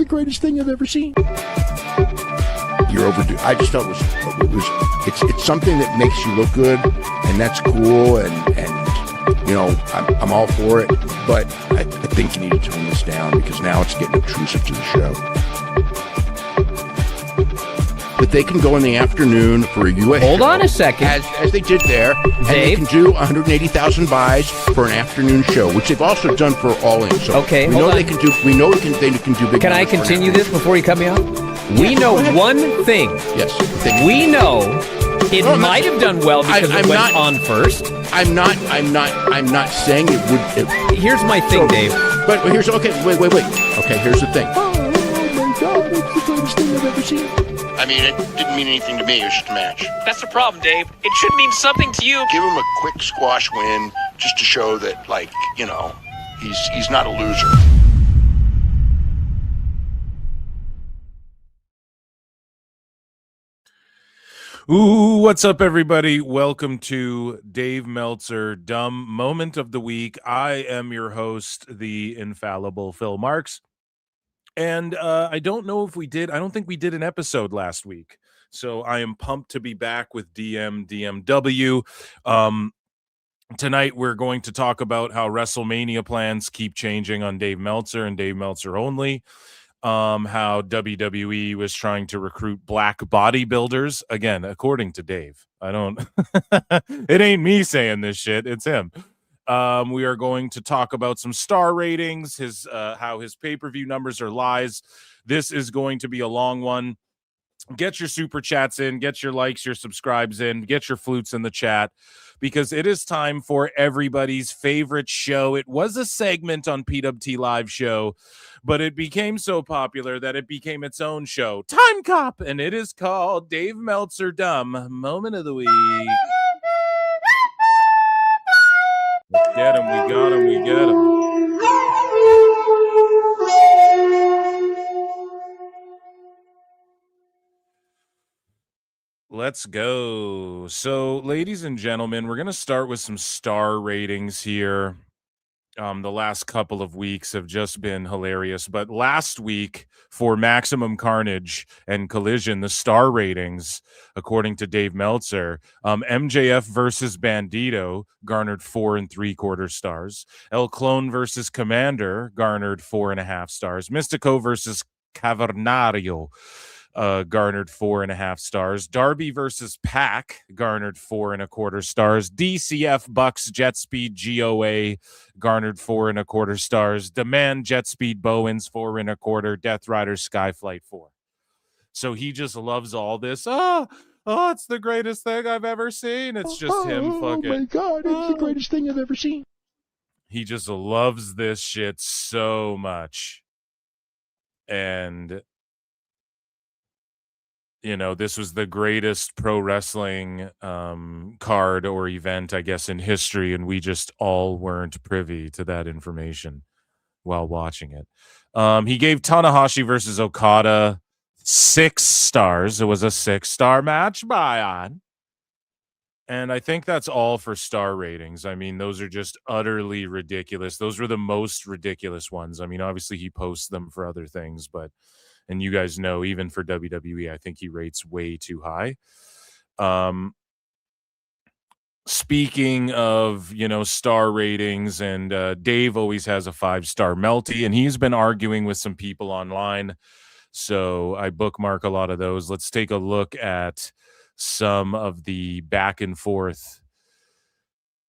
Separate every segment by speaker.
Speaker 1: greatest thing I've ever seen. You're overdue. I just felt it's something that makes you look good, and that's cool, and you know, I'm all for it, but I think you need to tone this down because now it's getting intrusive to the show. But they can go in the afternoon for a U.S.
Speaker 2: Hold
Speaker 1: show,
Speaker 2: on a second.
Speaker 1: As they did there, and they can do 180,000 buys for an afternoon show, which they've also done for All In. So
Speaker 2: okay,
Speaker 1: we know they can do. We know they can do big.
Speaker 2: Can I continue this before you cut me off? We know one thing.
Speaker 1: Yes.
Speaker 2: We know it might have done well because it went on first.
Speaker 1: I'm not saying it would.
Speaker 2: Here's my thing, Dave.
Speaker 1: But here's okay. Wait. Okay, here's the thing. Oh my God! It's the greatest thing I've ever seen. I mean, it didn't mean anything to me. It was just a match.
Speaker 3: That's the problem, Dave. It should mean something to you.
Speaker 1: Give him a quick squash win just to show that, like, you know, he's not a loser.
Speaker 4: Ooh, what's up, everybody? Welcome to Dave Meltzer Dumb Moment of the Week. I am your host, the infallible Phil Marks. And I don't think we did an episode last week. So I am pumped to be back with DMDMW. Tonight, we're going to talk about how WrestleMania plans keep changing on Dave Meltzer and Dave Meltzer only. How WWE was trying to recruit black bodybuilders. Again, according to Dave. It ain't me saying this shit. It's him. We are going to talk about some star ratings, how his pay-per-view numbers are lies. This is going to be a long one. Get your super chats in, get your likes, your subscribes in, get your flutes in the chat, because it is time for everybody's favorite show. It was a segment on PWT Live Show, but it became so popular that it became its own show, Time Cop, and it is called Dave Meltzer Dumb Moment of the Week. Let's get him, we got him, we get him. Let's go. So, ladies and gentlemen, we're going to start with some star ratings here. The last couple of weeks have just been hilarious, but last week for Maximum Carnage and Collision, the star ratings, according to Dave Meltzer, MJF versus Bandito garnered 4 3/4 stars. El Clone versus Commander garnered 4.5 stars. Mystico versus Cavernario garnered 4.5 stars. Darby versus Pac garnered 4.25 stars. DCF Bucks Jet Speed GOA garnered 4.25 stars. Demand Jet Speed Bowens 4.25. Death Rider Skyflight 4. So he just loves all this. Oh, it's the greatest thing I've ever seen. It's just him fucking.
Speaker 1: Oh my God, it's the greatest thing I've ever seen.
Speaker 4: He just loves this shit so much. And you know, this was the greatest pro wrestling card or event, I guess, in history, and we just all weren't privy to that information while watching it. He gave Tanahashi versus Okada 6 stars. It was a 6-star match, Brian. And I think that's all for star ratings. I mean, those are just utterly ridiculous. Those were the most ridiculous ones. I mean, obviously he posts them for other things, but and you guys know, even for WWE, I think he rates way too high. Speaking of, you know, star ratings, and Dave always has a 5-star Melty, and he's been arguing with some people online. So I bookmark a lot of those. Let's take a look at some of the back and forth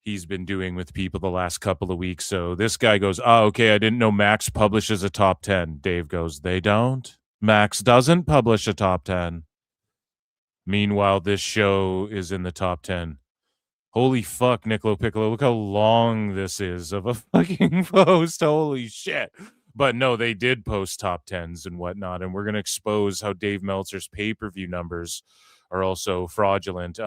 Speaker 4: he's been doing with people the last couple of weeks. So this guy goes, okay, I didn't know Max publishes a top 10. Dave goes, they don't. Max doesn't publish a top 10. Meanwhile, this show is in the top 10. Holy fuck, Nicolo Piccolo. Look how long this is of a fucking post. Holy shit. But no, they did post top 10s and whatnot. And we're going to expose how Dave Meltzer's pay-per-view numbers are also fraudulent.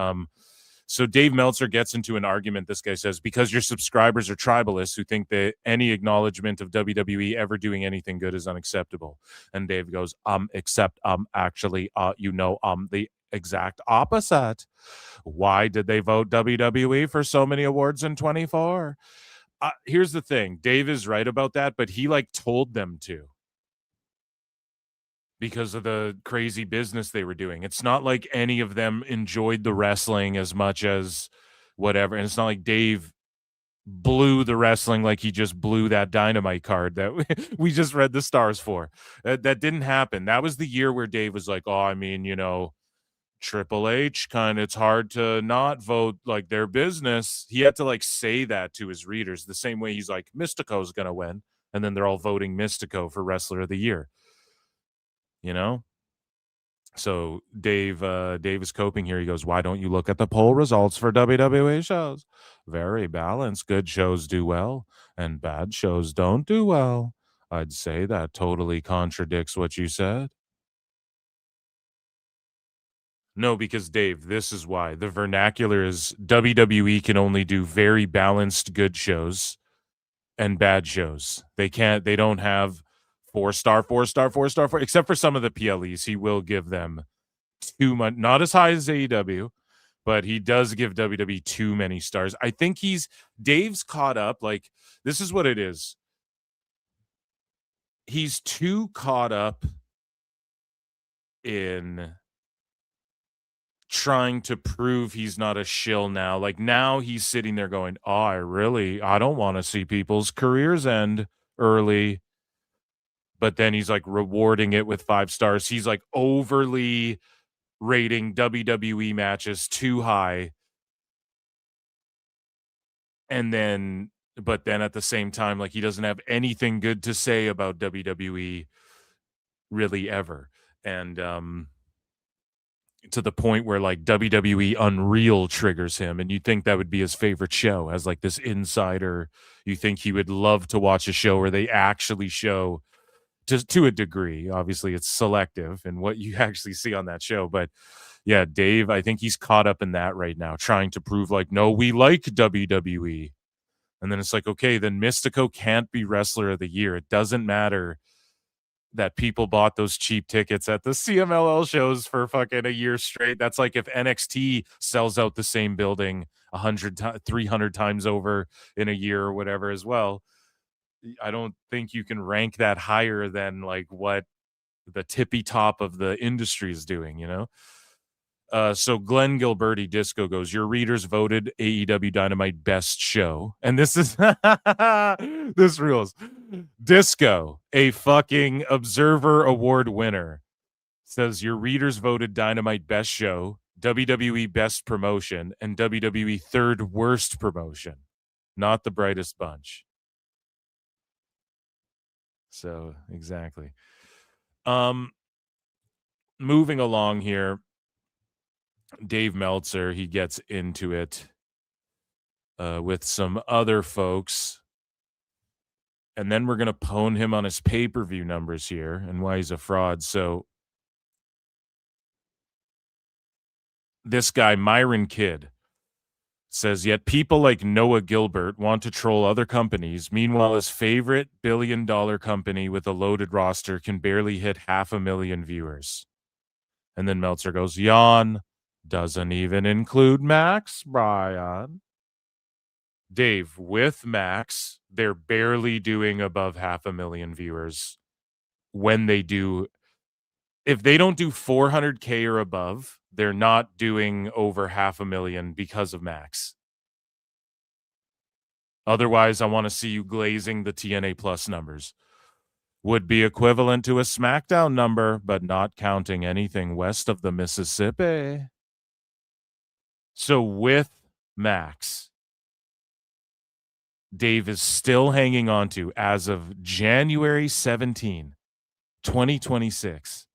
Speaker 4: So Dave Meltzer gets into an argument. This guy says, because your subscribers are tribalists who think that any acknowledgement of WWE ever doing anything good is unacceptable. And Dave goes, actually, the exact opposite. Why did they vote WWE for so many awards in 24? Here's the thing. Dave is right about that, but he told them to. because of the crazy business they were doing. It's not like any of them enjoyed the wrestling as much as whatever. And it's not like Dave blew the wrestling like he just blew that Dynamite card that we just read the stars for. That didn't happen. That was the year where Dave was like, oh, I mean, Triple H it's hard to not vote like their business. He had to like say that to his readers the same way he's like, Mystico's going to win. And then they're all voting Mystico for Wrestler of the Year. So Dave is coping here. He goes, why don't you look at the poll results for WWE shows? Very balanced. Good shows do well and bad shows don't do well. I'd say that totally contradicts what you said. No, because Dave, this is why. The vernacular is WWE can only do very balanced good shows and bad shows. They don't have 4-star, 4-star, 4-star, 4, except for some of the PLEs. He will give them too much, not as high as AEW, but he does give WWE too many stars. I think Dave's caught up. Like, this is what it is. He's too caught up in trying to prove he's not a shill now. Like, now he's sitting there going, oh, I don't want to see people's careers end early. But then he's like rewarding it with 5 stars. He's like overly rating WWE matches too high. But then at the same time, like, he doesn't have anything good to say about WWE really ever. And to the point where like WWE Unreal triggers him, and you think that would be his favorite show as like this insider. You think he would love to watch a show where they actually show, just to a degree. Obviously, it's selective in what you actually see on that show. But yeah, Dave, I think he's caught up in that right now, trying to prove like, no, we like WWE. And then it's like, okay, then Mystico can't be Wrestler of the Year. It doesn't matter that people bought those cheap tickets at the CMLL shows for fucking a year straight. That's like if NXT sells out the same building 300 times over in a year or whatever as well. I don't think you can rank that higher than like what the tippy top of the industry is doing, So Glenn Gilberti Disco goes, your readers voted AEW Dynamite best show. And this is, this rules. Disco, a fucking Observer Award winner, says your readers voted Dynamite best show, WWE best promotion, and WWE third worst promotion. Not the brightest bunch. So, exactly. Moving along here, Dave Meltzer, he gets into it with some other folks. And then we're going to pwn him on his pay-per-view numbers here and why he's a fraud. So this guy, Myron Kidd, says, yet people like Noah Gilbert want to troll other companies. Meanwhile, his favorite billion-dollar company with a loaded roster can barely hit 500,000 viewers. And then Meltzer goes, yawn. Doesn't even include Max, Brian. Dave, with Max, they're barely doing above 500,000 viewers when they do. If they don't do 400K or above, they're not doing over 500,000 because of Max. Otherwise, I want to see you glazing the TNA Plus numbers. Would be equivalent to a SmackDown number, but not counting anything west of the Mississippi. So with Max, Dave is still hanging on to, as of January 17, 2026,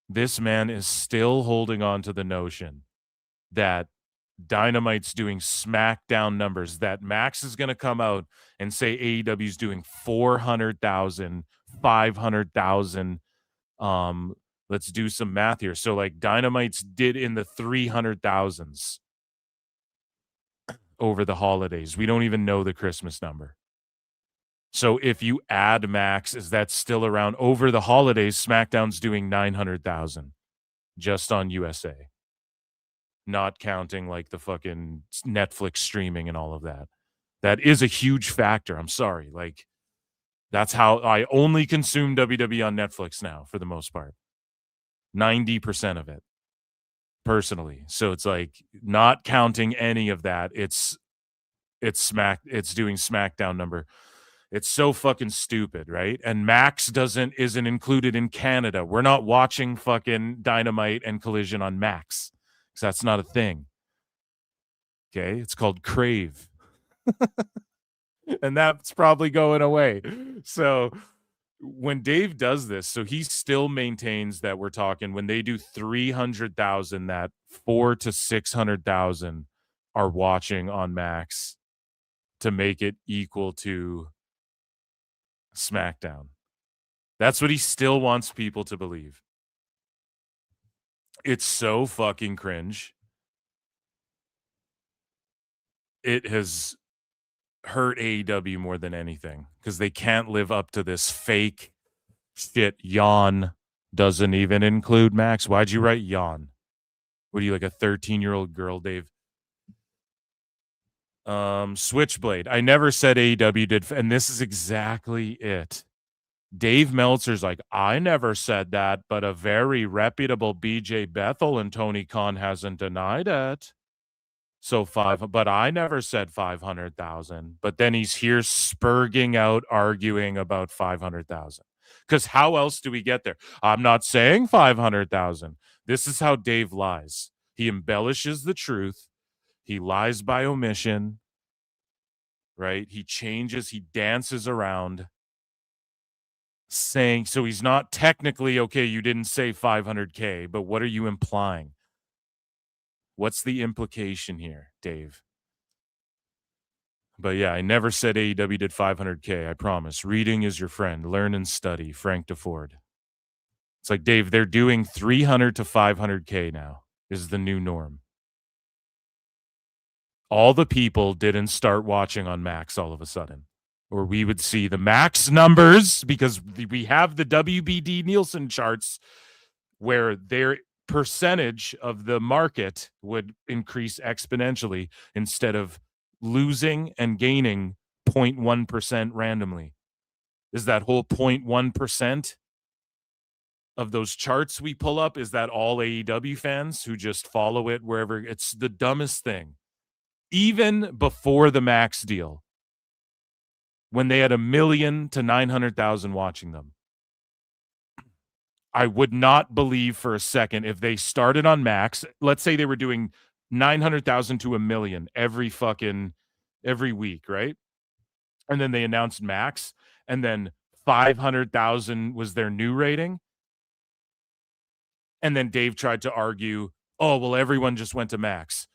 Speaker 4: this man is still holding on to the notion that Dynamite's doing SmackDown numbers, that Max is going to come out and say AEW's doing 400,000, 500,000. Let's do some math here. So like Dynamite's did in the 300,000s over the holidays. We don't even know the Christmas number. So if you add Max, is that still around over the holidays? SmackDown's doing 900,000 just on USA, not counting like the fucking Netflix streaming and all of that. That is a huge factor. I'm sorry. Like, That's how I only consume WWE on Netflix now, for the most part. 90% of it, personally. So it's like, not counting any of that, it's doing SmackDown number. It's so fucking stupid, right? And Max isn't included in Canada. We're not watching fucking Dynamite and Collision on Max, because that's not a thing. Okay, it's called Crave. And that's probably going away. So when Dave does this, so he still maintains that we're talking, when they do 300,000, that 400,000 to 600,000 are watching on Max to make it equal to SmackDown. That's what he still wants people to believe. It's so fucking cringe. It has hurt AEW more than anything, because they can't live up to this fake shit. Yawn doesn't even include Max. Why'd you write yawn? What are you, like a 13-year-old girl, Dave? Switchblade. I never said AEW did, and this is exactly it. Dave Meltzer's like, I never said that, but a very reputable BJ Bethel and Tony Khan hasn't denied it. So but I never said 500,000. But then he's here spurging out, arguing about 500,000. Because how else do we get there? I'm not saying 500,000. This is how Dave lies. He embellishes the truth. He lies by omission, right? He changes, he dances around, saying, so he's not technically, okay, you didn't say 500K, but what are you implying? What's the implication here, Dave? But yeah, I never said AEW did 500K, I promise. Reading is your friend. Learn and study. Frank DeFord. It's like, Dave, they're doing 300 to 500K now is the new norm. All the people didn't start watching on Max all of a sudden. Or we would see the Max numbers, because we have the WBD Nielsen charts where their percentage of the market would increase exponentially instead of losing and gaining 0.1% randomly. Is that whole 0.1% of those charts we pull up, is that all AEW fans who just follow it wherever? It's the dumbest thing. Even before the Max deal, when they had 1 million to 900,000 watching them, I would not believe for a second if they started on Max. Let's say they were doing 900,000 to 1 million every week, right? And then they announced Max, and then 500,000 was their new rating. And then Dave tried to argue, oh, well, everyone just went to Max.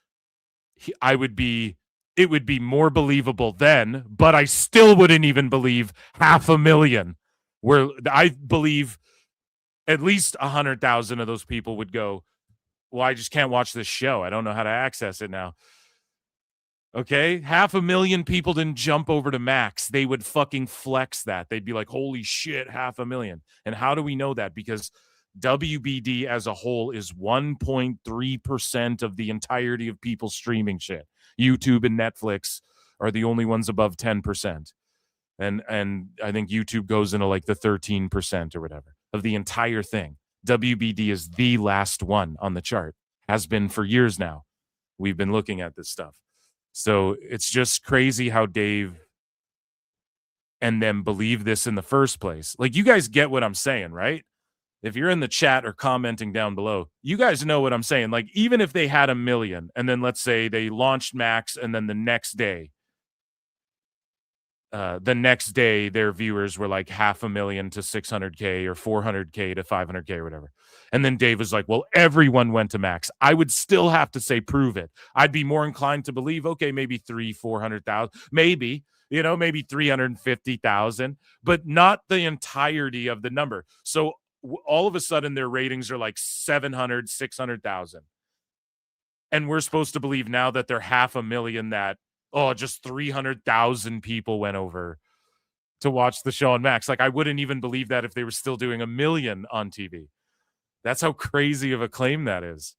Speaker 4: It would be more believable then, but I still wouldn't even believe 500,000. Where I believe at least 100,000 of those people would go, well, I just can't watch this show. I don't know how to access it now. Okay? 500,000 people didn't jump over to Max. They would fucking flex that. They'd be like, holy shit, 500,000. And how do we know that? Because WBD as a whole is 1.3% of the entirety of people streaming shit. YouTube and Netflix are the only ones above 10%. And I think YouTube goes into like the 13% or whatever of the entire thing. WBD is the last one on the chart. Has been for years now. We've been looking at this stuff. So it's just crazy how Dave and them believe this in the first place. Like, you guys get what I'm saying, right? If you're in the chat or commenting down below, you guys know what I'm saying. Like, even if they had 1 million and then let's say they launched Max and then the next day their viewers were like 500,000 to 600K or 400K to 500K or whatever. And then Dave was like, well, everyone went to Max. I would still have to say, prove it. I'd be more inclined to believe, okay, maybe 400,000, maybe 350,000, but not the entirety of the number. So all of a sudden their ratings are like 700, 600,000. And we're supposed to believe now that they're 500,000 that, just 300,000 people went over to watch the show on Max. Like, I wouldn't even believe that if they were still doing 1 million on TV. That's how crazy of a claim that is.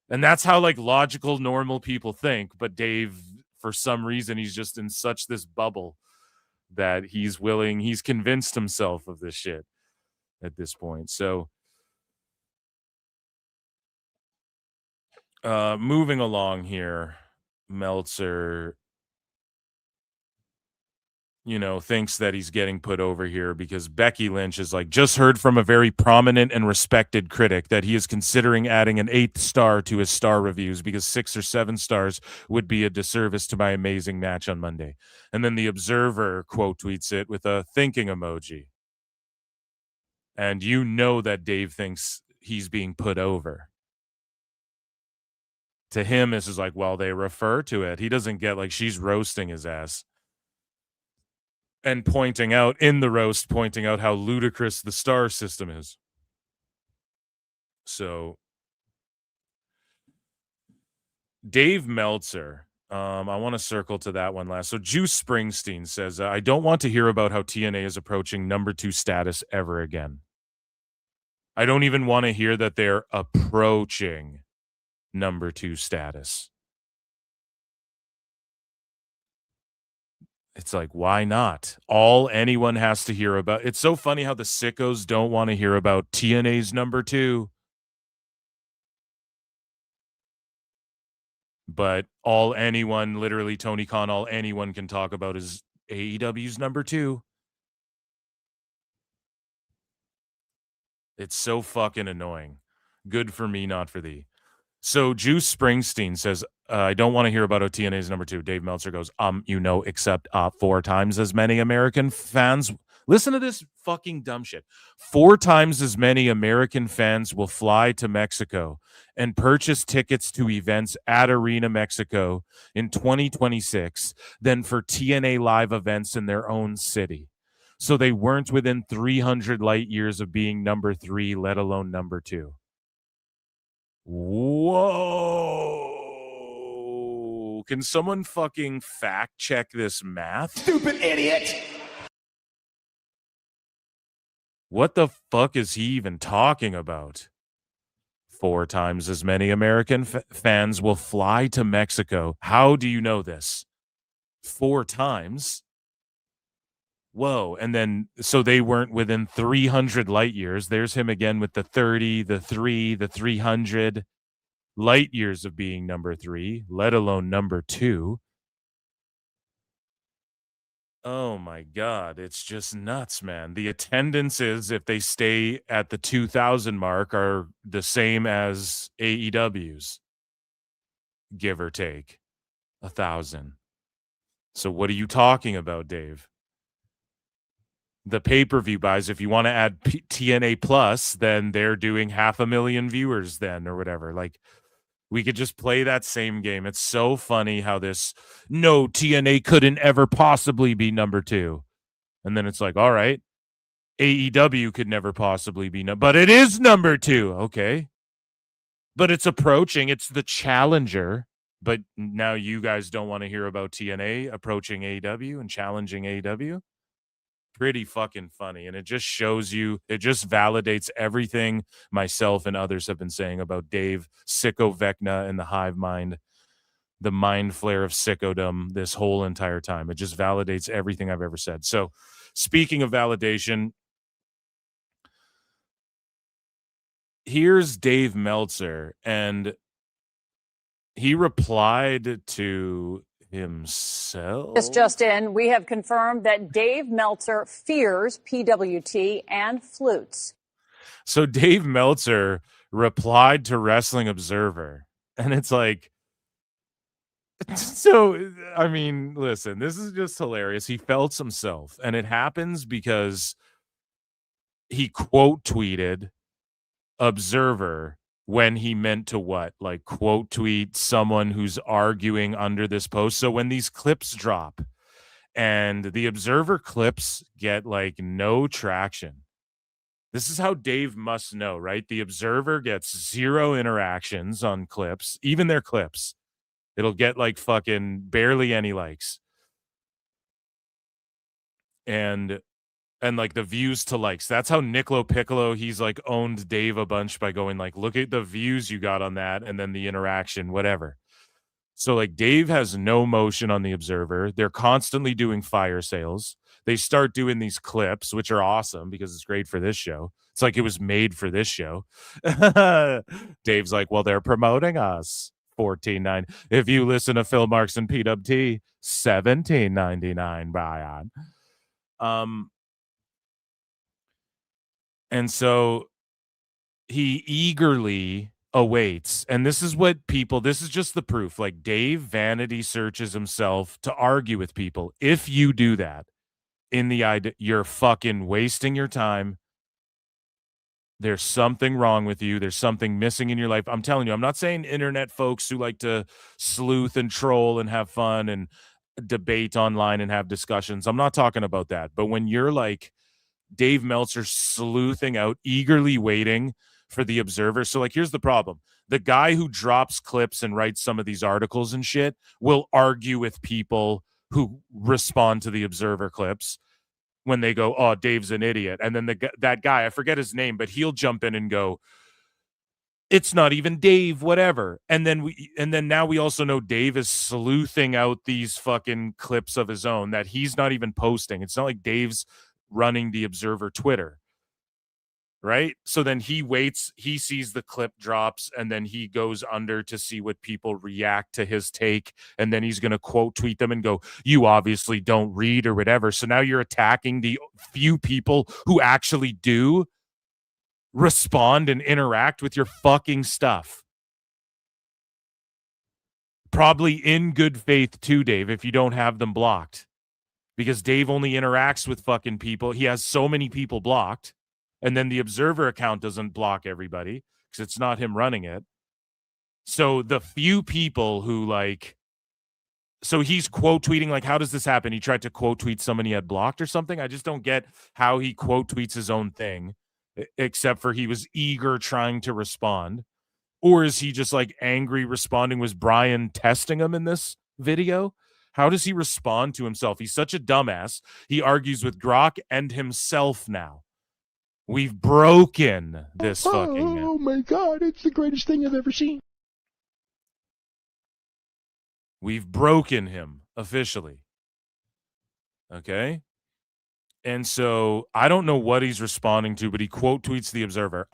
Speaker 4: And that's how like logical, normal people think. But Dave, for some reason, he's just in such this bubble that he's convinced himself of this shit at this point. So moving along here, Meltzer, thinks that he's getting put over here because Becky Lynch is like, just heard from a very prominent and respected critic that he is considering adding an 8th star to his star reviews because 6 or 7 stars would be a disservice to my amazing match on Monday. And then the Observer quote tweets it with a thinking emoji. And that Dave thinks he's being put over. To him, this is like, well, they refer to it. He doesn't get like she's roasting his ass. And pointing out how ludicrous the star system is. So Dave Meltzer, I want to circle to that one last. So Juice Springsteen says, I don't want to hear about how TNA is approaching number 2 status ever again. I don't even want to hear that they're approaching number 2 status. It's like, why not? All anyone has to hear about. It's so funny how the sickos don't want to hear about TNA's number 2. But literally Tony Khan, all anyone can talk about is AEW's number 2. It's so fucking annoying. Good for me, not for thee. So Juice Springsteen says, I don't want to hear about TNA's number 2. Dave Meltzer goes, except 4 times as many American fans. Listen to this fucking dumb shit. 4 times as many American fans will fly to Mexico and purchase tickets to events at Arena Mexico in 2026 than for TNA live events in their own city. So they weren't within 300 light years of being number 3, let alone number 2. Whoa. Can someone fucking fact check this math?
Speaker 5: Stupid idiot.
Speaker 4: What the fuck is he even talking about? 4 times as many American fans will fly to Mexico. How do you know this? 4 times? Whoa. And then, so they weren't within 300 light years. There's him again with the 30, the 3, the 300 light years of being number 3, let alone number 2. Oh my God. It's just nuts, man. The attendances, if they stay at the 2,000 mark, are the same as AEW's, give or take 1,000. So what are you talking about, Dave? The pay-per-view buys, if you want to add TNA Plus, then they're doing 500,000 viewers then or whatever. Like, we could just play that same game. It's so funny how TNA couldn't ever possibly be number 2. And then it's like, all right, AEW could never possibly be but it is number 2. Okay. But it's approaching. It's the challenger. But now you guys don't want to hear about TNA approaching AEW and challenging AEW. Pretty fucking funny. And it just shows you, it just validates everything myself and others have been saying about Dave, Sicko Vecna, and the hive mind, the mind flare of sickodom this whole entire time. It just validates everything I've ever said. So speaking of validation, here's Dave Meltzer, and he replied to himself.
Speaker 6: This just in, we have confirmed that Dave Meltzer fears PWT and flutes.
Speaker 4: So Dave Meltzer replied to Wrestling Observer, and it's like, so, I mean, listen, this is just hilarious. He felt himself, and it happens because he quote tweeted Observer when he meant to what? Like quote tweet someone who's arguing under this post. So when these clips drop and the Observer clips get like no traction, this is how Dave must know, right? The Observer gets 0 interactions on clips, even their clips. It'll get like fucking barely any likes. And like the views to likes. That's how Nicolo Piccolo, he's like owned Dave a bunch by going like, look at the views you got on that and then the interaction, whatever. So like Dave has no motion on the Observer. They're constantly doing fire sales. they start doing these clips, which are awesome because it's great for this show. It's like it was made for this show. Dave's like, well, they're promoting us. $14.99. If you listen to Phil Marks and PWT, $17.99, Brian. And so he eagerly awaits, and this is just the proof. Like, Dave vanity searches himself to argue with people. If you do that in the idea, you're fucking wasting your time. There's something wrong with you. There's something missing in your life. I'm telling you, I'm not saying internet folks who like to sleuth and troll and have fun and debate online and have discussions. I'm not talking about that. But when you're like Dave Meltzer sleuthing out, eagerly waiting for the Observer. So, like, here's the problem. The guy who drops clips and writes some of these articles and shit will argue with people who respond to the Observer clips when they go, oh, Dave's an idiot. And then that guy, I forget his name, but he'll jump in and go, it's not even Dave, whatever. And then now we also know Dave is sleuthing out these fucking clips of his own that he's not even posting. It's not like Dave's running the Observer Twitter, right? So then he waits, he sees the clip drops, and then he goes under to see what people react to his take, and then he's going to quote tweet them and go, you obviously don't read or whatever. So now you're attacking the few people who actually do respond and interact with your fucking stuff. Probably in good faith too, Dave, if you don't have them blocked. Because Dave only interacts with fucking people. He has so many people blocked. And then the Observer account doesn't block everybody because it's not him running it. So the few people who so he's quote tweeting, like, how does this happen? He tried to quote tweet someone he had blocked or something. I just don't get how he quote tweets his own thing, except for he was eager trying to respond. Or is he just like angry responding? Was Bryan testing him in this video? How does he respond to himself? He's such a dumbass. He argues with Grok and himself now. We've broken this fucking man.
Speaker 1: Oh my God, it's the greatest thing I've ever seen.
Speaker 4: We've broken him officially. Okay? And so I don't know what he's responding to, but he quote tweets the Observer.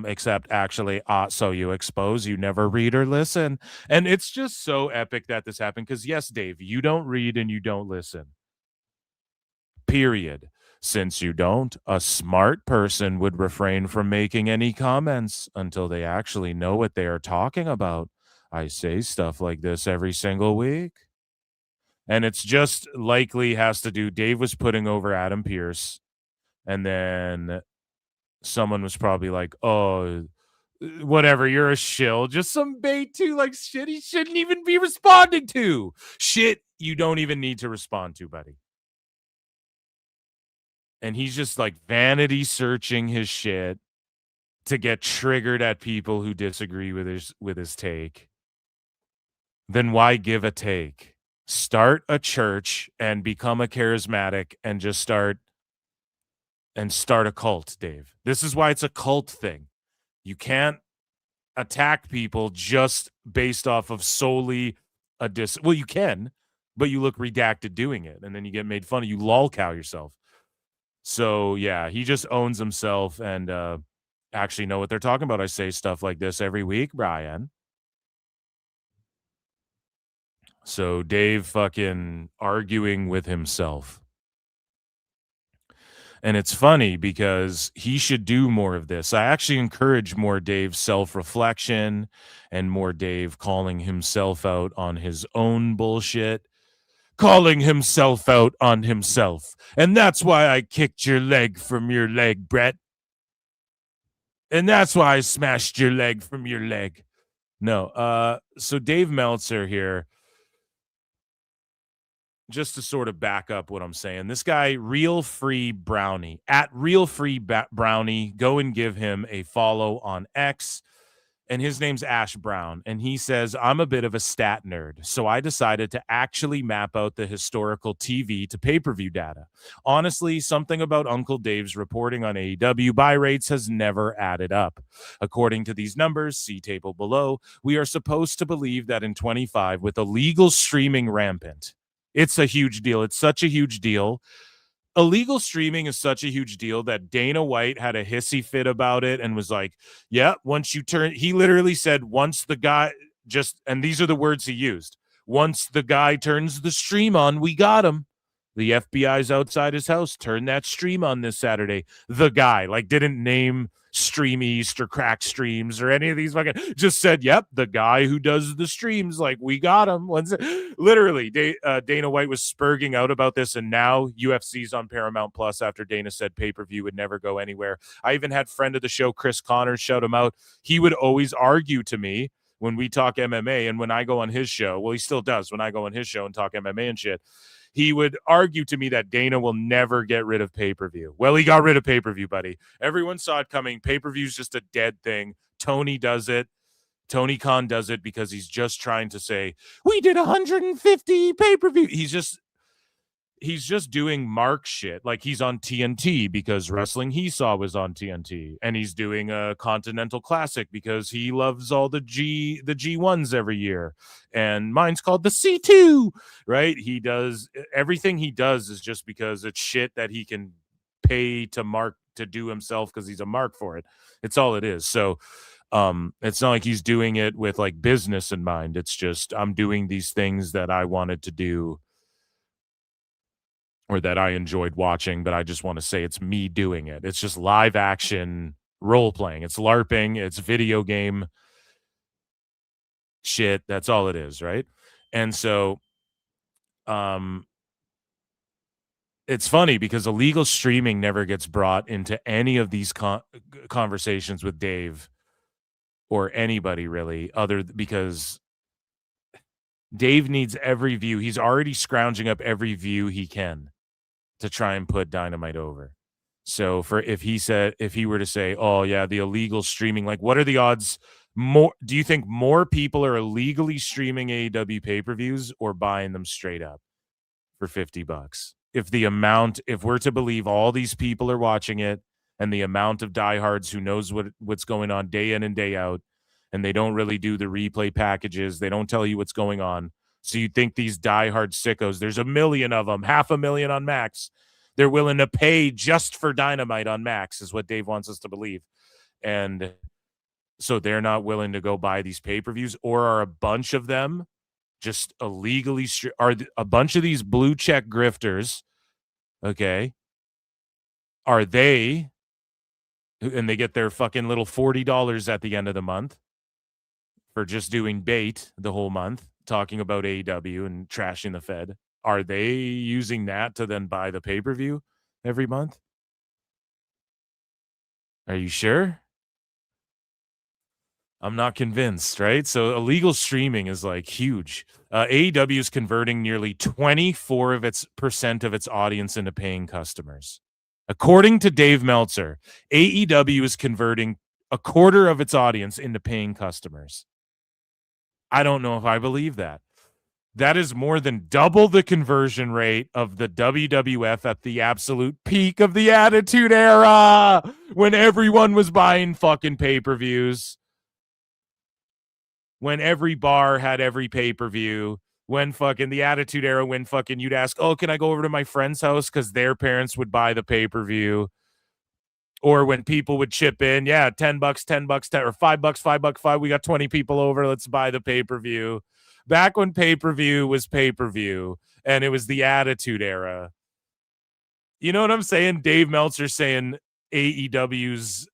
Speaker 4: Except actually, so you expose, you never read or listen. And it's just so epic that this happened because, yes, Dave, you don't read and you don't listen. Period. Since you don't, a smart person would refrain from making any comments until they actually know what they are talking about. I say stuff like this every single week. And it's just likely has to do, Dave was putting over Adam Pearce, and then someone was probably like, oh, whatever, you're a shill. Just some bait too, like shit he shouldn't even be responding to. Shit you don't even need to respond to, buddy. And he's just like vanity searching his shit to get triggered at people who disagree with his take. Then why give a take? Start a church and become a charismatic and just start a cult, Dave. This is why it's a cult thing. You can't attack people just based off of solely well, you can, but you look redacted doing it, and then you get made fun of. You lolcow yourself. So, yeah, he just owns himself and actually know what they're talking about. I say stuff like this every week, Brian. So Dave fucking arguing with himself. And it's funny because he should do more of this. I actually encourage more Dave self-reflection and more Dave calling himself out on his own bullshit. Calling himself out on himself. And that's why I kicked your leg from your leg, Brett. And that's why I smashed your leg from your leg. No, so Dave Meltzer here, just to sort of back up what I'm saying, this guy, Real Free Brownie, at Real Free Brownie, go and give him a follow on X. And his name's Ash Brown. And he says, I'm a bit of a stat nerd, so I decided to actually map out the historical TV to pay-per-view data. Honestly, something about Uncle Dave's reporting on AEW buy rates has never added up. According to these numbers, see table below, we are supposed to believe that in 25, with illegal streaming rampant, It's a huge deal. It's such a huge deal. Illegal streaming is such a huge deal that Dana White had a hissy fit about it and was like, yeah, once you turn, he literally said, once the guy and these are the words he used, once the guy turns the stream on, we got him. The FBI's outside his house. Turn that stream on this Saturday. The guy, like, didn't name Stream East or Crack Streams or any of these fucking, just said, yep, the guy who does the streams, like, we got him. Literally, Dana White was spurging out about this, and now UFC's on Paramount Plus after Dana said pay-per-view would never go anywhere. I even had friend of the show, Chris Connors, shout him out. He would always argue to me when we talk MMA and when I go on his show. Well, he still does when I go on his show and talk MMA and shit. He would argue to me that Dana will never get rid of pay-per-view. Well, he got rid of pay-per-view, buddy. Everyone saw it coming. Pay-per-view is just a dead thing. Tony does it. Tony Khan does it because he's just trying to say, we did 150 pay-per-view. He's just doing Mark shit. Like, he's on TNT because Wrestling He Saw was on TNT. And he's doing a Continental Classic because he loves all the G1s every year. And mine's called the C2, right? He does, everything he does is just because it's shit that he can pay to Mark to do himself because he's a mark for it. It's all it is. So it's not like he's doing it with like business in mind. It's just, I'm doing these things that I wanted to do or that I enjoyed watching, but I just want to say it's me doing it. It's just live action role playing. It's LARPing. It's video game shit. That's all it is, right? And so it's funny because illegal streaming never gets brought into any of these conversations with Dave or anybody really, because Dave needs every view. He's already scrounging up every view he can to try and put Dynamite over. So if he were to say, oh yeah, the illegal streaming, like, what are the odds? Do you think more people are illegally streaming AEW pay-per-views or buying them straight up for $50? If we're to believe all these people are watching it and the amount of diehards who knows what's going on day in and day out, and they don't really do the replay packages, they don't tell you what's going on. So you think these diehard sickos, there's 1 million of them, 500,000 on Max. They're willing to pay just for Dynamite on Max, is what Dave wants us to believe. And so they're not willing to go buy these pay-per-views, or are a bunch of them just illegally are a bunch of these blue check grifters, okay? Are they, and they get their fucking little $40 at the end of the month for just doing bait the whole month, talking about AEW and trashing the Fed. Are they using that to then buy the pay-per-view every month? Are you sure? I'm not convinced, right? So illegal streaming is like huge. AEW is converting nearly 24% of its audience into paying customers. According to Dave Meltzer, AEW is converting a quarter of its audience into paying customers. I don't know if I believe that. That is more than double the conversion rate of the WWF at the absolute peak of the Attitude Era, when everyone was buying fucking pay-per-views, when every bar had every pay-per-view, when fucking the Attitude Era, when fucking you'd ask, oh, can I go over to my friend's house because their parents would buy the pay-per-view? Or when people would chip in, yeah, $10, $10, 10, or $5, $5, we got 20 people over, let's buy the pay-per-view. Back when pay-per-view was pay-per-view and it was the Attitude Era. You know what I'm saying? Dave Meltzer saying AEW's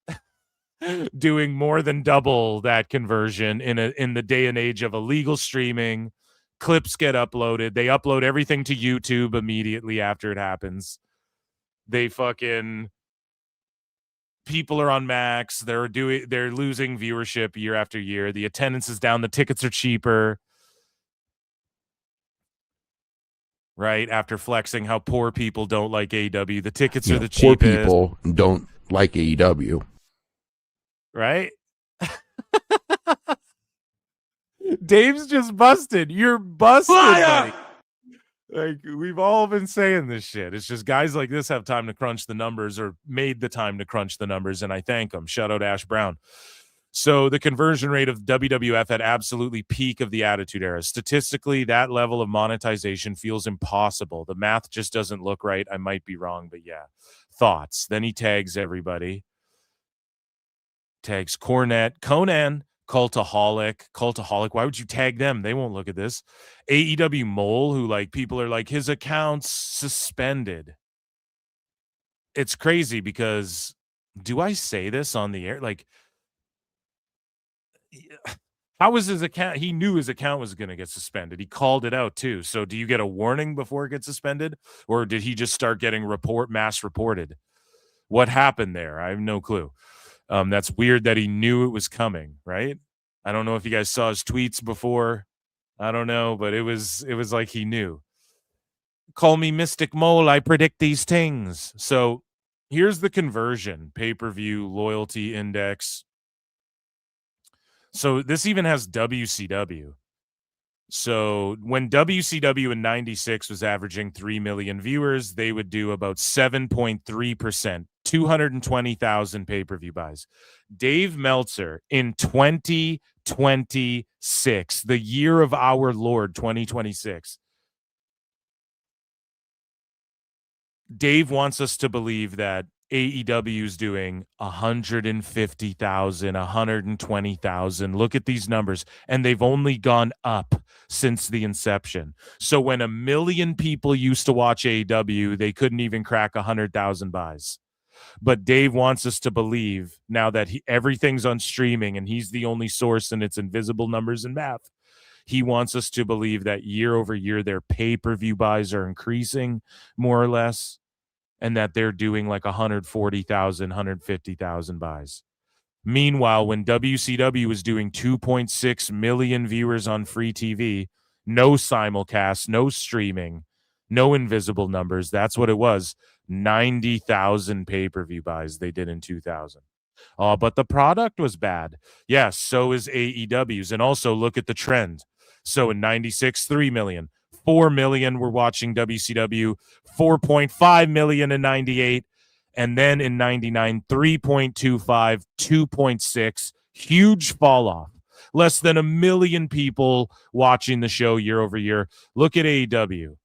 Speaker 4: doing more than double that conversion in the day and age of illegal streaming. Clips get uploaded. They upload everything to YouTube immediately after it happens. They fucking... People are on Max. They're losing viewership year after year. The attendance is down. The tickets are cheaper. Right? After flexing how poor people don't like AEW, the tickets are the cheapest.
Speaker 1: Poor people don't like AEW.
Speaker 4: Right? Dave's just busted. You're busted, buddy. Like, we've all been saying this shit. It's just guys like this have time to crunch the numbers, or made the time to crunch the numbers, and I thank them. Shout out Ash Brown. So the conversion rate of WWF at absolutely peak of the Attitude Era. Statistically, that level of monetization feels impossible. The math just doesn't look right. I might be wrong, but yeah. Thoughts. Then he tags everybody. Tags Cornette, Conan, Cultaholic. Why would you tag them? They won't look at this. AEW Mole, who like people are like, his account's suspended. It's crazy because do I say this on the air? Like, how was his account? He knew his account was going to get suspended. He called it out too. So do you get a warning before it gets suspended? Or did he just start getting mass reported? What happened there? I have no clue. That's weird that he knew it was coming, right? I don't know if you guys saw his tweets before. I don't know, but it was like he knew. Call me Mystic Mole. I predict these things. So here's the conversion, pay-per-view, loyalty index. So this even has WCW. So when WCW in 96 was averaging 3 million viewers, they would do about 7.3%, 220,000 pay-per-view buys. Dave Meltzer in 2026, the year of our Lord, 2026, Dave wants us to believe that AEW is doing 150,000, 120,000. Look at these numbers. And they've only gone up since the inception. So when 1 million people used to watch AEW, they couldn't even crack 100,000 buys. But Dave wants us to believe now that everything's on streaming and he's the only source and it's invisible numbers and math. He wants us to believe that year over year, their pay-per-view buys are increasing more or less. And that they're doing like 140,000, 150,000 buys. Meanwhile, when WCW was doing 2.6 million viewers on free TV, no simulcast, no streaming, no invisible numbers, that's what it was. 90,000 pay-per-view buys they did in 2000. But the product was bad. Yes, so is AEW's. And also look at the trend. So in 96, 3 million. 4 million were watching WCW, 4.5 million in 98, and then in 99, 3.25, 2.6, huge fall off. Less than 1 million people watching the show year over year. Look at AEW.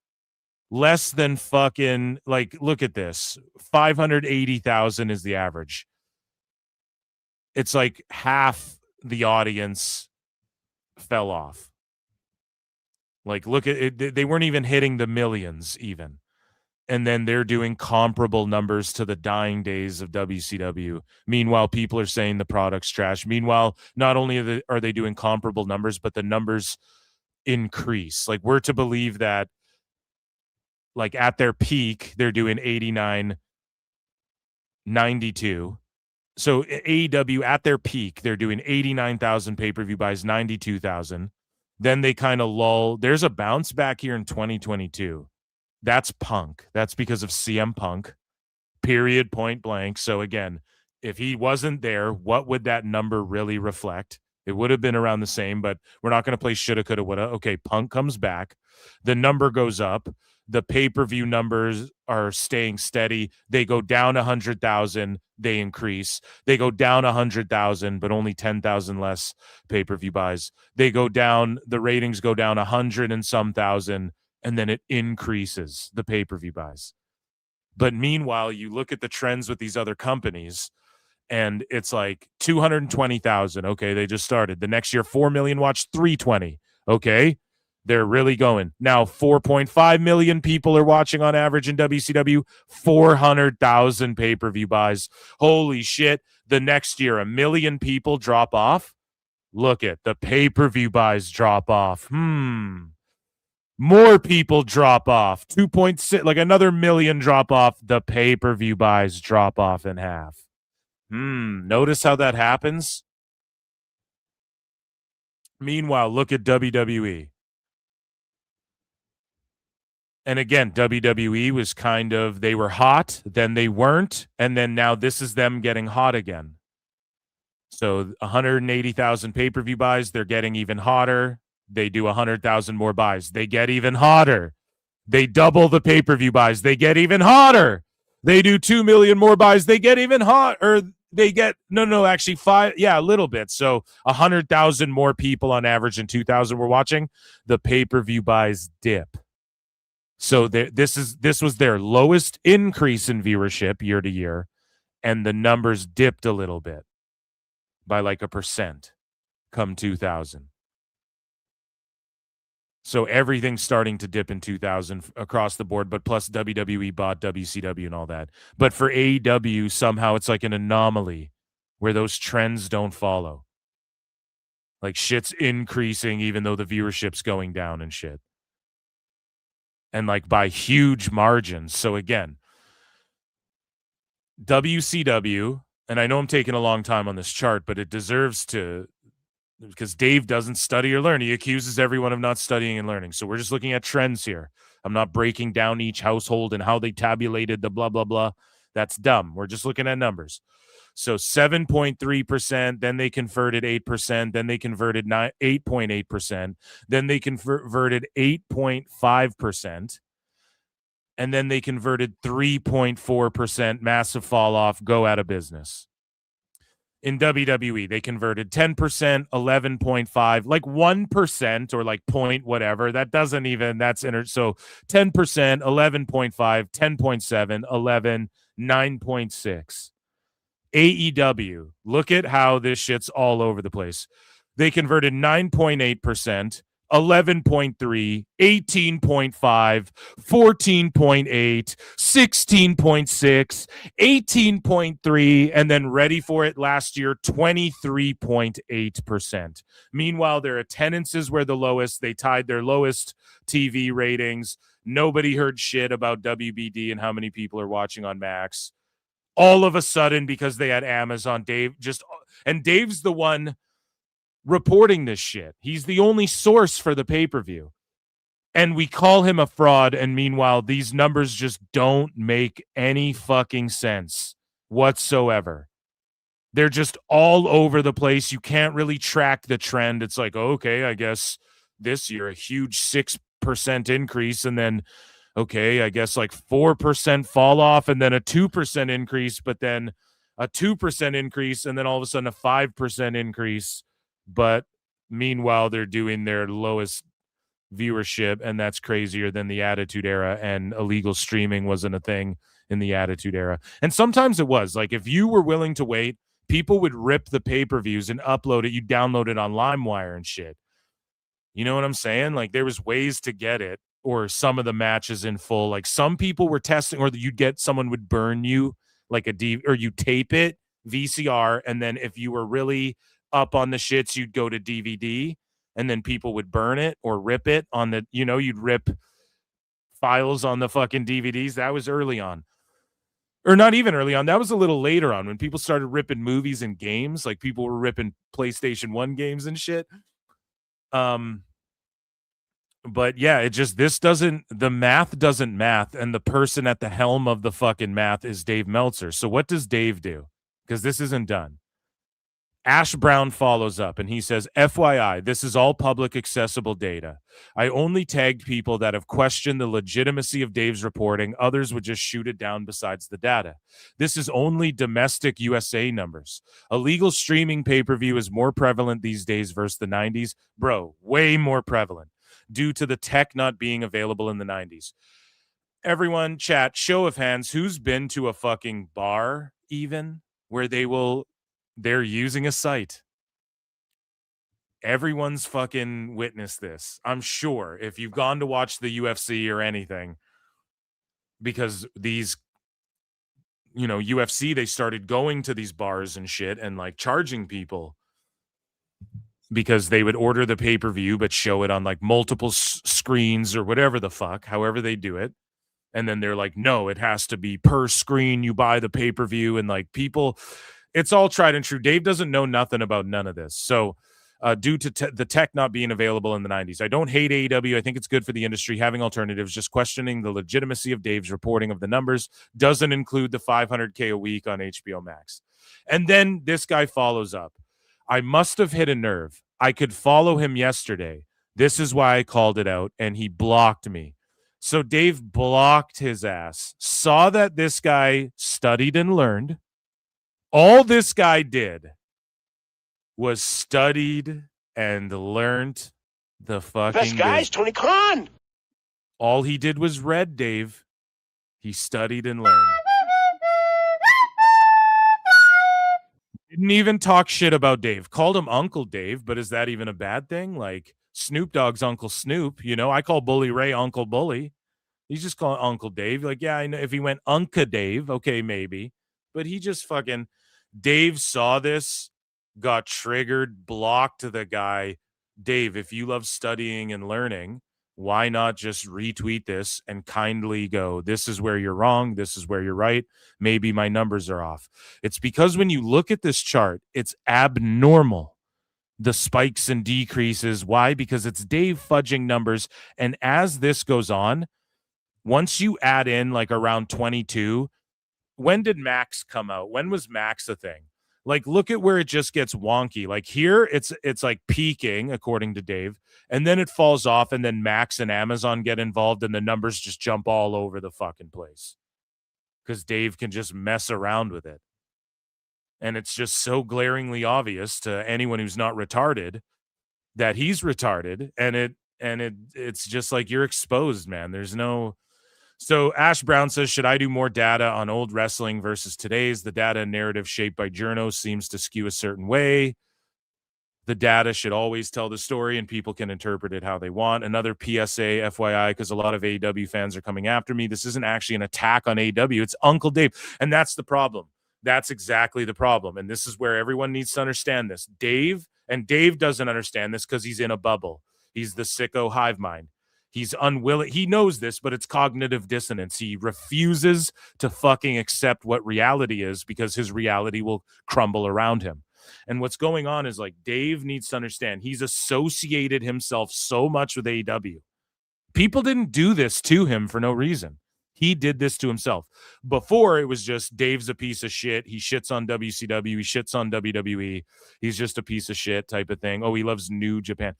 Speaker 4: Less than fucking, like, look at this. 580,000 is the average. It's like half the audience fell off. Like, look at it. They weren't even hitting the millions even. And then they're doing comparable numbers to the dying days of WCW. Meanwhile, people are saying the product's trash. Meanwhile, not only are they doing comparable numbers, but the numbers increase. Like, we're to believe that, like, at their peak, they're doing 89, 92. So AEW at their peak, they're doing 89,000 pay-per-view buys, 92,000. Then they kind of lull. There's a bounce back here in 2022. That's Punk. That's because of CM Punk, period, point blank. So again, if he wasn't there, what would that number really reflect? It would have been around the same, but we're not going to play shoulda, coulda, woulda. Okay, Punk comes back. The number goes up. The pay-per-view numbers are staying steady. They go down 100,000. They increase. They go down 100,000, but only 10,000 less pay-per-view buys. They go down. The ratings go down 100 and some thousand, and then it increases the pay-per-view buys. But meanwhile, you look at the trends with these other companies, and it's like 220,000. Okay, they just started. The next year, 4 million watched 320. Okay. They're really going. Now, 4.5 million people are watching on average in WCW, 400,000 pay-per-view buys. Holy shit. The next year, 1 million people drop off. Look at the pay-per-view buys drop off. More people drop off. 2.6, like another 1 million drop off. The pay-per-view buys drop off in half. Notice how that happens? Meanwhile, look at WWE. And again, WWE was kind of, they were hot, then they weren't, and then now this is them getting hot again. So 180,000 pay-per-view buys, they're getting even hotter. They do 100,000 more buys. They get even hotter. They double the pay-per-view buys. They get even hotter. They do 2 million more buys. They get even hot, or they get actually 5, a little bit. So 100,000 more people on average in 2000 were watching. The pay-per-view buys dip. So this was their lowest increase in viewership year to year, and the numbers dipped a little bit by like 1% come 2000. So everything's starting to dip in 2000 across the board, but plus WWE bought WCW and all that. But for AEW, somehow it's like an anomaly where those trends don't follow. Like shit's increasing even though the viewership's going down and shit. And like by huge margins. So again, WCW, and I know I'm taking a long time on this chart, but it deserves to, because Dave doesn't study or learn. He accuses everyone of not studying and learning. So we're just looking at trends here. I'm not breaking down each household and how they tabulated the blah, blah, blah. That's dumb. We're just looking at numbers. So 7.3%, then they converted 8%, then they converted 8.8%, then they converted 8.5%, and then they converted 3.4%, massive fall off, go out of business. In WWE, they converted 10%, 11.5, like 1% or like point whatever. That doesn't even, so 10%, 11.5, 10.7, 11, 9.6. AEW, look at how this shit's all over the place. They converted 9.8%, 11.3, 18.5, 14.8, 16.6, 18.3, and then ready for it last year, 23.8%. Meanwhile, their attendances were the lowest. They tied their lowest TV ratings. Nobody heard shit about WBD and how many people are watching on Max. All of a sudden, because they had Amazon, Dave's the one reporting this shit. He's the only source for the pay-per-view. And we call him a fraud, and meanwhile, these numbers just don't make any fucking sense whatsoever. They're just all over the place. You can't really track the trend. It's like, okay, I guess this year a huge 6% increase, and then okay, I guess like 4% fall off, and then a 2% increase, but then a 2% increase, and then all of a sudden a 5% increase. But meanwhile, they're doing their lowest viewership, and that's crazier than the Attitude Era, and illegal streaming wasn't a thing in the Attitude Era. And sometimes it was. Like, if you were willing to wait, people would rip the pay-per-views and upload it. You download it on LimeWire and shit. You know what I'm saying? Like, there was ways to get it, or some of the matches in full. Like, some people were testing, or someone would burn you like or you tape it VCR, and then if you were really up on the shits, you'd go to DVD, and then people would burn it or rip it on the, you'd rip files on the fucking DVDs. That was early on. Or not even early on. That was a little later on when people started ripping movies and games. Like, people were ripping PlayStation 1 games and shit. But yeah, the math doesn't math, and the person at the helm of the fucking math is Dave Meltzer. So what does Dave do? Because this isn't done. Ash Brown follows up, and he says, FYI, this is all public accessible data. I only tagged people that have questioned the legitimacy of Dave's reporting. Others would just shoot it down besides the data. This is only domestic USA numbers. Illegal streaming pay-per-view is more prevalent these days versus the 90s. Bro, way more prevalent, due to the tech not being available in the 90s. Everyone, chat, show of hands, who's been to a fucking bar even where they're using a site? Everyone's fucking witnessed this, I'm sure, if you've gone to watch the UFC or anything, because these, UFC, they started going to these bars and shit and like charging people, because they would order the pay-per-view but show it on like multiple screens or whatever the fuck, however they do it. And then they're like, no, it has to be per screen. You buy the pay-per-view, and like people, it's all tried and true. Dave doesn't know nothing about none of this. So due to the tech not being available in the 90s, I don't hate AEW. I think it's good for the industry having alternatives. Just questioning the legitimacy of Dave's reporting of the numbers. Doesn't include the $500K a week on HBO Max. And then this guy follows up. I must have hit a nerve. I could follow him yesterday. This is why I called it out, and he blocked me. So Dave blocked his ass, saw that this guy studied and learned, All this guy did was studied and learned the fucking
Speaker 5: Best guys, Tony Khan.
Speaker 4: All he did was read, Dave. He studied and learned. Didn't even talk shit about Dave. Called him Uncle Dave, but is that even a bad thing? Like Snoop Dogg's Uncle Snoop, you know? I call Bully Ray Uncle Bully. He's just calling Uncle Dave. Like, yeah, I know if he went Unca Dave, okay, maybe. But he just fucking Dave saw this, got triggered, blocked the guy. Dave, if you love studying and learning, why not just retweet this and kindly go, this is where you're wrong, this is where you're right, maybe my numbers are off. It's because when you look at this chart, it's abnormal, the spikes and decreases. Why? Because it's Dave fudging numbers, and as this goes on, once you add in like around 22, when did Max come out? When was Max a thing? Like, look at where it just gets wonky. Like here, it's like peaking, according to Dave, and then it falls off, and then Max and Amazon get involved, and the numbers just jump all over the fucking place because Dave can just mess around with it. And it's just so glaringly obvious to anyone who's not retarded that he's retarded, and it's just like you're exposed, man. There's no. So Ash Brown says, should I do more data on old wrestling versus today's? The data and narrative shaped by journos seems to skew a certain way. The data should always tell the story and people can interpret it how they want. Another PSA, FYI, because a lot of AEW fans are coming after me. This isn't actually an attack on AEW. It's Uncle Dave. And that's the problem. That's exactly the problem. And this is where everyone needs to understand this. Dave doesn't understand this because he's in a bubble. He's the sicko hive mind. He's unwilling. He knows this, but it's cognitive dissonance. He refuses to fucking accept what reality is because his reality will crumble around him. And what's going on is like Dave needs to understand he's associated himself so much with AEW. People didn't do this to him for no reason. He did this to himself. Before, it was just Dave's a piece of shit. He shits on WCW. He shits on WWE. He's just a piece of shit type of thing. Oh, he loves New Japan.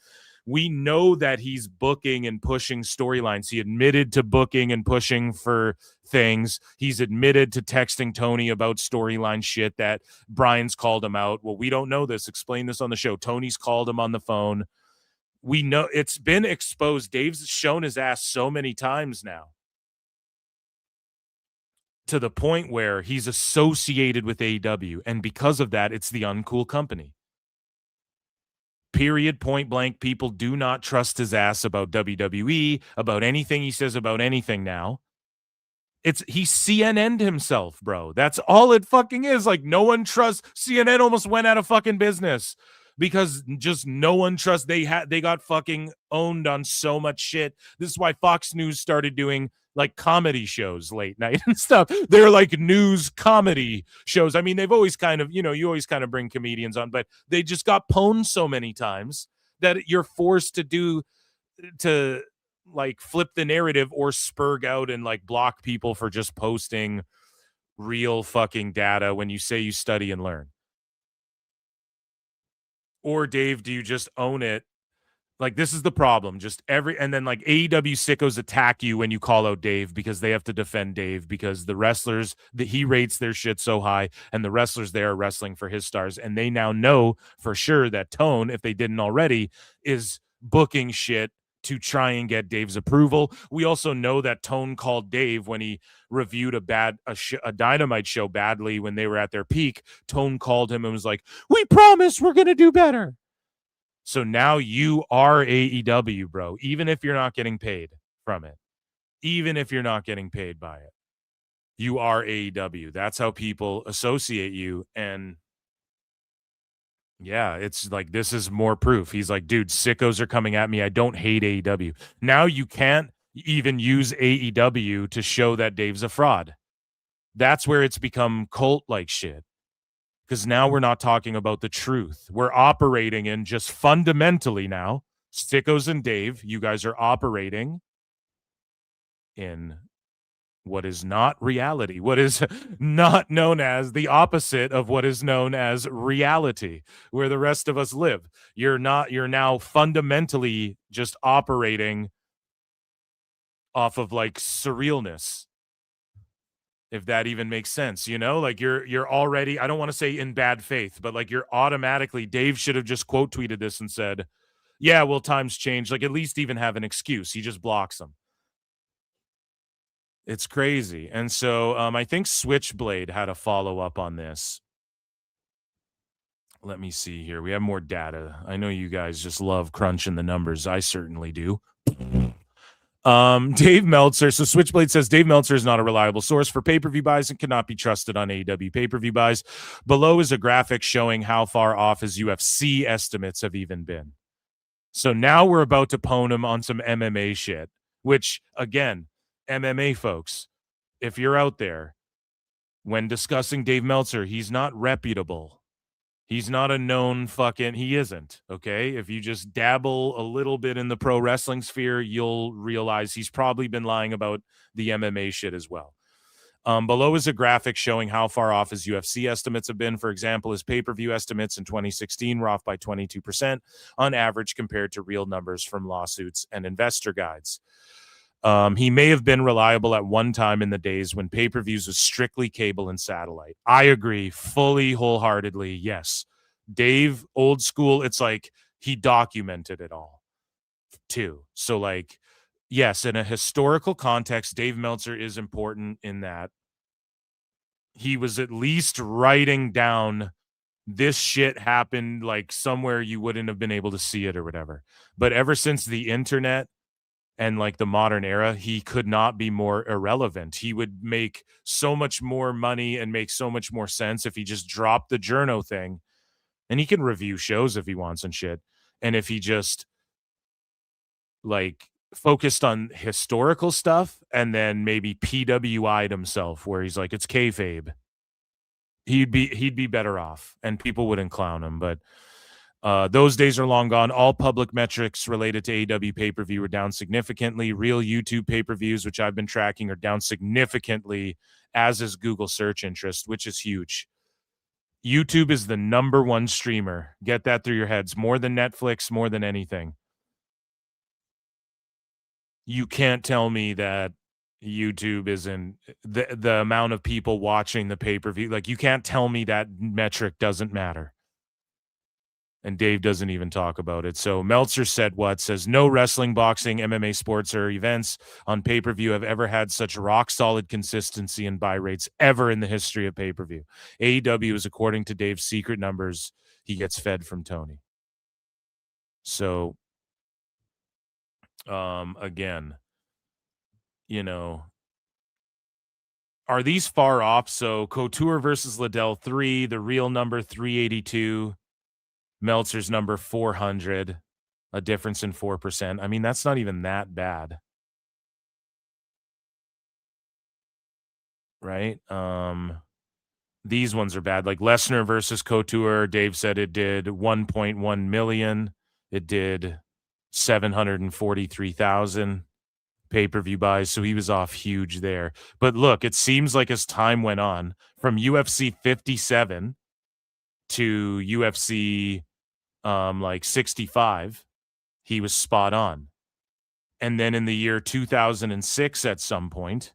Speaker 4: We know that he's booking and pushing storylines. He admitted to booking and pushing for things. He's admitted to texting Tony about storyline shit that Brian's called him out. Well, we don't know this. Explain this on the show. Tony's called him on the phone. We know it's been exposed. Dave's shown his ass so many times now, to the point where he's associated with AEW. And because of that, it's the uncool company. Period, point blank. People do not trust his ass about WWE, about anything he says about anything now. He CNN'd himself, bro. That's all it fucking is. Like, no one trusts. CNN almost went out of fucking business because just no one trusts. They got fucking owned on so much shit. This is why Fox News started doing like comedy shows late night and stuff. They're like news comedy shows. I mean, they've always kind of, you always kind of bring comedians on, but they just got pwned so many times that you're forced to like flip the narrative or spurg out and like block people for just posting real fucking data when you say you study and learn. Or Dave, do you just own it? Like, this is the problem. And then like AEW sickos attack you when you call out Dave because they have to defend Dave because the wrestlers that he rates their shit so high and the wrestlers there are wrestling for his stars. And they now know for sure that Tone, if they didn't already, is booking shit to try and get Dave's approval. We also know that Tone called Dave when he reviewed a Dynamite show badly when they were at their peak. Tone called him and was like, "We promise we're going to do better." So now you are AEW, bro, even if you're not getting paid from it, even if you're not getting paid by it, you are AEW. That's how people associate you. And yeah, it's like, this is more proof. He's like, dude, sickos are coming at me. I don't hate AEW. Now you can't even use AEW to show that Dave's a fraud. That's where it's become cult-like shit. Because now we're not talking about the truth. We're operating in just fundamentally now, Sickos and Dave, you guys are operating in what is not reality, what is not known as the opposite of what is known as reality, where the rest of us live. You're now fundamentally just operating off of like surrealness. If that even makes sense, like you're already, I don't want to say in bad faith, but like you're automatically, Dave should have just quote tweeted this and said, yeah, well, times change. Like at least even have an excuse. He just blocks them. It's crazy. And so I think Switchblade had a follow up on this. Let me see here. We have more data. I know you guys just love crunching the numbers. I certainly do. Dave Meltzer. So Switchblade says Dave Meltzer is not a reliable source for pay-per-view buys and cannot be trusted on AEW pay-per-view buys. Below is a graphic showing how far off his UFC estimates have even been. So now we're about to pwn him on some MMA shit, which, again, MMA folks, if you're out there, when discussing Dave Meltzer, he's not reputable. He's not a known he isn't, okay? If you just dabble a little bit in the pro wrestling sphere, you'll realize he's probably been lying about the MMA shit as well. Below is a graphic showing how far off his UFC estimates have been. For example, his pay-per-view estimates in 2016 were off by 22% on average compared to real numbers from lawsuits and investor guides. He may have been reliable at one time in the days when pay-per-views was strictly cable and satellite. I agree fully, wholeheartedly. Yes. Dave, old school, it's like he documented it all too. So like, yes, in a historical context, Dave Meltzer is important in that he was at least writing down this shit happened like somewhere you wouldn't have been able to see it or whatever. But ever since the internet and like the modern era, he could not be more irrelevant. He would make so much more money and make so much more sense if he just dropped the journo thing, and he can review shows if he wants and shit. And if he just like focused on historical stuff and then maybe PWI'd himself where he's like, it's kayfabe, he'd be better off and people wouldn't clown him. But those days are long gone. All public metrics related to AEW pay-per-view are down significantly. Real YouTube pay-per-views, which I've been tracking, are down significantly, as is Google search interest, which is huge. YouTube is the #1 streamer. Get that through your heads. More than Netflix, more than anything. You can't tell me that YouTube isn't the amount of people watching the pay-per-view. Like, you can't tell me that metric doesn't matter. And Dave doesn't even talk about it. So Meltzer says no wrestling, boxing, MMA sports, or events on pay-per-view have ever had such rock-solid consistency and buy rates ever in the history of pay-per-view. AEW is, according to Dave's secret numbers, he gets fed from Tony. So, again, are these far off? So Couture versus Liddell 3, the real number 382. Meltzer's number 400, a difference in 4%. I mean, that's not even that bad. Right? These ones are bad. Like Lesnar versus Couture, Dave said it did 1.1 million. It did 743,000 pay-per-view buys. So he was off huge there. But look, it seems like as time went on, from UFC 57 to UFC like 65, he was spot on. And then in the year 2006 at some point,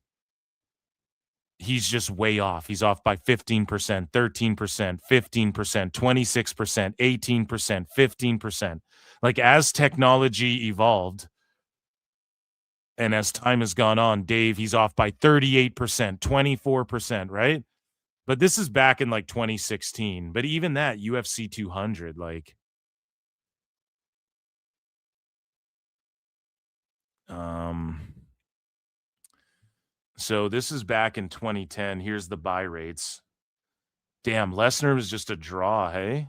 Speaker 4: he's just way off. He's off by 15%, 13%, 15%, 26%, 18%, 15%. Like, as technology evolved and as time has gone on, Dave, he's off by 38%, 24%, right? But this is back in like 2016. But even that, UFC 200, like, so this is back in 2010. Here's the buy rates. Damn, Lesnar was just a draw, hey?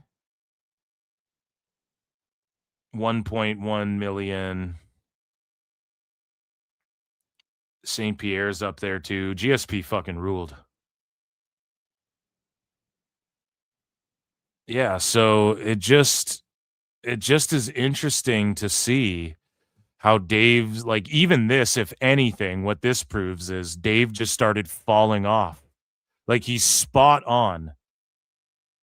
Speaker 4: 1.1 million. St. Pierre's up there too. GSP fucking ruled. Yeah, so it just is interesting to see how Dave's, like, even this, if anything, what this proves is Dave just started falling off. Like, he's spot on.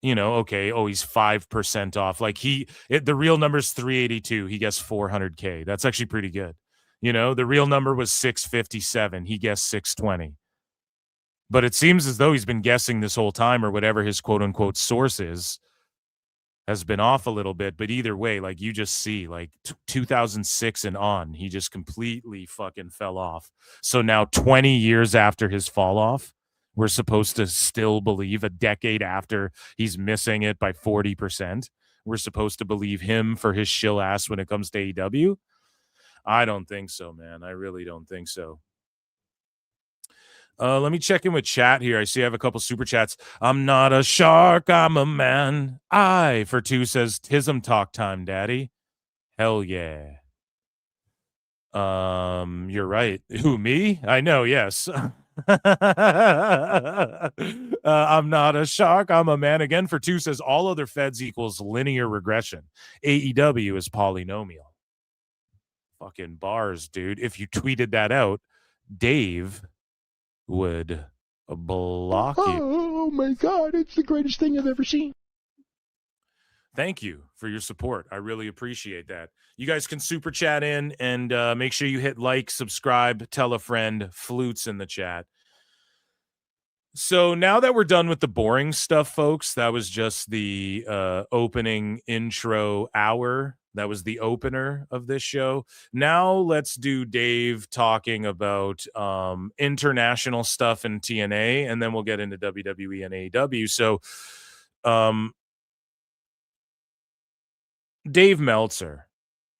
Speaker 4: Okay, he's 5% off. Like, the real number's 382. He gets 400K. That's actually pretty good. The real number was 657. He guessed 620. But it seems as though he's been guessing this whole time, or whatever his quote unquote source is, has been off a little bit. But either way, like you just see, like 2006 and on, he just completely fucking fell off. So now 20 years after his fall off, we're supposed to still believe, a decade after he's missing it by 40%, we're supposed to believe him for his shill ass when it comes to AEW? I don't think so, man. I really don't think so. Let me check in with chat here. I see I have a couple super chats. I'm not a shark, I'm a man. I, for 2, says, Tism talk time, daddy. Hell yeah. You're right. Who, me? I know, yes. I'm not a shark, I'm a man. Again, for 2, says, all other feds equals linear regression. AEW is polynomial. Fucking bars, dude. If you tweeted that out, Dave would block you.
Speaker 1: Oh my God, it's the greatest thing I've ever seen.
Speaker 4: Thank you for your support. I really appreciate that. You guys can super chat in, and make sure you hit like, subscribe, tell a friend, flutes in the chat. So now that we're done with the boring stuff, folks, that was just the opening intro hour. That was the opener of this show. Now let's do Dave talking about international stuff in TNA, and then we'll get into WWE and AEW. So Dave Meltzer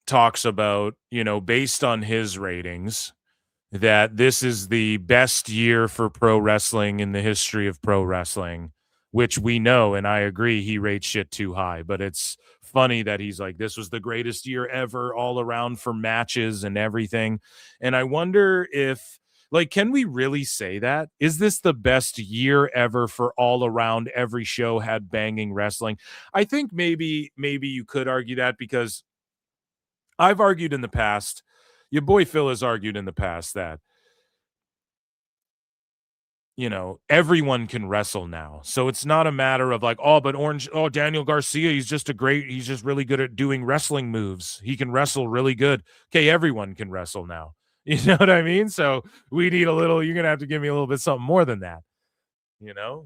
Speaker 4: talks about, based on his ratings, that this is the best year for pro wrestling in the history of pro wrestling, which we know, and I agree, he rates shit too high. But it's funny that he's like, this was the greatest year ever all around for matches and everything. And I wonder if, like, can we really say that? Is this the best year ever for all around? Every show had banging wrestling. I think maybe you could argue that, because I've argued in the past, your boy Phil has argued in the past that, everyone can wrestle now. So it's not a matter of like, Daniel Garcia, he's just really good at doing wrestling moves. He can wrestle really good. Okay, everyone can wrestle now. You know what I mean? So we need you're going to have to give me a little bit something more than that.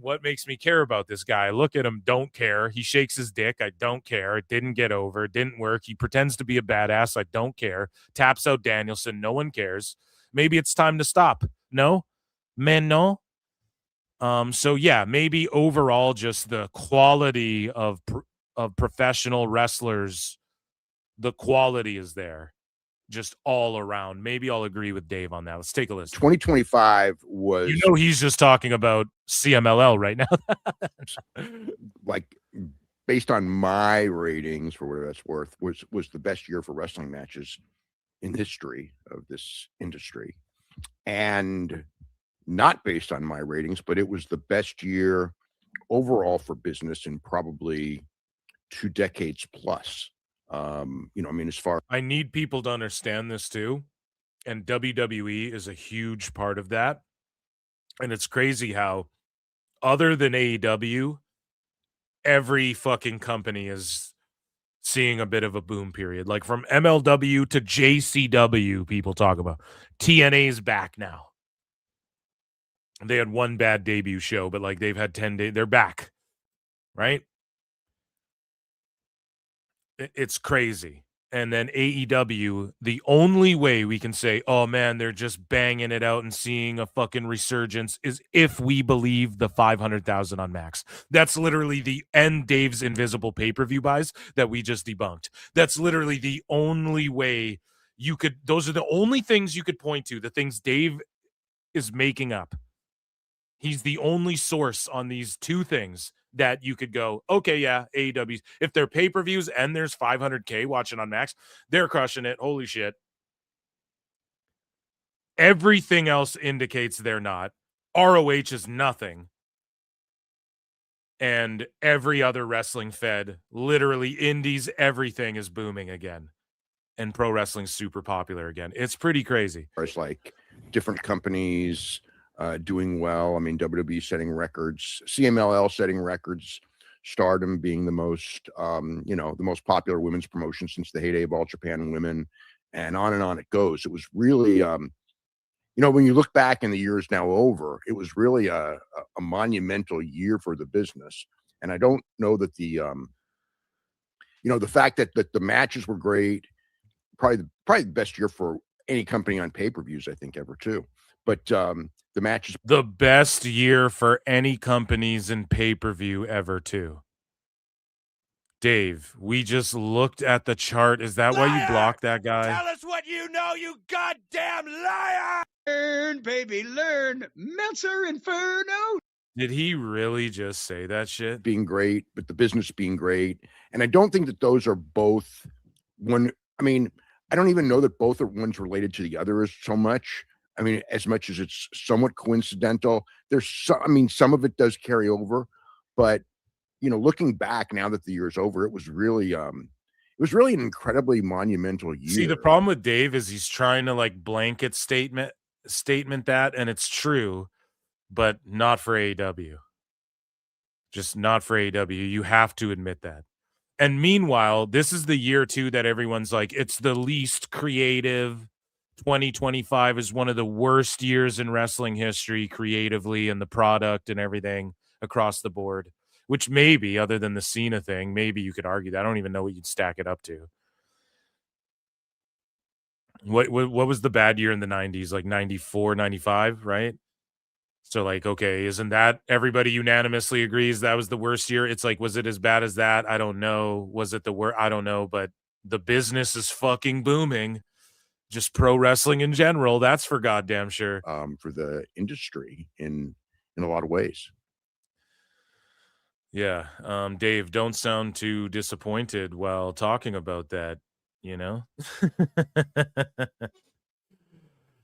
Speaker 4: What makes me care about this guy? I look at him, don't care. He shakes his dick. I don't care. It didn't get over. It didn't work. He pretends to be a badass. I don't care. Taps out Danielson. No one cares. Maybe it's time to stop. No? Men, no? So yeah, maybe overall just the quality of professional wrestlers, the quality is there. Just all around. Maybe I'll agree with Dave on that. Let's take a listen.
Speaker 1: 2025 was...
Speaker 4: he's just talking about CMLL right now.
Speaker 1: Like, based on my ratings, for whatever that's worth, was the best year for wrestling matches in the history of this industry. And not based on my ratings, but it was the best year overall for business in probably 2 decades plus. As far...
Speaker 4: I need people to understand this too. And WWE is a huge part of that. And it's crazy how, other than AEW, every fucking company is seeing a bit of a boom period. Like from MLW to JCW, people talk about. TNA's back now. They had one bad debut show, but like they've had 10 days. They're back. Right? It's crazy. And then AEW, the only way we can say, oh man, they're just banging it out and seeing a fucking resurgence, is if we believe the 500,000 on Max. That's literally the end Dave's invisible pay-per-view buys that we just debunked. That's literally the only way you could, those are the only things you could point to, the things Dave is making up. He's the only source on these 2 things that you could go, okay, yeah, AEW. If they're pay-per-views and there's 500K watching on Max, they're crushing it. Holy shit. Everything else indicates they're not. ROH is nothing. And every other wrestling fed, literally indies, everything is booming again. And pro wrestling's super popular again. It's pretty crazy.
Speaker 1: It's like different companies doing well. I mean, WWE setting records, CMLL setting records, Stardom being the most, the most popular women's promotion since the heyday of All Japan and Women, and on it goes. It was really, when you look back in the years now over, it was really a monumental year for the business. And I don't know that the fact that the matches were great, probably the best year for any company on pay-per-views, I think, ever too. But the matches,
Speaker 4: the best year for any companies in pay-per-view ever too. Dave, we just looked at the chart. Is that why you blocked that guy?
Speaker 5: Tell us what you know, you goddamn liar! Learn, baby, learn. Meltzer Inferno.
Speaker 4: Did he really just say that shit?
Speaker 1: being great, but the business being great. And I don't think that those are both one. I mean, I don't even know that both are ones related to the other so much. I mean, as much as it's somewhat coincidental, some of it does carry over, but looking back now that the year's over, it was really an incredibly monumental year.
Speaker 4: See, the problem with Dave is he's trying to like blanket statement that, and it's true, but not for AEW. Just not for AEW. You have to admit that. And meanwhile, this is the year too that everyone's like, it's the least creative. 2025 is one of the worst years in wrestling history creatively, and the product and everything across the board, which maybe, other than the Cena thing, maybe you could argue that. I don't even know what you'd stack it up to. What was the bad year in the 90s? Like 94, 95, right? So like, okay, isn't that everybody unanimously agrees that was the worst year? It's like, was it as bad as that? I don't know. Was it the worst? I don't know, but the business is fucking booming. Just pro wrestling in general, that's for goddamn sure.
Speaker 1: For the industry in a lot of ways.
Speaker 4: Yeah. Dave, don't sound too disappointed while talking about that,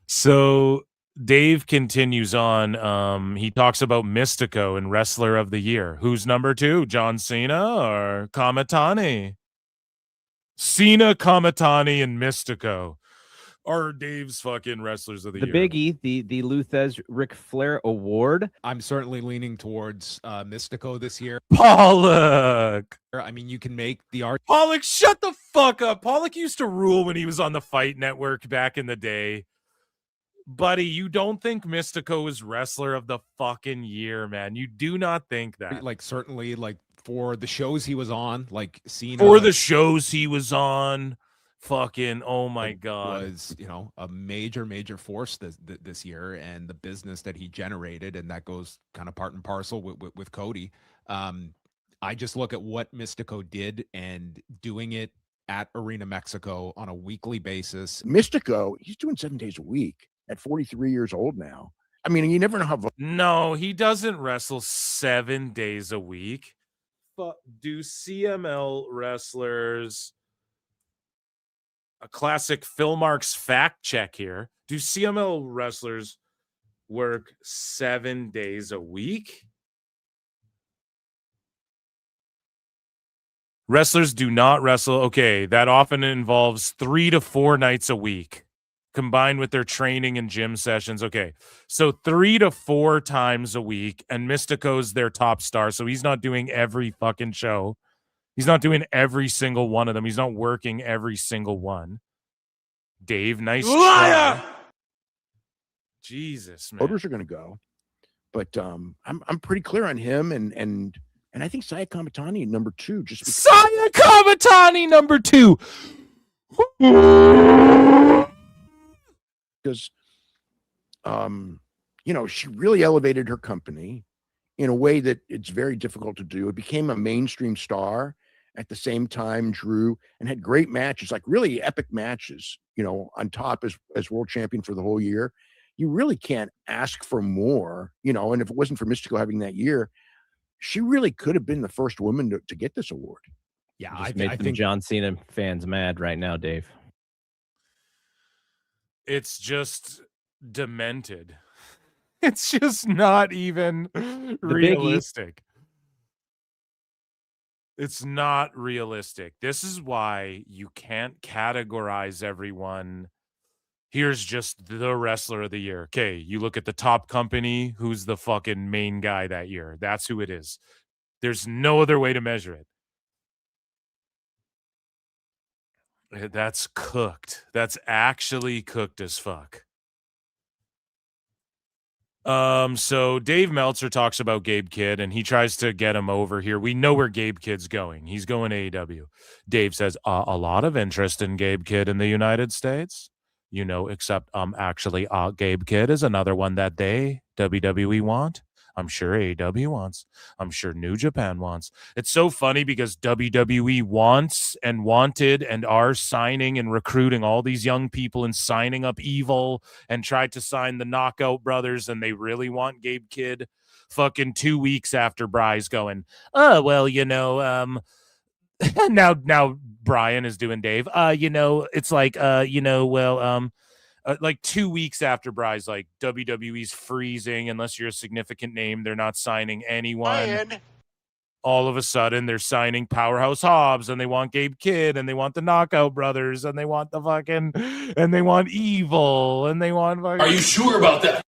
Speaker 4: So Dave continues on. He talks about Mystico and Wrestler of the Year. Who's number 2, John Cena or Kamitani? Cena, Kamitani, and Mystico are Dave's fucking Wrestlers of the Year.
Speaker 2: The biggie, the Luthez Ric Flair Award.
Speaker 7: I'm certainly leaning towards Mystico this year.
Speaker 4: Pollock.
Speaker 7: I mean, you can make the argument.
Speaker 4: Pollock, shut the fuck up. Pollock used to rule when he was on the Fight Network back in the day. Buddy, you don't think Mystico is Wrestler of the fucking Year, man. You do not think that.
Speaker 7: Like, certainly, like, for the shows he was on, like, Cena.
Speaker 4: For the shows he was on, fucking, oh my God.
Speaker 7: Was, a major force this year, and the business that he generated, and that goes kind of part and parcel with Cody. I just look at what Mystico did, and doing it at Arena Mexico on a weekly basis.
Speaker 1: Mystico, he's doing 7 days a week at 43 years old now. I mean, you never know how.
Speaker 4: No, he doesn't wrestle 7 days a week. But do CML wrestlers, a classic Phil Marks fact check here, do CML wrestlers work 7 days a week? Wrestlers do not wrestle. Okay, that often involves 3 to 4 nights a week, combined with their training and gym sessions. Okay, so 3 to 4 times a week, and Mystico's their top star, so he's not doing every fucking show. He's not doing every single one of them. He's not working every single one. Dave, nice try. Jesus, man.
Speaker 1: Voters are going to go, but I'm pretty clear on him, and I think Saya Kamitani number 2. Just
Speaker 4: Saya Kamitani number 2.
Speaker 1: Because, she really elevated her company in a way that it's very difficult to do. It became a mainstream star. At the same time, drew and had great matches, like really epic matches, on top as world champion for the whole year. You really can't ask for more, and if it wasn't for Mystico having that year, she really could have been the first woman to get this award.
Speaker 2: Yeah, I think John Cena fans mad right now, Dave.
Speaker 4: It's just demented. It's just not even realistic. It's not realistic. This is why you can't categorize everyone. Here's just the Wrestler of the Year. Okay, you look at the top company, who's the fucking main guy that year. That's who it is. There's no other way to measure it. That's cooked. That's actually cooked as fuck. So Dave Meltzer talks about Gabe Kidd, and he tries to get him over here. We know where Gabe Kidd's going. He's going to AEW. Dave says, a lot of interest in Gabe Kidd in the United States. Except actually Gabe Kidd is another one that WWE want. I'm sure AEW wants. I'm sure New Japan wants. It's so funny because WWE wants and wanted and are signing and recruiting all these young people and signing up Evil and tried to sign the Knockout Brothers, and they really want Gabe Kidd. Fucking 2 weeks after Bry's going, well, now Bryan is doing Dave. It's like, like 2 weeks after Bry's like, WWE's freezing unless you're a significant name. They're not signing anyone.
Speaker 8: Ryan.
Speaker 4: All of a sudden, they're signing Powerhouse Hobbs, and they want Gabe Kidd, and they want the Knockout Brothers, and they want and they want Evil, and they want fucking...
Speaker 8: Are you sure about that?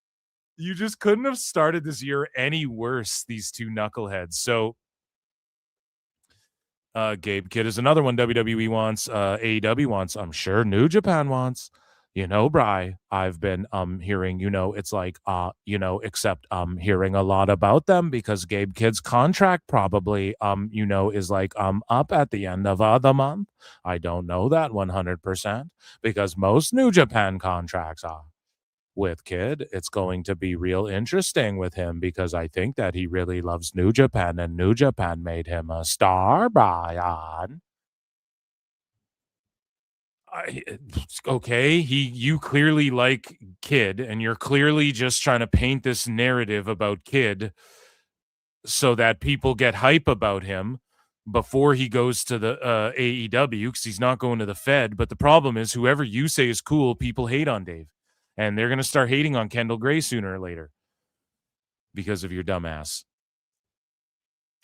Speaker 4: You just couldn't have started this year any worse, these two knuckleheads. So Gabe Kidd is another one WWE wants, AEW wants, I'm sure New Japan wants. Bry, I've been hearing, it's like except hearing a lot about them because Gabe Kidd's contract probably is like up at the end of the month. I don't know that 100% because most New Japan contracts are. With Kidd, it's going to be real interesting with him because I think that he really loves New Japan, and New Japan made him a star, Bryan. Okay, you clearly like Kidd, and you're clearly just trying to paint this narrative about Kidd so that people get hype about him before he goes to the AEW, because he's not going to the Fed. But the problem is, whoever you say is cool, people hate on Dave, and they're going to start hating on Kendall Gray sooner or later because of your dumbass.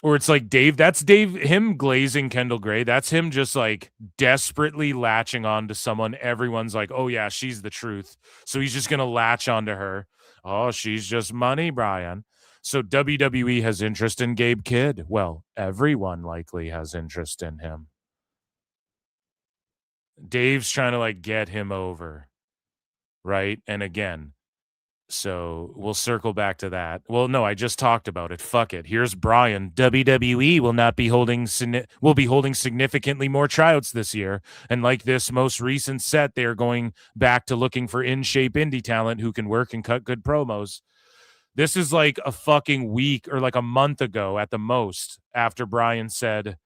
Speaker 4: Or it's like Dave, that's Dave, him glazing Kendall Gray. That's him just like desperately latching on to someone. Everyone's like, oh yeah, she's the truth. So he's just going to latch onto her. Oh, she's just money, Bryan. So WWE has interest in Gabe Kidd. Well, everyone likely has interest in him. Dave's trying to like get him over. Right? And again, so we'll circle back to that. Well, no, I just talked about it. Fuck it. Here's Bryan. WWE will be holding significantly more tryouts this year. And like this most recent set, they're going back to looking for in-shape indie talent who can work and cut good promos. This is like a fucking week or like a month ago at the most after Bryan said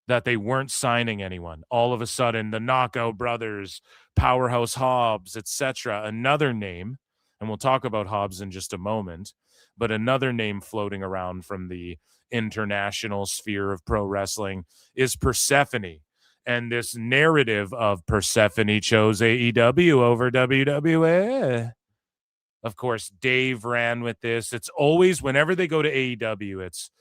Speaker 4: that they weren't signing anyone. All of a sudden, the Knockout Brothers, Powerhouse Hobbs, etc. Another name, and we'll talk about Hobbs in just a moment, but another name floating around from the international sphere of pro wrestling is Persephone. And this narrative of Persephone chose AEW over WWE. Of course, Dave ran with this. It's always, whenever they go to AEW, it's,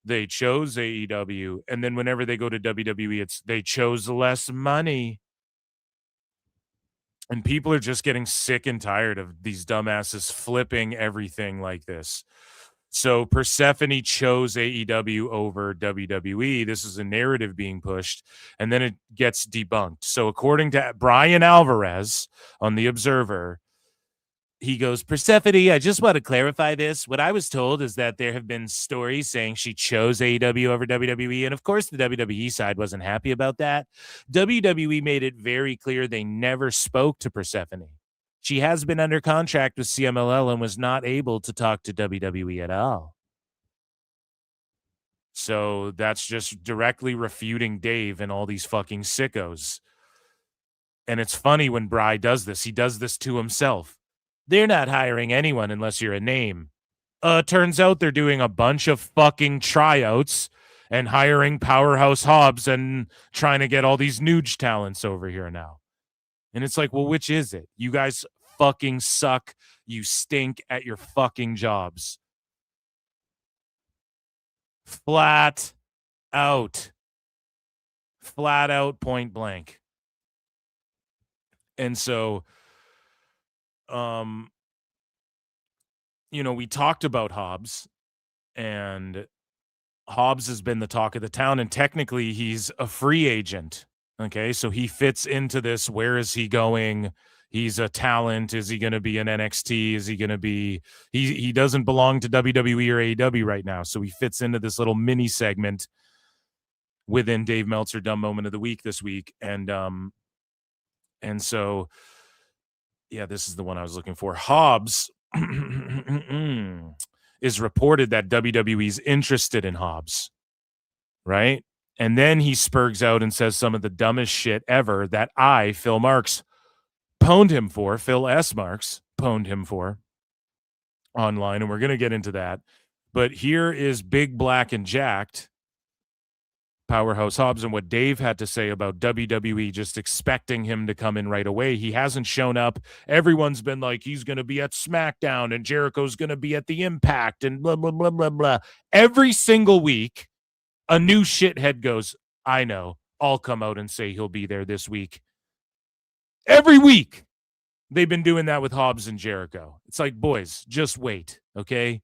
Speaker 4: they chose AEW. And then whenever they go to WWE, it's, they chose less money. And people are just getting sick and tired of these dumbasses flipping everything like this. So Persephone chose AEW over WWE. This is a narrative being pushed, and then it gets debunked. So according to Bryan Alvarez on The Observer, he goes, Persephone, I just want to clarify this. What I was told is that there have been stories saying she chose AEW over WWE. And of course, the WWE side wasn't happy about that. WWE made it very clear they never spoke to Persephone. She has been under contract with CMLL and was not able to talk to WWE at all. So that's just directly refuting Dave and all these fucking sickos. And it's funny when Bry does this. He does this to himself. They're not hiring anyone unless you're a name. Turns out they're doing a bunch of fucking tryouts and hiring Powerhouse Hobbs and trying to get all these Nuge talents over here now. And it's like, well, which is it? You guys fucking suck. You stink at your fucking jobs. Flat out. Flat out, point blank. And so, we talked about Hobbs, and Hobbs has been the talk of the town, and technically he's a free agent. Okay, so he fits into this. Where is he going? He's a talent. Is he going to be an NXT? Is he going to be? He doesn't belong to WWE or AEW right now, so he fits into this little mini segment within Dave Meltzer Dumb Moment of the Week this week, and so yeah, this is the one I was looking for. Hobbs is reported that WWE's interested in Hobbs, right? And then he spurgs out and says some of the dumbest shit ever that Phil Marks, pwned him for. Phil S. Marks pwned him for online, and we're going to get into that. But here is Big Black and Jacked, Powerhouse Hobbs, and what Dave had to say about WWE just expecting him to come in right away. He hasn't shown up. Everyone's been like, he's going to be at SmackDown, and Jericho's going to be at the Impact, and blah, blah, blah, blah, blah. Every single week, a new shithead goes, I know, I'll come out and say he'll be there this week. Every week. They've been doing that with Hobbs and Jericho. It's like, boys, just wait, okay?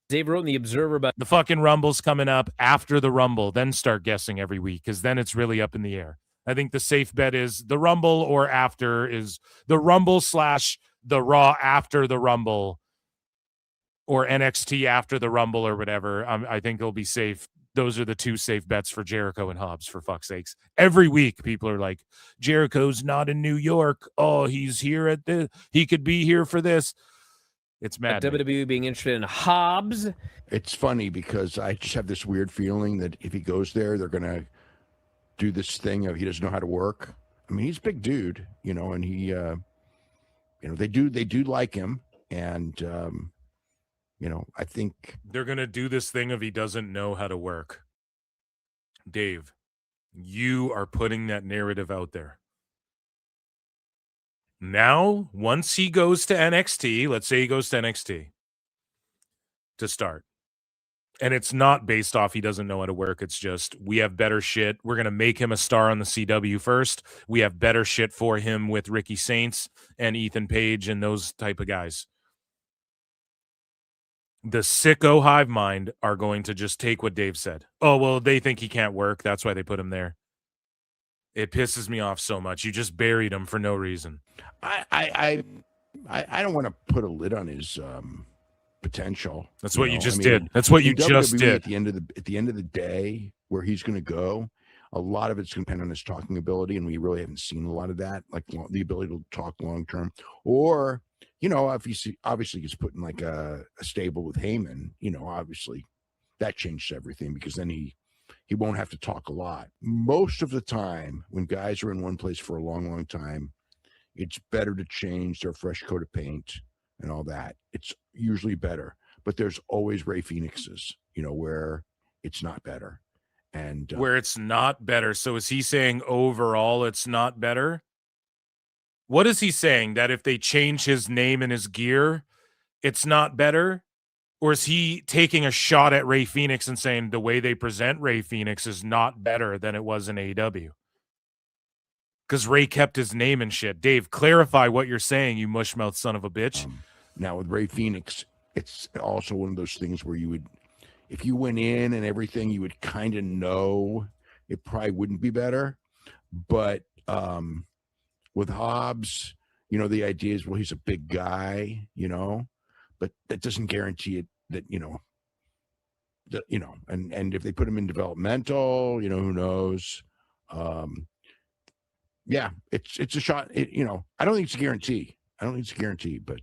Speaker 2: Dave wrote in the Observer about
Speaker 4: the fucking Rumble's coming up after the Rumble, then start guessing every week, because then it's really up in the air. I think the safe bet is the Rumble, or after is the Rumble / the Raw after the Rumble, or NXT after the Rumble, or whatever. I think it'll be safe. Those are the two safe bets for Jericho and Hobbs, for fuck's sakes. Every week, people are like, Jericho's not in New York. Oh, he's here at this. He could be here for this. It's mad.
Speaker 2: WWE being interested in Hobbs.
Speaker 1: It's funny because I just have this weird feeling that if he goes there, they're going to do this thing of he doesn't know how to work. I mean, he's a big dude, and he, they do like him. And, I think
Speaker 4: they're going to do this thing of he doesn't know how to work. Dave, you are putting that narrative out there. Now, once he goes to NXT, let's say he goes to NXT to start, and it's not based off he doesn't know how to work. It's just, we have better shit. We're going to make him a star on the CW first. We have better shit for him with Ricky Saints and Ethan Page and those type of guys. The sicko hive mind are going to just take what Dave said. Oh, well, they think he can't work. That's why they put him there. It pisses me off so much. You just buried him for no reason.
Speaker 1: I don't want to put a lid on his potential.
Speaker 4: That's what you just did. That's what you just did.
Speaker 1: At the end of the day, where he's going to go, a lot of it's going to depend on his talking ability, and we really haven't seen a lot of that, like the ability to talk long term. Or if he obviously gets put in like a stable with Heyman, obviously that changes everything, because then he won't have to talk a lot. Most of the time, when guys are in one place for a long, long time, it's better to change their fresh coat of paint and all that. It's usually better. But there's always Ray Phoenixes, where it's not better. And
Speaker 4: where it's not better. So is he saying overall it's not better? What is he saying? That if they change his name and his gear, it's not better? Or is he taking a shot at Ray Phoenix and saying the way they present Ray Phoenix is not better than it was in AEW? Because Ray kept his name and shit. Dave, clarify what you're saying, you mushmouth son of a bitch.
Speaker 1: Now with Ray Phoenix, it's also one of those things where you would, if you went in and everything, you would kind of know it probably wouldn't be better. But with Hobbs, the idea is, well, he's a big guy, but that doesn't guarantee it that, and if they put him in developmental, who knows? Yeah, it's a shot. I don't think it's a guarantee. But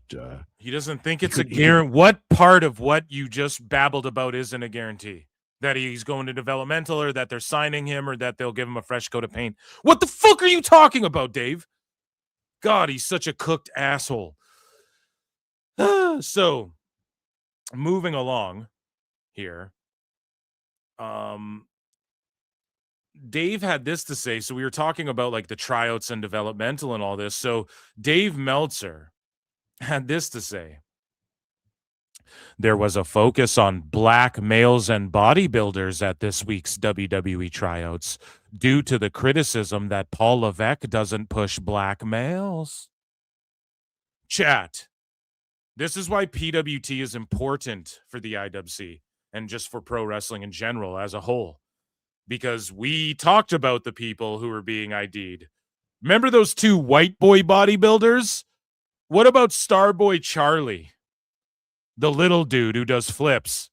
Speaker 4: he doesn't think it's a guarantee. What part of what you just babbled about isn't a guarantee? That he's going to developmental, or that they're signing him, or that they'll give him a fresh coat of paint? What the fuck are you talking about, Dave? God, he's such a cooked asshole. So, moving along here. Dave had this to say. So we were talking about like the tryouts and developmental and all this. So Dave Meltzer had this to say. There was a focus on black males and bodybuilders at this week's WWE tryouts due to the criticism that Paul Levesque doesn't push black males. Chat. This is why PWT is important for the IWC and just for pro wrestling in general as a whole. Because we talked about the people who were being ID'd. Remember those two white boy bodybuilders What about Starboy Charlie? The little dude who does flips,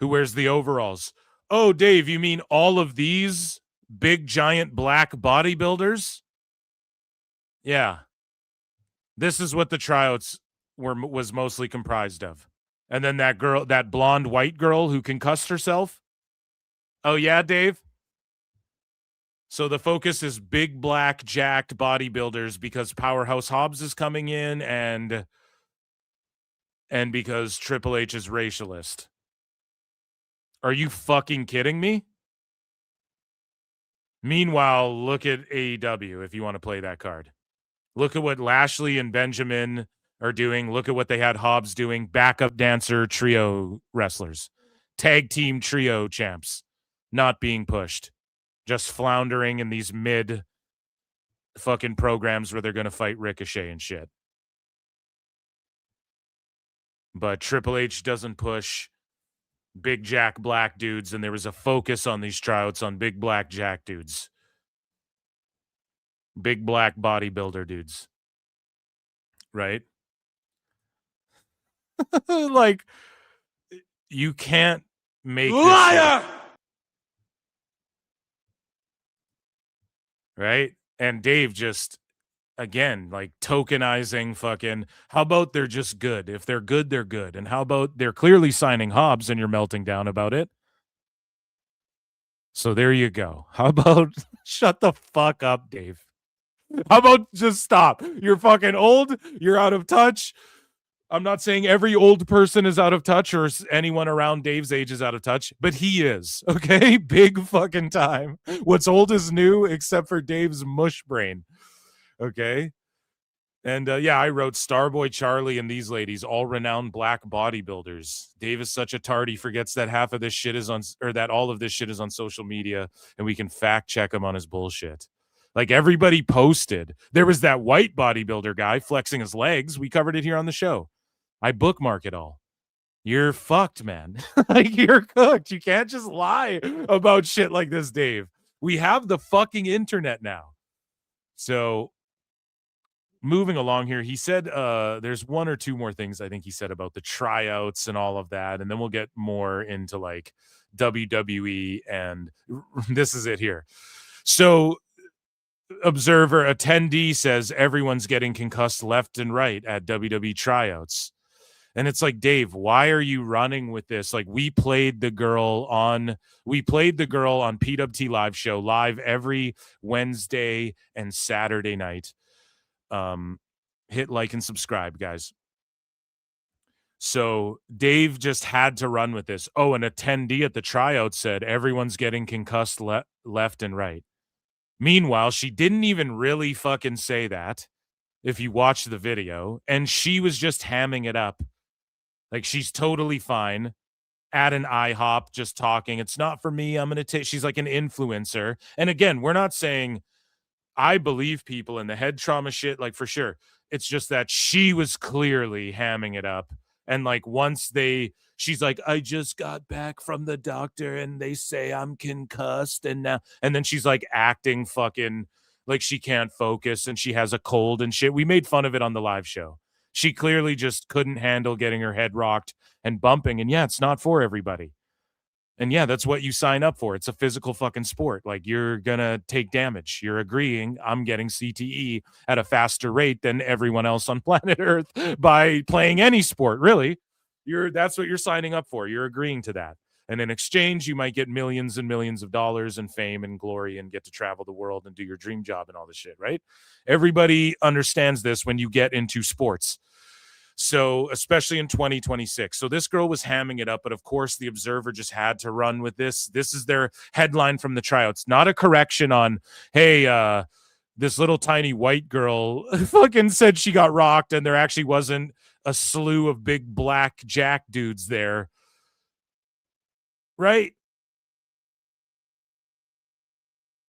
Speaker 4: who wears the overalls. Oh, Dave, you mean all of these big, giant black bodybuilders? Yeah. This is what the tryouts was mostly comprised of. And then that girl, that blonde white girl who concussed herself. Oh, yeah, Dave? So the focus is big, black, jacked bodybuilders because Powerhouse Hobbs is coming in and because Triple H is racialist. Are you fucking kidding me? Meanwhile, look at AEW if you want to play that card. Look at what Lashley and Benjamin are doing. Look at what they had Hobbs doing. Backup dancer trio wrestlers. Tag team trio champs. Not being pushed. Just floundering in these mid fucking programs where they're going to fight Ricochet and shit. But Triple H doesn't push big jack black dudes, and there was a focus on these tryouts on big black jack dudes. Big black bodybuilder dudes. Right? Like, you can't make
Speaker 5: Liar!
Speaker 4: Right? And Dave just, again, like tokenizing fucking, how about they're just good? If they're good, they're good. And how about they're clearly signing Hobbs and you're melting down about it? So there you go. How about shut the fuck up, Dave? How about just stop? You're fucking old. You're out of touch. I'm not saying every old person is out of touch or anyone around Dave's age is out of touch, but he is, okay? Big fucking time. What's old is new, except for Dave's mush brain, okay? And yeah, I wrote Starboy Charlie and these ladies, all renowned black bodybuilders. Dave is such a tart, he forgets that half of this shit is on, or that all of this shit is on social media, and we can fact check him on his bullshit. Like, everybody posted. There was that white bodybuilder guy flexing his legs. We covered it here on the show. I bookmark it all. You're fucked, man. Like, you're cooked. You can't just lie about shit like this, Dave. We have the fucking internet now. So, moving along here, he said there's one or two more things I think he said about the tryouts and all of that, and then we'll get more into, like, WWE, and this is it here. So, observer attendee says everyone's getting concussed left and right at WWE tryouts. And it's like, Dave, why are you running with this? Like, we played the girl on PWT live show live every Wednesday and Saturday night. Hit like and subscribe, guys. So Dave just had to run with this. Oh, an attendee at the tryout said everyone's getting concussed left and right. Meanwhile, she didn't even really fucking say that if you watch the video, and she was just hamming it up. Like, she's totally fine at an IHOP just talking. It's not for me. I'm going to take, she's like an influencer. And again, we're not saying I believe people in the head trauma shit, like, for sure. It's just that she was clearly hamming it up. And like, she's like, I just got back from the doctor and they say I'm concussed. And then she's like acting fucking like she can't focus and she has a cold and shit. We made fun of it on the live show. She clearly just couldn't handle getting her head rocked and bumping. And yeah, it's not for everybody. And yeah, that's what you sign up for. It's a physical fucking sport. Like, you're going to take damage. You're agreeing I'm getting CTE at a faster rate than everyone else on planet Earth by playing any sport, really. That's what you're signing up for. You're agreeing to that. And in exchange, you might get millions and millions of dollars and fame and glory and get to travel the world and do your dream job and all this shit, right? Everybody understands this when you get into sports. So, especially in 2026. So this girl was hamming it up, but of course the Observer just had to run with this. This is their headline from the tryouts. Not a correction on, hey, this little tiny white girl fucking said she got rocked and there actually wasn't a slew of big black jack dudes there. Right?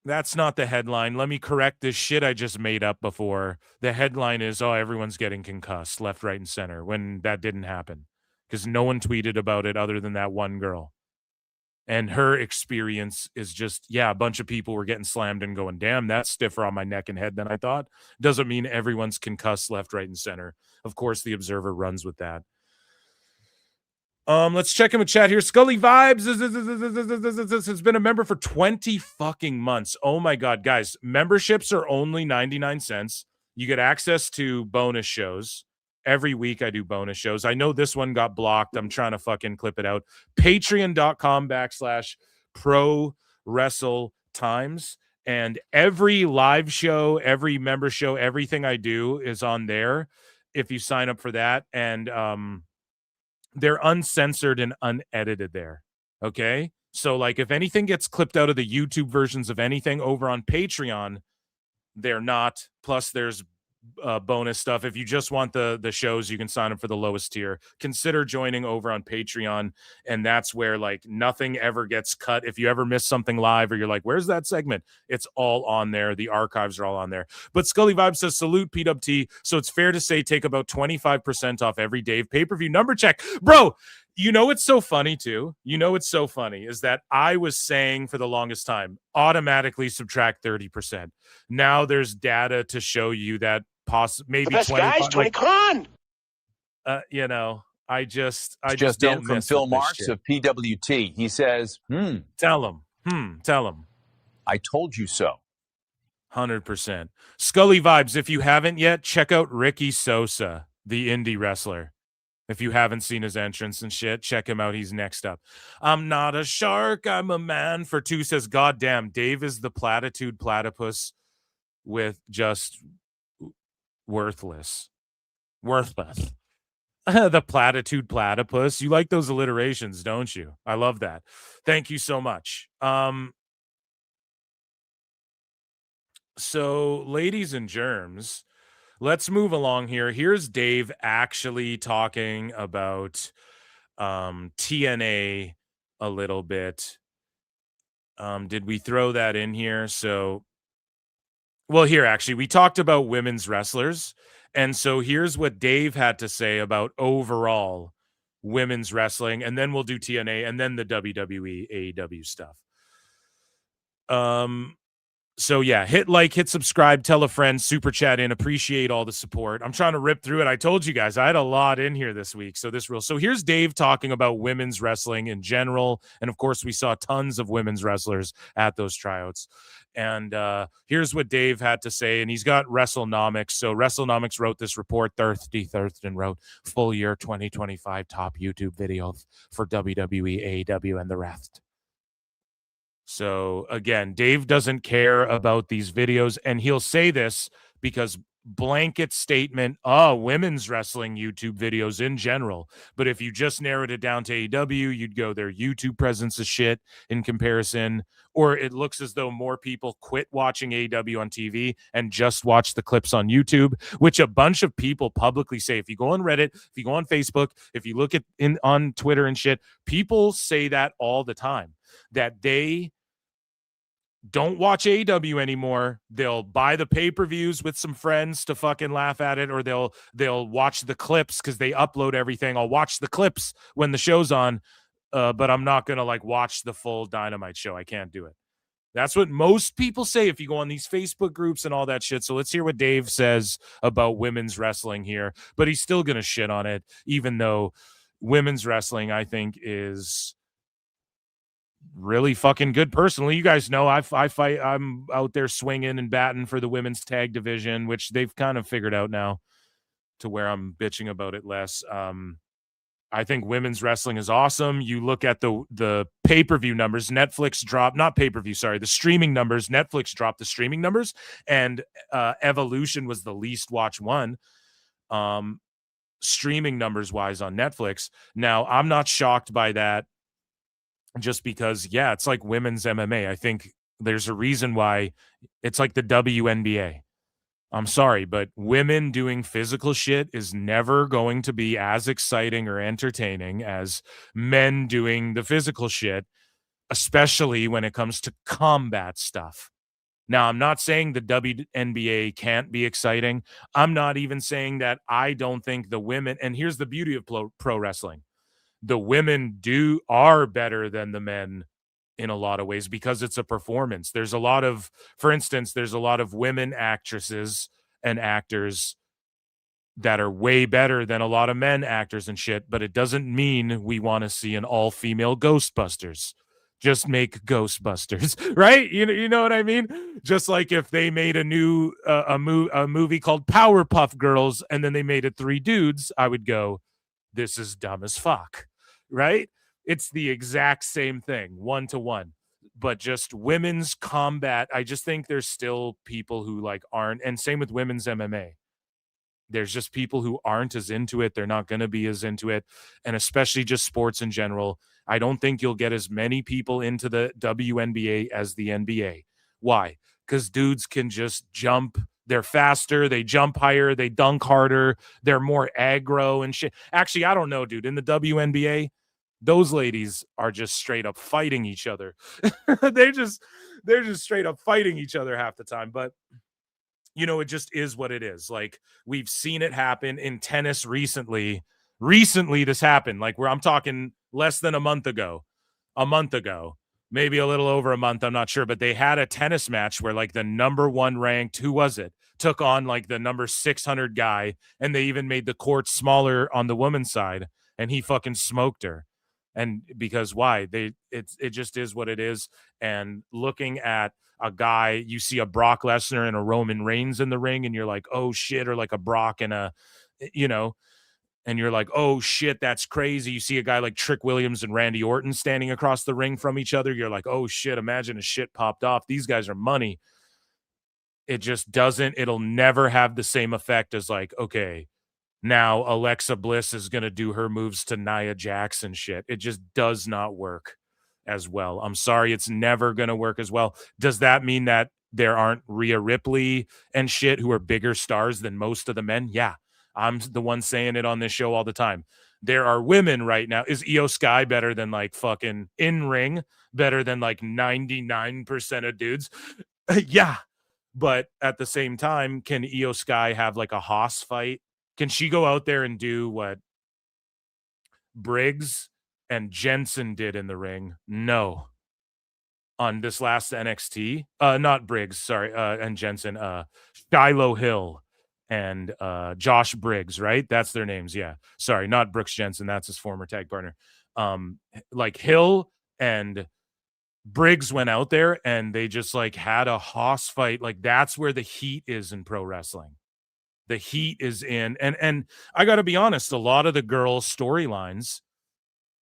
Speaker 4: That's not the headline. Let me correct this shit I just made up before. The headline is, oh, everyone's getting concussed left, right, and center, when that didn't happen because no one tweeted about it other than that one girl. And her experience is just, yeah, a bunch of people were getting slammed and going, damn, that's stiffer on my neck and head than I thought. Doesn't mean everyone's concussed left, right, and center. Of course, the Observer runs with that. Let's check in with chat here. Scully Vibes has been a member for 20 fucking months. Oh my God, guys, memberships are only 99 cents. You get access to bonus shows. Every week I do bonus shows. I know this one got blocked. I'm trying to fucking clip it out. Patreon.com/pro wrestle times. And every live show, every member show, everything I do is on there if you sign up for that. And they're uncensored and unedited there. Okay. So like if anything gets clipped out of the YouTube versions of anything over on Patreon, they're not. Plus there's bonus stuff. If you just want the shows, you can sign up for the lowest tier. Consider joining over on Patreon, and that's where like nothing ever gets cut. If you ever miss something live or you're like, where's that segment, it's all on there. The archives are all on there. But Scully Vibe says, salute PWT. So it's fair to say take about 25% off every Dave pay-per-view number check. Bro, you know it's so funny too. You know it's so funny is that I was saying for the longest time, automatically subtract 30%. Now there's data to show you that maybe
Speaker 8: the best
Speaker 4: 20
Speaker 8: guys, Tony Khan.
Speaker 4: You know, I just
Speaker 9: don't in from Phil Marks of PWT. He says,
Speaker 4: tell him.
Speaker 9: I told you so.
Speaker 4: 100%. Scully Vibes. If you haven't yet, check out Ricky Sosa, the indie wrestler. If you haven't seen his entrance and shit, check him out. He's next up. I'm not a shark. I'm a man. For two says, God damn, Dave is the platitude platypus with just worthless. The platitude platypus. You like those alliterations, don't you? I love that. Thank you so much. So, ladies and germs, let's move along here. Here's Dave actually talking about TNA a little bit. Did we throw that in here? So, well, here, actually, we talked about women's wrestlers. And so here's what Dave had to say about overall women's wrestling. And then we'll do TNA and then the WWE AEW stuff. So yeah, hit like, hit subscribe, tell a friend, super chat in, appreciate all the support. I'm trying to rip through it. I told you guys I had a lot in here this week. So here's Dave talking about women's wrestling in general. And of course we saw tons of women's wrestlers at those tryouts. And here's what Dave had to say. And he's got WrestleNomics. So WrestleNomics wrote this report. Thurston wrote full year 2025 top YouTube videos for WWE, AEW, and the rest. So again, Dave doesn't care about these videos, and he'll say this because blanket statement, women's wrestling YouTube videos in general. But if you just narrowed it down to AEW, you'd go their YouTube presence is shit in comparison, or it looks as though more people quit watching AEW on TV and just watch the clips on YouTube, which a bunch of people publicly say. If you go on Reddit, if you go on Facebook, if you look at on Twitter and shit, people say that all the time, that they don't watch AEW anymore. They'll buy the pay-per-views with some friends to fucking laugh at it, or they'll watch the clips because they upload everything. I'll watch the clips when the show's on, but I'm not gonna like watch the full Dynamite show. I can't do it. That's what most people say if you go on these Facebook groups and all that shit. So let's hear what Dave says about women's wrestling here, but he's still gonna shit on it, even though women's wrestling, I think, is really fucking good. Personally, you guys know I fight. I'm out there swinging and batting for the women's tag division, which they've kind of figured out now to where I'm bitching about it less. I think women's wrestling is awesome. You look at the pay-per-view numbers. Netflix dropped, not pay-per-view, sorry, the streaming numbers. Netflix dropped the streaming numbers, and Evolution was the least watched one. Streaming numbers wise on Netflix. Now, I'm not shocked by that. Just because, yeah, it's like women's MMA. I think there's a reason why it's like the WNBA. I'm sorry, but women doing physical shit is never going to be as exciting or entertaining as men doing the physical shit, especially when it comes to combat stuff. Now, I'm not saying the WNBA can't be exciting. I'm not even saying that I don't think the women, and here's the beauty of pro wrestling. The women are better than the men in a lot of ways because it's a performance. There's a lot of, for instance, there's a lot of women actresses and actors that are way better than a lot of men actors and shit, but it doesn't mean we want to see an all-female Ghostbusters. Just make Ghostbusters, right? You know what I mean? Just like if they made a new a movie called Powerpuff Girls and then they made it 3 dudes, I would go, this is dumb as fuck, right? It's the exact same thing, 1-to-1. But just women's combat, I just think there's still people who like aren't, and same with women's MMA. There's just people who aren't as into it. They're not going to be as into it. And especially just sports in general. I don't think you'll get as many people into the WNBA as the NBA. Why? Because dudes can just jump. They're faster. They jump higher. They dunk harder. They're more aggro and shit. Actually, I don't know, dude. In the WNBA, those ladies are just straight up fighting each other. they're just straight up fighting each other half the time. But it just is what it is. Like, we've seen it happen in tennis recently. Recently, this happened. Like, where I'm talking less than a month ago, maybe a little over a month. I'm not sure. But they had a tennis match where, like, the number 1 ranked, who was it, took on, like, the number 600 guy. And they even made the court smaller on the woman's side. And he fucking smoked her. And because why? It just is what it is. And looking at a guy, you see a Brock Lesnar and a Roman Reigns in the ring, and you're like, oh shit, or like a Brock and a, and you're like, oh shit, that's crazy. You see a guy like Trick Williams and Randy Orton standing across the ring from each other. You're like, oh shit, imagine a shit popped off. These guys are money. It just doesn't, it'll never have the same effect as like, okay, now Alexa Bliss is going to do her moves to Nia Jax and shit. It just does not work as well. I'm sorry, it's never going to work as well. Does that mean that there aren't Rhea Ripley and shit who are bigger stars than most of the men? Yeah, I'm the one saying it on this show all the time. There are women right now. Is Io Sky better than like fucking in ring? Better than like 99% of dudes? Yeah. But at the same time, can Io Sky have like a Haas fight? Can she go out there and do what Briggs and Jensen did in the ring? No. On this last NXT, not Briggs, sorry, and Jensen, Shiloh Hill and Josh Briggs, right? That's their names, yeah. Sorry, not Brooks Jensen. That's his former tag partner. Like Hill and Briggs went out there and they just like had a hoss fight. Like, that's where the heat is in pro wrestling. The heat is in, and I got to be honest, a lot of the girls' storylines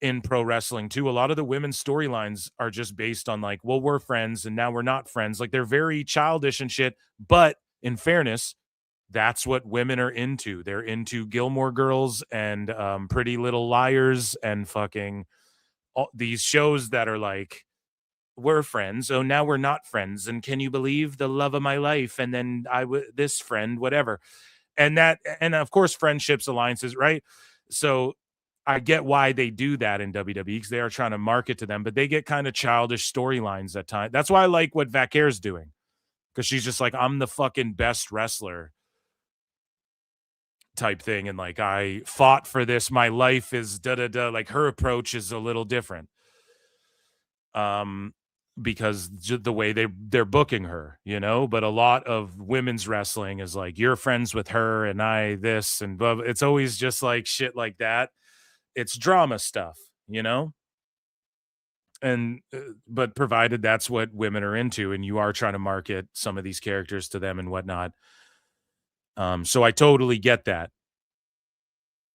Speaker 4: in pro wrestling too, a lot of the women's storylines are just based on like, well, we're friends and now we're not friends. Like, they're very childish and shit. But in fairness, that's what women are into. They're into Gilmore Girls and Pretty Little Liars and fucking all these shows that are like, we're friends, so now we're not friends. And can you believe the love of my life? And then this friend, whatever. And of course, friendships, alliances, right? So I get why they do that in WWE because they are trying to market to them, but they get kind of childish storylines at times. That's why I like what Vaquer's doing, because she's just like, I'm the fucking best wrestler type thing. And like, I fought for this. My life is da-da-da. Like, her approach is a little different. Because the way they're booking her, but a lot of women's wrestling is like, you're friends with her and I this and blah. It's always just like shit like that. It's drama stuff, and but provided that's what women are into and you are trying to market some of these characters to them and whatnot. So I totally get that,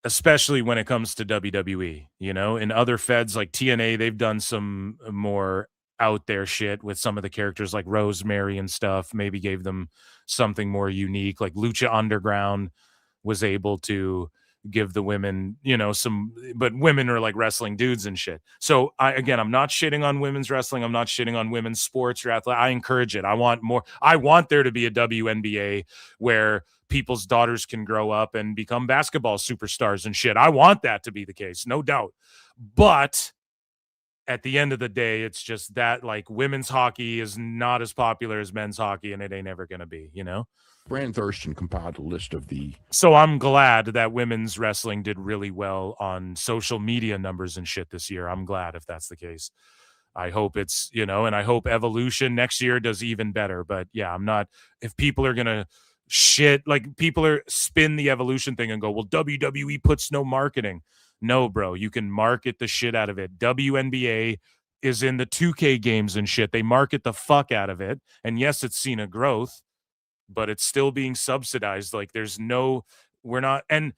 Speaker 4: especially when it comes to WWE. In other feds like TNA, they've done some more out there shit with some of the characters like Rosemary and stuff, maybe gave them something more unique. Like Lucha Underground was able to give the women, but women are like wrestling dudes and shit. So I'm not shitting on women's wrestling. I'm not shitting on women's sports or athletic. I encourage it. I want more. I want there to be a WNBA where people's daughters can grow up and become basketball superstars and shit. I want that to be the case, no doubt. But at the end of the day, it's just that like women's hockey is not as popular as men's hockey, and it ain't ever going to be,
Speaker 1: Brandon Thurston compiled a list of the.
Speaker 4: So I'm glad that women's wrestling did really well on social media numbers and shit this year. I'm glad if that's the case. I hope it's, and I hope Evolution next year does even better. But yeah, I'm not, if people are going to people are spin the Evolution thing and go, well, WWE puts no marketing. No, bro, you can market the shit out of it. WNBA is in the 2K games and shit. They market the fuck out of it. And yes, it's seen a growth, but it's still being subsidized. Like and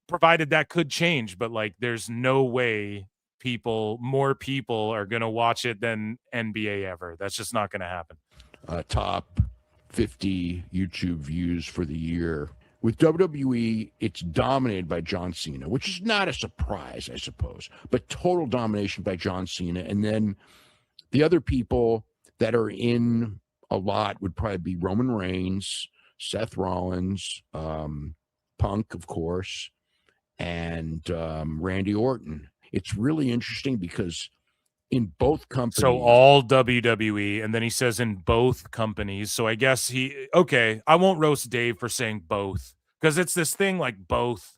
Speaker 4: provided that could change, but like, there's no way more people are going to watch it than NBA ever. That's just not going to happen.
Speaker 1: Top 50 YouTube views for the year. With WWE, it's dominated by John Cena, which is not a surprise, I suppose, but total domination by John Cena. And then the other people that are in a lot would probably be Roman Reigns, Seth Rollins, Punk, of course, and Randy Orton. It's really interesting because in both companies.
Speaker 4: So all WWE, and then he says in both companies. So I guess I won't roast Dave for saying both, because it's this thing like both,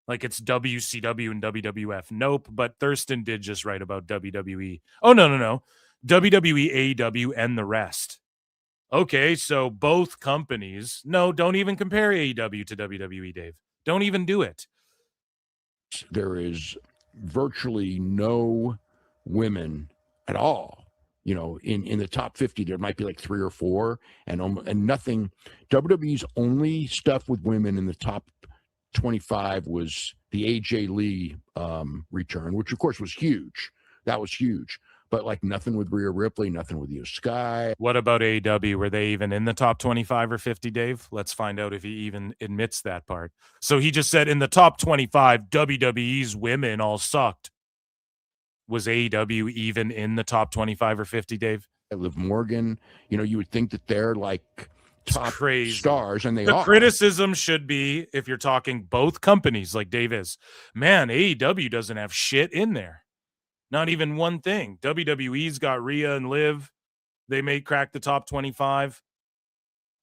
Speaker 4: like it's WCW and WWF. Nope, but Thurston did just write about WWE. Oh, no. WWE, AEW, and the rest. Okay, so both companies. No, don't even compare AEW to WWE, Dave. Don't even do it.
Speaker 1: There is virtually no women at all. In the top 50, there might be like 3 or 4, and nothing. WWE's only stuff with women in the top 25 was the AJ Lee return, which of course was huge. That was huge. But like nothing with Rhea Ripley, nothing with Io Sky.
Speaker 4: What about AEW? Were they even in the top 25 or 50, Dave? Let's find out if he even admits that part. So he just said in the top 25, WWE's women all sucked. Was AEW even in the top 25 or 50, Dave?
Speaker 1: Liv Morgan, you would think that they're like top stars, and
Speaker 4: the criticism should be, if you're talking both companies like Dave is, man, AEW doesn't have shit in there. Not even one thing. WWE's got Rhea and Liv. They may crack the top 25.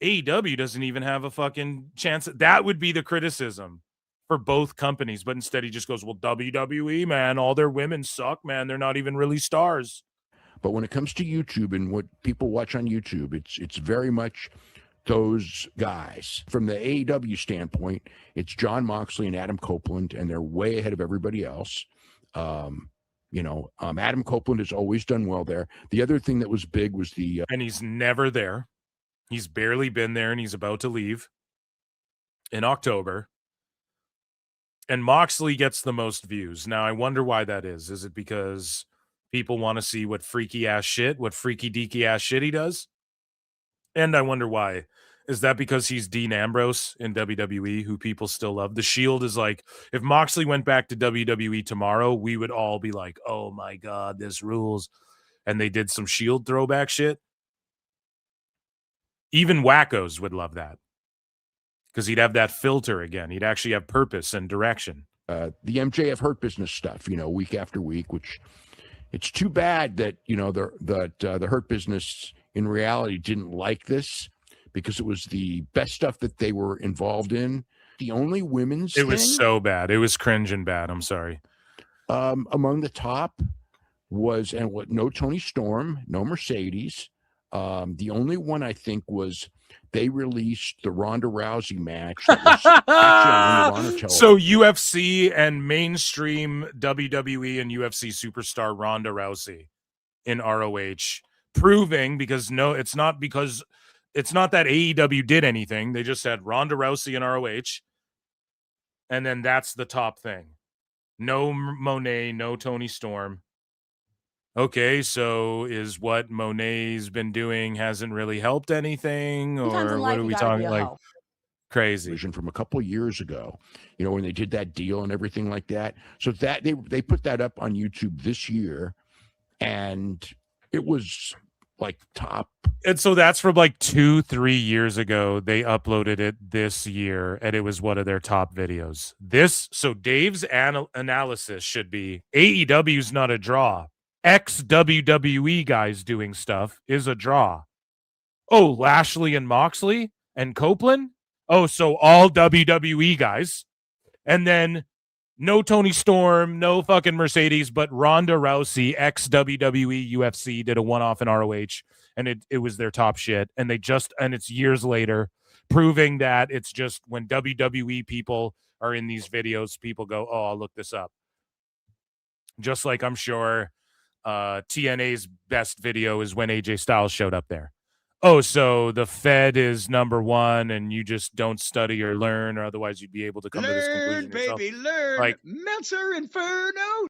Speaker 4: AEW doesn't even have a fucking chance. That would be the criticism for both companies. But instead he just goes, well, WWE, man, all their women suck, man. They're not even really stars.
Speaker 1: But when it comes to YouTube and what people watch on YouTube, it's very much those guys. From the AEW standpoint, it's Jon Moxley and Adam Copeland, and they're way ahead of everybody else. Adam Copeland has always done well there. The other thing that was big was
Speaker 4: and he's never there. He's barely been there, and he's about to leave in October. And Moxley gets the most views. Now, I wonder why that is. Is it because people want to see what freaky deaky ass shit he does? And I wonder why. Is that because he's Dean Ambrose in WWE, who people still love? The Shield is like, if Moxley went back to WWE tomorrow, we would all be like, oh my God, this rules. And they did some Shield throwback shit. Even wackos would love that, because he'd have that filter again. He'd actually have purpose and direction.
Speaker 1: The MJF Hurt Business stuff, week after week, which it's too bad that, the Hurt Business in reality didn't like this, because it was the best stuff that they were involved in. The only women's
Speaker 4: thing was so bad. It was cringe and bad. I'm sorry.
Speaker 1: Among the top was, no Tony Storm, no Mercedes. The only one I think was they released the Ronda Rousey match. That was
Speaker 4: so UFC and mainstream WWE and UFC superstar Ronda Rousey in ROH, proving, because it's not that AEW did anything. They just had Ronda Rousey in ROH, and then that's the top thing. No Monet, no Tony Storm. Okay, so is what Monet's been doing hasn't really helped anything, or what are we talking like? Crazy
Speaker 1: vision from a couple of years ago, when they did that deal and everything like that. So that they put that up on YouTube this year, and it was like top.
Speaker 4: And so that's from like 2-3 years ago. They uploaded it this year, and it was one of their top videos. So Dave's analysis should be AEW's not a draw. Ex-WWE guys doing stuff is a draw. Oh, Lashley and Moxley and Copeland? Oh, so all WWE guys. And then No Tony Storm, no fucking Mercedes, but Ronda Rousey, ex-WWE UFC, did a one-off in ROH, and it was their top shit. And it's years later, proving that it's just when WWE people are in these videos, people go, oh, I'll look this up. Just like I'm sure TNA's best video is when AJ Styles showed up there. Oh, so the Fed is number one, and you just don't study or learn, or otherwise you'd be able to come to this conclusion yourself.
Speaker 5: Baby, learn.
Speaker 4: Like,
Speaker 5: Meltzer Inferno.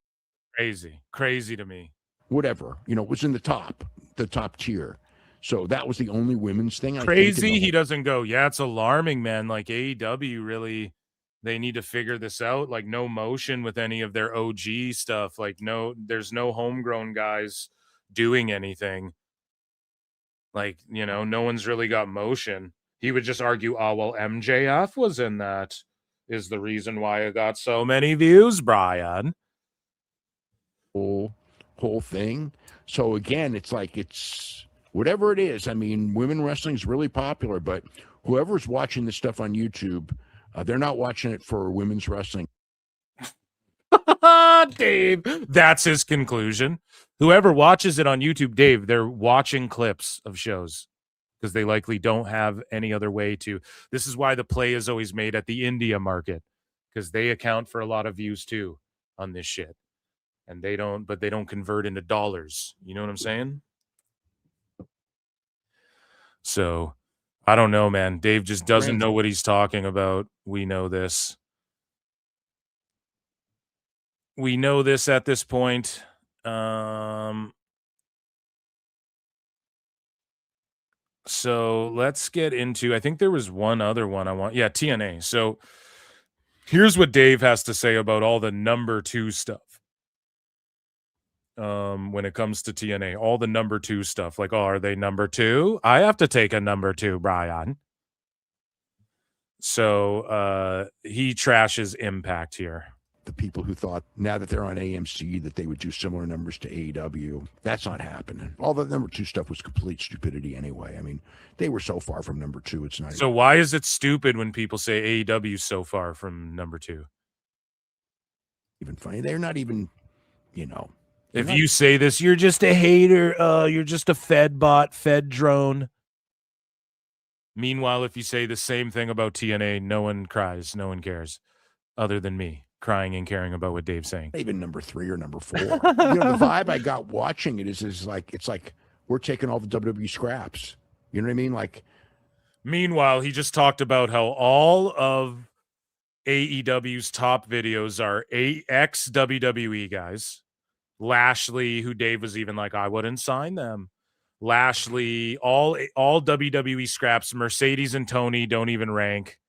Speaker 4: Crazy to me.
Speaker 1: Whatever, it was in the top tier. So that was the only women's thing.
Speaker 4: Crazy. He doesn't go, yeah, it's alarming, man. Like AEW really, they need to figure this out. Like no motion with any of their OG stuff. Like there's no homegrown guys doing anything. Like, no one's really got motion. He would just argue, oh, well, MJF was in that is the reason why it got so many views, Brian.
Speaker 1: Whole thing. So again, it's whatever it is. I mean, women wrestling is really popular, but whoever's watching this stuff on YouTube, they're not watching it for women's wrestling.
Speaker 4: Dave, that's his conclusion. Whoever watches it on YouTube, Dave, they're watching clips of shows because they likely don't have any other way to. This is why the play is always made at the India market, because they account for a lot of views too on this shit. And they don't convert into dollars. You know what I'm saying? So I don't know, man. Dave just doesn't know what he's talking about. We know this. We know this at this point. So let's get into, I think there was one other one I want. Yeah, TNA. So here's what Dave has to say about all the number 2 stuff. When it comes to TNA, all the number 2 stuff. Like, oh, are they number 2? I have to take a number 2, Brian. So he trashes Impact here.
Speaker 1: The people who thought now that they're on AMC that they would do similar numbers to AEW, that's not happening. All the number 2 stuff was complete stupidity anyway. I mean, they were so far from number 2. It's not.
Speaker 4: So why is it stupid when people say AEW is so far from number 2?
Speaker 1: Even funny. They're not even,
Speaker 4: If you say this, you're just a hater. You're just a Fed bot, Fed drone. Meanwhile, if you say the same thing about TNA, no one cries, no one cares, other than me crying and caring about what Dave's saying.
Speaker 1: Even number 3 or number 4. The vibe I got watching it is like it's like we're taking all the WWE scraps. You know what I mean? Like,
Speaker 4: meanwhile, he just talked about how all of AEW's top videos are ex-WWE guys. Lashley, who Dave was even like, I wouldn't sign them. Lashley, all WWE scraps. Mercedes and Tony don't even rank.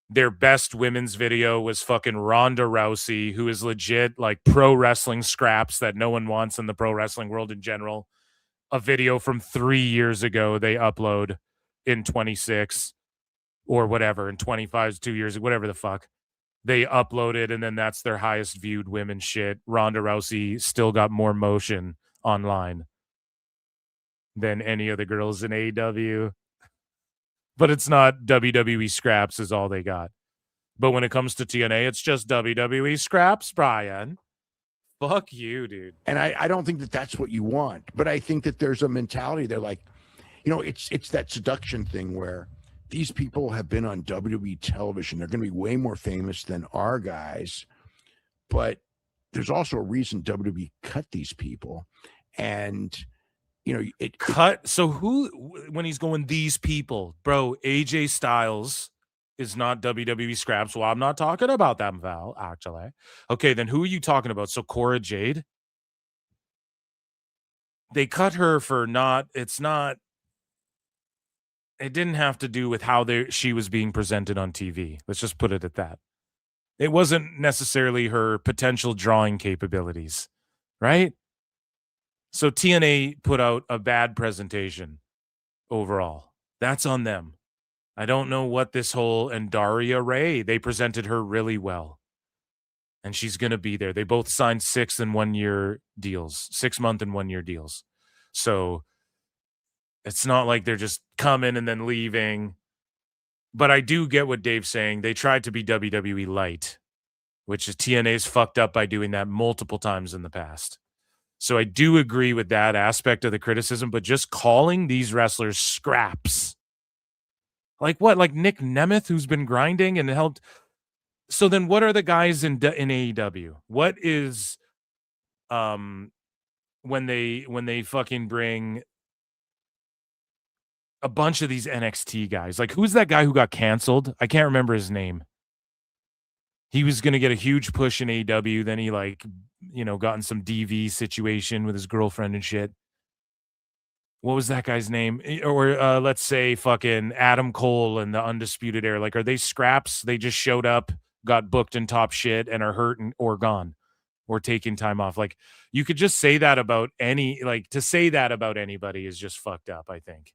Speaker 4: Their best women's video was fucking Ronda Rousey, who is legit like pro wrestling scraps that no one wants in the pro wrestling world in general. A video from 3 years ago they upload in 26 or whatever, in 25, 2 years, whatever the fuck. They uploaded, and then that's their highest viewed women's shit. Ronda Rousey still got more motion online than any of the girls in AEW. But it's not WWE scraps is all they got. But when it comes to TNA, it's just WWE scraps, Brian. Fuck you, dude.
Speaker 1: And I don't think that that's what you want. But I think that there's a mentality there, like, it's that seduction thing where these people have been on WWE television. They're going to be way more famous than our guys. But there's also a reason WWE cut these people. And it
Speaker 4: cut. So who, when he's going these people, bro, AJ Styles is not WWE scraps. Well, I'm not talking about them, Val, actually. Okay, then who are you talking about? So Cora Jade? They cut her for it didn't have to do with how she was being presented on TV. Let's just put it at that. It wasn't necessarily her potential drawing capabilities, right? So TNA put out a bad presentation overall. That's on them. I don't know what this whole, and Daria Ray, they presented her really well. And she's going to be there. They both signed 6 and 1 year deals, 6 month and 1 year deals. So it's not like they're just coming and then leaving. But I do get what Dave's saying. They tried to be WWE light. which is TNA's fucked up by doing that multiple times in the past. So I do agree with that aspect of the criticism, but just calling these wrestlers scraps. Like what? Like Nick Nemeth, who's been grinding and helped. So then what are the guys in AEW? What is when they fucking bring a bunch of these NXT guys? Like, who's that guy who got canceled? I can't remember his name. He was going to get a huge push in AEW. Then he, like, you know, got in some DV situation with his girlfriend and shit. What was that guy's name? Or let's say fucking Adam Cole and the Undisputed Era. Like, are they scraps? They just showed up, got booked in top shit, and are hurt or gone or taking time off. Like, you could just say that about to say that about anybody is just fucked up, I think.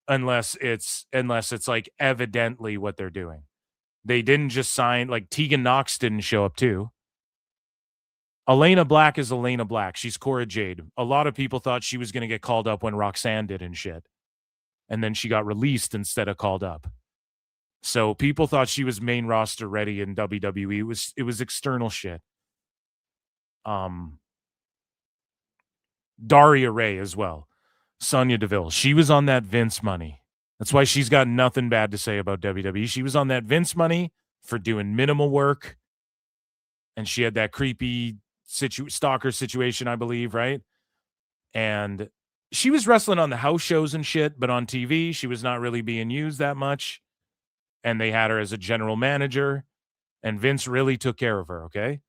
Speaker 4: Unless it's like evidently what they're doing. They didn't just sign, like Tegan Knox didn't show up too. Elena Black is Elena Black. She's Cora Jade. A lot of people thought she was going to get called up when Roxanne did and shit. And then she got released instead of called up. So people thought she was main roster ready in WWE. It was external shit. Daria Ray as well. Sonya Deville. She was on that Vince money. That's why she's got nothing bad to say about WWE. She was on that Vince money for doing minimal work. And she had that creepy stalker situation, I believe, right? And she was wrestling on the house shows and shit, but on TV, she was not really being used that much. And they had her as a general manager. And Vince really took care of her, okay?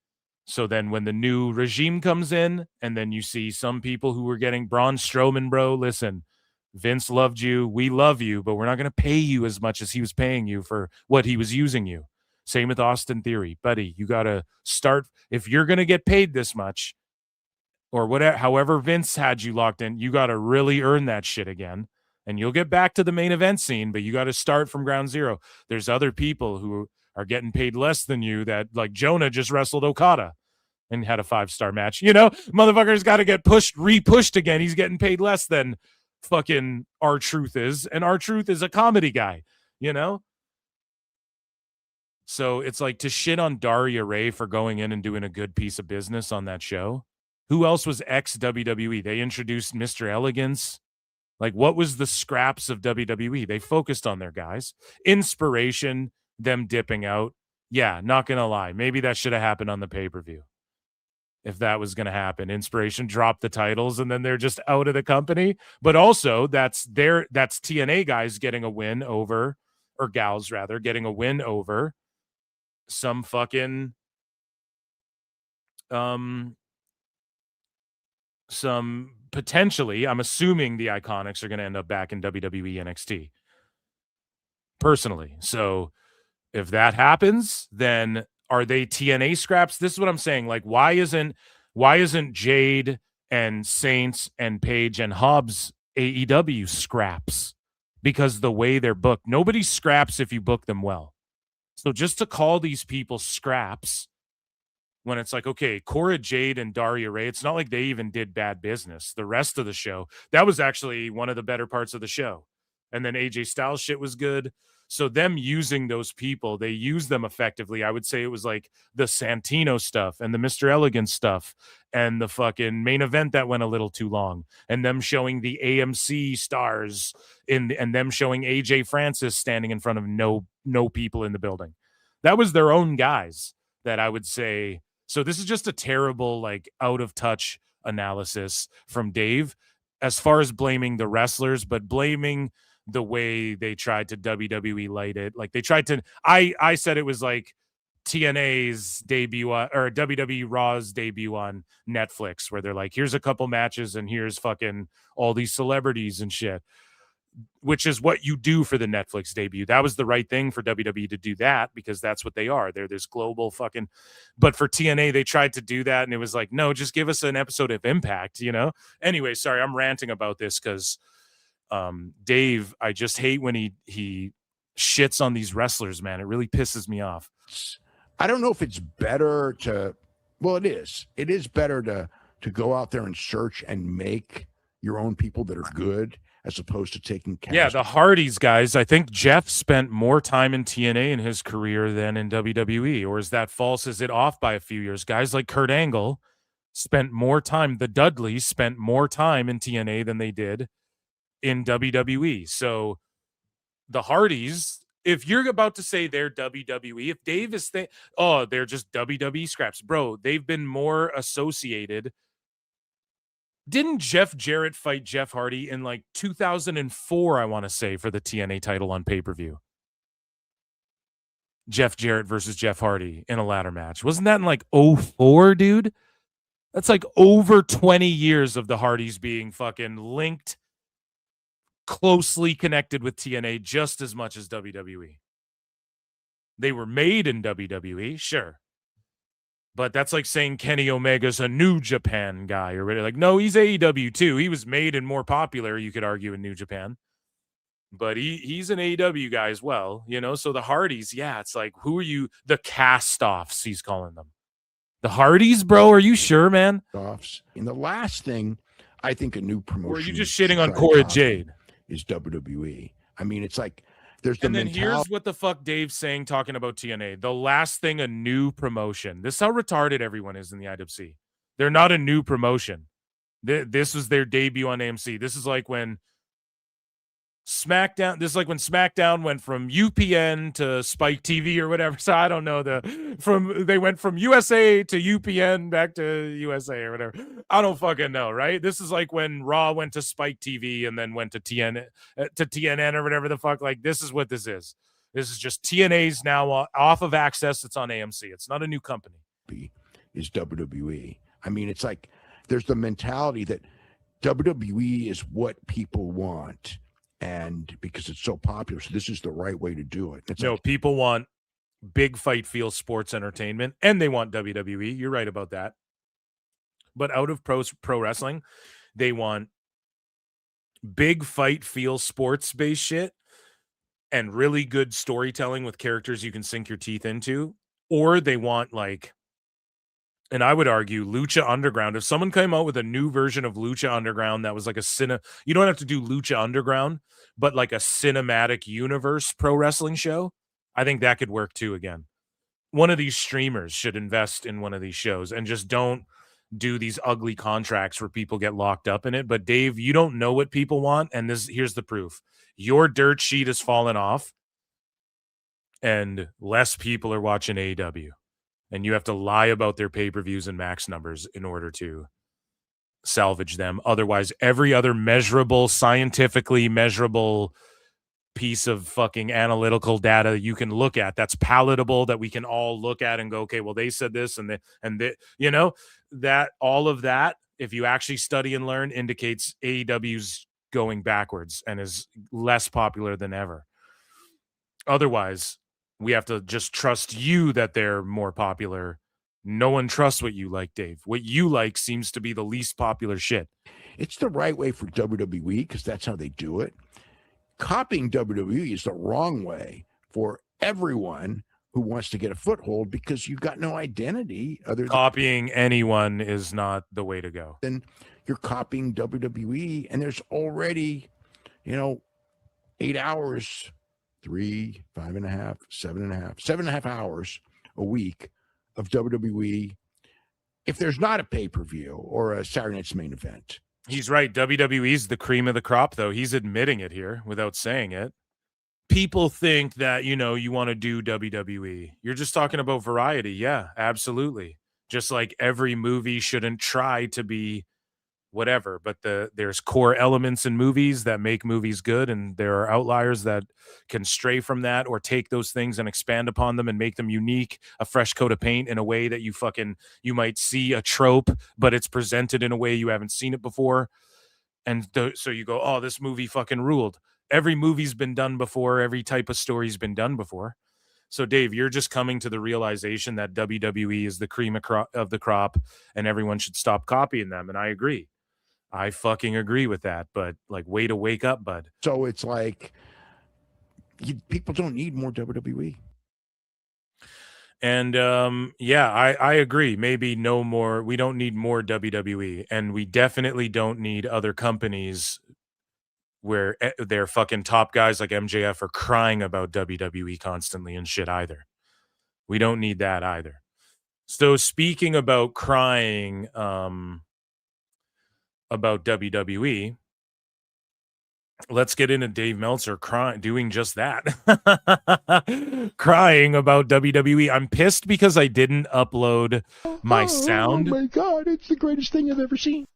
Speaker 4: So then when the new regime comes in, and then you see some people who were getting Braun Strowman, bro, listen, Vince loved you. We love you, but we're not going to pay you as much as he was paying you for what he was using you. Same with Austin Theory. Buddy, you got to start. If you're going to get paid this much or whatever, however Vince had you locked in, you got to really earn that shit again. And you'll get back to the main event scene, but you got to start from ground zero. There's other people who are getting paid less than you that, like Jonah just wrestled Okada and had a 5-star match. You know, motherfucker's got to get repushed again. He's getting paid less than fucking R-Truth is, and R-Truth is a comedy guy, you know? So it's like to shit on Daria Ray for going in and doing a good piece of business on that show. Who else was ex-WWE? They introduced Mr. Elegance. Like, what was the scraps of WWE? They focused on their guys. Inspiration, them dipping out. Yeah, not going to lie. Maybe that should have happened on the pay-per-view. If that was going to happen, Inspiration dropped the titles and then they're just out of the company. But also that's TNA guys getting a win over, or gals rather, getting a win over some fucking, some potentially, I'm assuming the Iconics are going to end up back in WWE NXT. Personally. So if that happens, then are they TNA scraps? This is what I'm saying. Like, why isn't Jade and Saints and Paige and Hobbs AEW scraps? Because the way they're booked, nobody scraps if you book them well. So just to call these people scraps when it's like, okay, Cora Jade and Daria Ray, it's not like they even did bad business. The rest of the show, that was actually one of the better parts of the show. And then AJ Styles shit was good. So them using those people, they use them effectively. I would say it was like the Santino stuff and the Mr. Elegant stuff and the fucking main event that went a little too long, and them showing the AMC stars and them showing AJ Francis standing in front of no people in the building. That was their own guys that I would say. So this is just a terrible, like, out of touch analysis from Dave as far as blaming the wrestlers, but blaming the way they tried to WWE light it. Like they tried to, I said it was like TNA's debut or WWE Raw's debut on Netflix, where they're like, here's a couple matches and here's fucking all these celebrities and shit, which is what you do for the Netflix debut. That was the right thing for WWE to do that, because that's what they are. They're this global fucking, but for TNA, they tried to do that. And it was like, no, just give us an episode of Impact, you know? Anyway, sorry, I'm ranting about this because Dave, I just hate when he shits on these wrestlers, man. It really pisses me off.
Speaker 1: I don't know if it's better to, well, it is better to go out there and search and make your own people that are good. as opposed to taking cash.
Speaker 4: Yeah, the Hardys guys. I think Jeff spent more time in TNA in his career than in WWE. Or is that false? Is it off by a few years? Guys like Kurt Angle spent more time. The Dudleys spent more time in TNA than they did in WWE. So the Hardys, if you're about to say they're WWE, if Dave is they're just WWE scraps, bro, they've been more associated. Didn't Jeff Jarrett fight Jeff Hardy in like 2004, I want to say, for the TNA title on pay-per-view? Jeff Jarrett versus Jeff Hardy in a ladder match. Wasn't that in like 04, dude? That's like over 20 years of the Hardys being fucking linked, closely connected with TNA just as much as WWE. They were made in WWE, sure. But that's like saying Kenny Omega's a New Japan guy or whatever. Like, no, he's AEW too. He was made and more popular, you could argue, in New Japan. But he's an AEW guy as well, you know? So the Hardys, yeah, it's like, who are you? The cast-offs, he's calling them. The Hardys, bro? Are you sure, man?
Speaker 1: Offs. And the last thing, I think a new promotion.
Speaker 4: Or are you just shitting on Cora Jade?
Speaker 1: Is WWE. I mean, it's like there's the
Speaker 4: and then here's what the fuck Dave's saying, talking about TNA. The last thing, a new promotion. This is how retarded everyone is in the IWC. They're not a new promotion. This was their debut on AMC. This is like when SmackDown went from UPN to Spike TV or whatever. So I don't know they went from USA to UPN back to USA or whatever. I don't fucking know, right? This is like when Raw went to Spike TV and then went to TNN or whatever the fuck. Like, this is what this is. This is just TNA's now off of Access. It's on AMC. It's not a new company.
Speaker 1: Is WWE. I mean, it's like there's the mentality that WWE is what people want. And because it's so popular, so this is the right way to do it. It's
Speaker 4: people want big fight feel sports entertainment, and they want WWE. You're right about that. But out of pro wrestling, they want big fight feel sports based shit and really good storytelling with characters you can sink your teeth into, or they want like. And I would argue Lucha Underground. If someone came out with a new version of Lucha Underground that was like you don't have to do Lucha Underground, but like a cinematic universe pro wrestling show, I think that could work too again. One of these streamers should invest in one of these shows and just don't do these ugly contracts where people get locked up in it. But Dave, you don't know what people want, and here's the proof. Your dirt sheet has fallen off, and less people are watching AEW. And you have to lie about their pay-per-views and max numbers in order to salvage them. Otherwise, every other scientifically measurable piece of fucking analytical data you can look at that's palatable, that we can all look at and go, okay, well, they said this and you know, that all of that, if you actually study and learn, indicates AEW's going backwards and is less popular than ever. Otherwise, we have to just trust you that they're more popular. No one trusts what you like, Dave. What you like seems to be the least popular shit.
Speaker 1: It's the right way for WWE because that's how they do it. Copying WWE is the wrong way for everyone who wants to get a foothold because you've got no identity other than
Speaker 4: copying anyone is not the way to go.
Speaker 1: Then you're copying WWE, and there's already, 8 hours. 3, 5.5, 7.5, 7.5 hours a week of WWE. If there's not a pay-per-view or a Saturday Night's Main Event.
Speaker 4: He's right. WWE's the cream of the crop, though. He's admitting it here without saying it. People think that, you want to do WWE. You're just talking about variety. Yeah, absolutely. Just like every movie shouldn't try to be whatever, but there's core elements in movies that make movies good, and there are outliers that can stray from that or take those things and expand upon them and make them unique, a fresh coat of paint in a way that you might see a trope, but it's presented in a way you haven't seen it before. And so you go, oh, this movie fucking ruled. Every movie's been done before. Every type of story's been done before. So, Dave, you're just coming to the realization that WWE is the cream of the crop and everyone should stop copying them. And I agree. I fucking agree with that, but like, way to wake up, bud.
Speaker 1: So it's like people don't need more WWE.
Speaker 4: And I agree. Maybe no more. We don't need more WWE, and we definitely don't need other companies where their fucking top guys like MJF are crying about WWE constantly and shit either. We don't need that either. So speaking about crying about WWE, let's get into Dave Meltzer doing just that. Crying about WWE. I'm pissed because I didn't upload my sound.
Speaker 1: Oh my God, it's the greatest thing I've ever seen.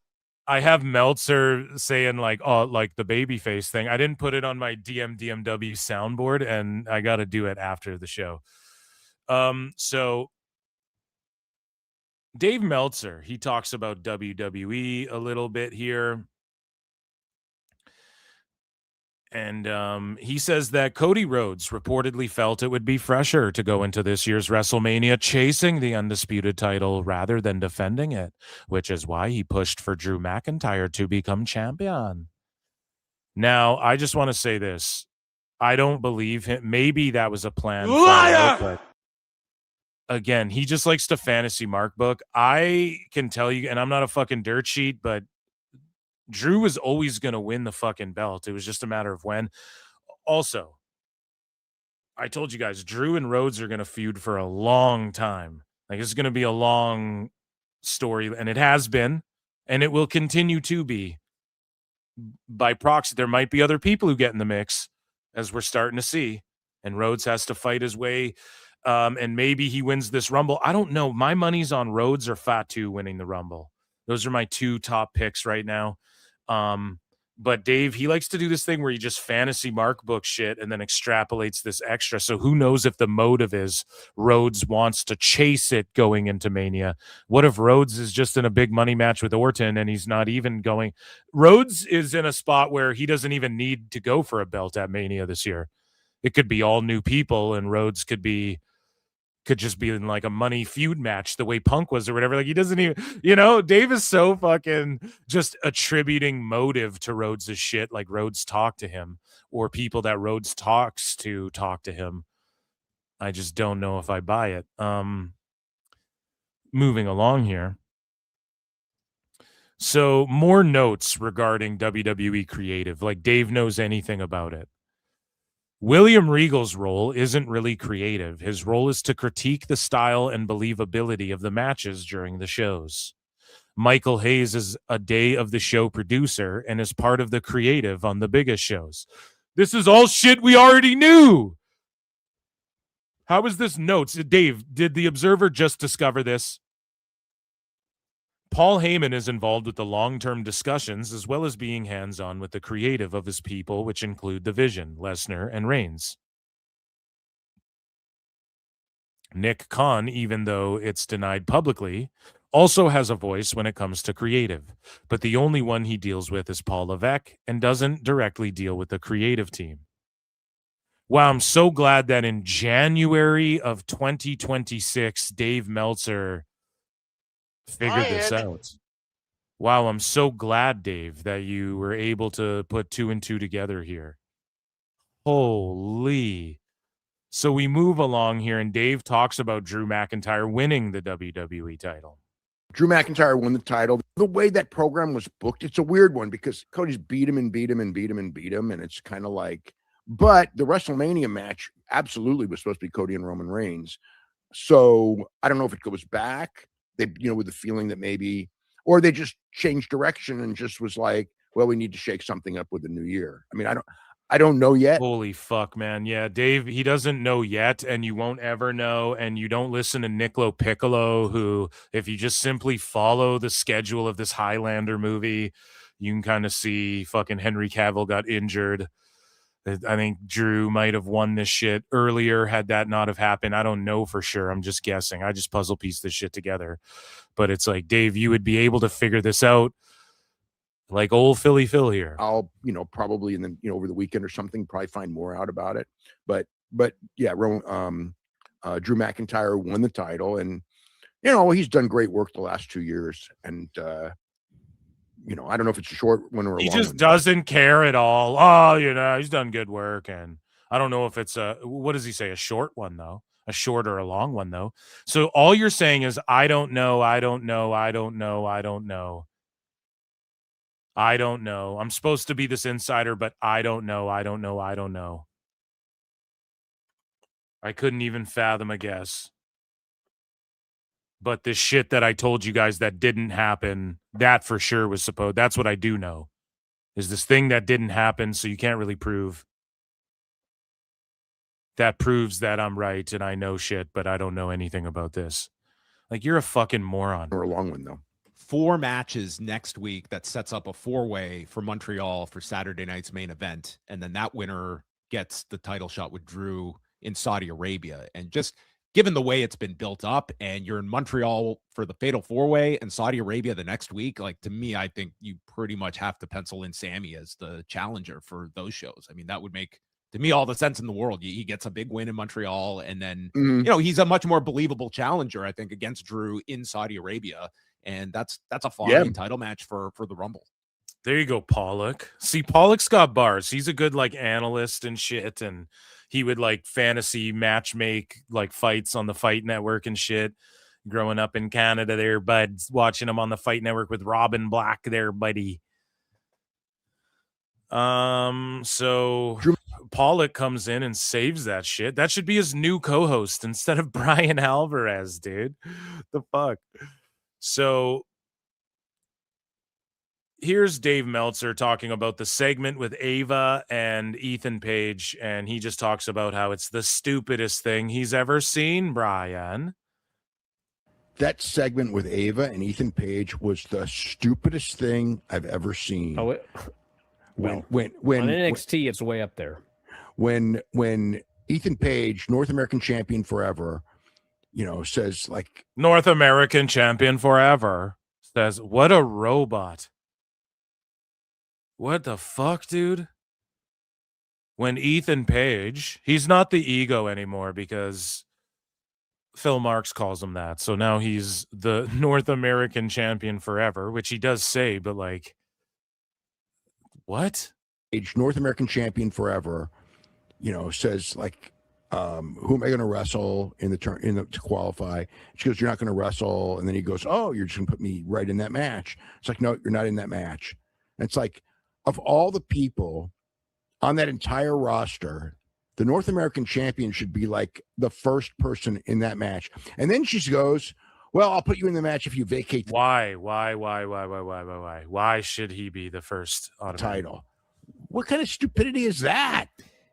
Speaker 4: I have Meltzer saying like, oh, like the babyface thing. I didn't put it on my DMDMW soundboard, and I got to do it after the show. So Dave Meltzer, he talks about WWE a little bit here. And he says that Cody Rhodes reportedly felt it would be fresher to go into this year's WrestleMania chasing the undisputed title rather than defending it, which is why he pushed for Drew McIntyre to become champion. Now, I just want to say this. I don't believe him. Maybe that was a plan.
Speaker 5: Liar!
Speaker 4: But again, he just likes to fantasy mark book. I can tell you, and I'm not a fucking dirt sheet, but Drew was always going to win the fucking belt. It was just a matter of when. Also, I told you guys, Drew and Rhodes are going to feud for a long time. Like, it's going to be a long story, and it has been, and it will continue to be. By proxy, there might be other people who get in the mix, as we're starting to see, and Rhodes has to fight his way, and maybe he wins this Rumble. I don't know. My money's on Rhodes or Fatu winning the Rumble. Those are my two top picks right now. But Dave, he likes to do this thing where he just fantasy mark book shit and then extrapolates this extra. So who knows if the motive is Rhodes wants to chase it going into Mania. What if Rhodes is just in a big money match with Orton and he's not even going? Rhodes is in a spot where he doesn't even need to go for a belt at Mania this year. It could be all new people, and Rhodes could just be in like a money feud match the way Punk was or whatever. Like, he doesn't even, Dave is so fucking just attributing motive to Rhodes' shit. Like Rhodes talked to him or people that Rhodes talks to talk to him. I just don't know if I buy it. Moving along here. So more notes regarding WWE creative. Like Dave knows anything about it. William Regal's role isn't really creative. His role is to critique the style and believability of the matches during the shows. Michael Hayes is a day of the show producer and is part of the creative on the biggest shows. This is all shit we already knew. How is this notes? Dave, did the Observer just discover this? Paul Heyman is involved with the long-term discussions as well as being hands-on with the creative of his people, which include The Vision, Lesnar, and Reigns. Nick Khan, even though it's denied publicly, also has a voice when it comes to creative, but the only one he deals with is Paul Levesque and doesn't directly deal with the creative team. Wow, I'm so glad that in January of 2026, Dave Meltzer figured this out. Wow, I'm so glad, Dave, that you were able to put 2 and 2 together here. Holy. So we move along here, and Dave talks about Drew McIntyre winning the WWE title.
Speaker 1: Drew McIntyre won the title. The way that program was booked, it's a weird one because Cody's beat him and beat him and beat him and beat him, and it's kind of like, but the WrestleMania match absolutely was supposed to be Cody and Roman Reigns. So I don't know if it goes back. They, with the feeling that maybe, or they just changed direction and just was like, well, we need to shake something up with the new year. I mean, I don't know yet.
Speaker 4: Holy fuck, man. Yeah, Dave, he doesn't know yet, and you won't ever know, and you don't listen to Niccolo Piccolo, who, if you just simply follow the schedule of this Highlander movie, you can kind of see fucking Henry Cavill got injured. I think Drew might have won this shit earlier had that not have happened. I don't know for sure. I'm just guessing. I just puzzle piece this shit together. But it's like, Dave, you would be able to figure this out like old Philly Phil here.
Speaker 1: I'll, probably over the weekend or something, probably find more out about it. But yeah, Drew McIntyre won the title, and he's done great work the last 2 years, and I don't know if it's a short one or a long one.
Speaker 4: He just doesn't care at all. Oh, he's done good work. And I don't know if it's what does he say? A short one, though. A short or a long one, though. So all you're saying is, I don't know. I don't know. I don't know. I don't know. I don't know. I'm supposed to be this insider, but I don't know. I don't know. I couldn't even fathom a guess. But this shit that I told you guys that didn't happen, that for sure was supposed. That's what I do know. Is this thing that didn't happen, so you can't really prove. That proves that I'm right and I know shit, but I don't know anything about this. Like, you're a fucking moron.
Speaker 1: Or a long one, though.
Speaker 7: 4 matches next week that sets up a 4-way for Montreal for Saturday night's main event. And then that winner gets the title shot with Drew in Saudi Arabia. And just given the way it's been built up, and you're in Montreal for the fatal 4-way and Saudi Arabia the next week, like, to me, I think you pretty much have to pencil in Sammy as the challenger for those shows. I mean, that would make, to me, all the sense in the world. He gets a big win in Montreal, and then, he's a much more believable challenger, I think, against Drew in Saudi Arabia. And that's a fine title match for the Rumble.
Speaker 4: There you go, Pollock. See, Pollock's got bars. He's a good, like, analyst and shit, and he would, like, fantasy match make, like, fights on the Fight Network and shit. Growing up in Canada there, bud. Watching him on the Fight Network with Robin Black there, buddy. So Pollock comes in and saves that shit. That should be his new co-host instead of Bryan Alvarez, dude. The fuck? So here's Dave Meltzer talking about the segment with Ava and Ethan Page, and he just talks about how it's the stupidest thing he's ever seen, Brian.
Speaker 1: That segment with Ava and Ethan Page was the stupidest thing I've ever seen.
Speaker 2: Oh,
Speaker 1: when
Speaker 2: on NXT, it's way up there.
Speaker 1: When Ethan Page, North American champion forever, says, like,
Speaker 4: North American champion forever, says, what a robot. What the fuck, dude? When Ethan Page, he's not the ego anymore because Phil Marks calls him that. So now he's the North American champion forever, which he does say, but, like, what?
Speaker 1: North American champion forever, says, like, who am I going to wrestle to qualify? She goes, you're not going to wrestle. And then he goes, oh, you're just going to put me right in that match. It's like, no, you're not in that match. And it's like, of all the people on that entire roster, the North American champion should be, like, the first person in that match. And then she goes, well, I'll put you in the match if you vacate.
Speaker 4: Why should he be the first
Speaker 1: title? What kind of stupidity is that?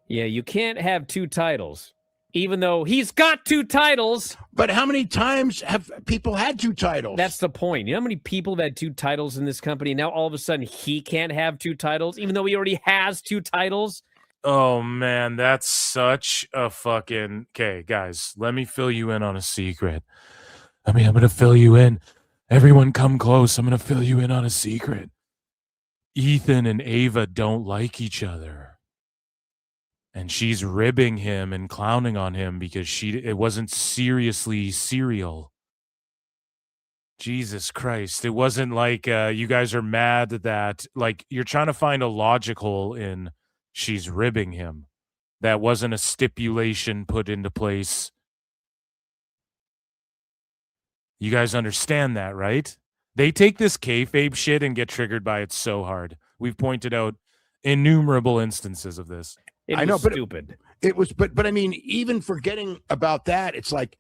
Speaker 2: Yeah, you can't have 2 titles, even though he's got 2 titles.
Speaker 1: But how many times have people had 2 titles?
Speaker 2: That's the point. You know how many people have had 2 titles in this company? Now all of a sudden he can't have 2 titles, even though he already has 2 titles.
Speaker 4: Oh, man, that's such a fucking... Okay, guys, let me fill you in on a secret. I'm going to fill you in. Everyone come close. I'm going to fill you in on a secret. Ethan and Ava don't like each other. And she's ribbing him and clowning on him because it wasn't seriously serial. Jesus Christ. It wasn't like you guys are mad that, like, you're trying to find a logic hole in she's ribbing him. That wasn't a stipulation put into place. You guys understand that, right? They take this kayfabe shit and get triggered by it so hard. We've pointed out innumerable instances of this.
Speaker 2: I know, but stupid.
Speaker 1: It was, but I mean, even forgetting about that, it's like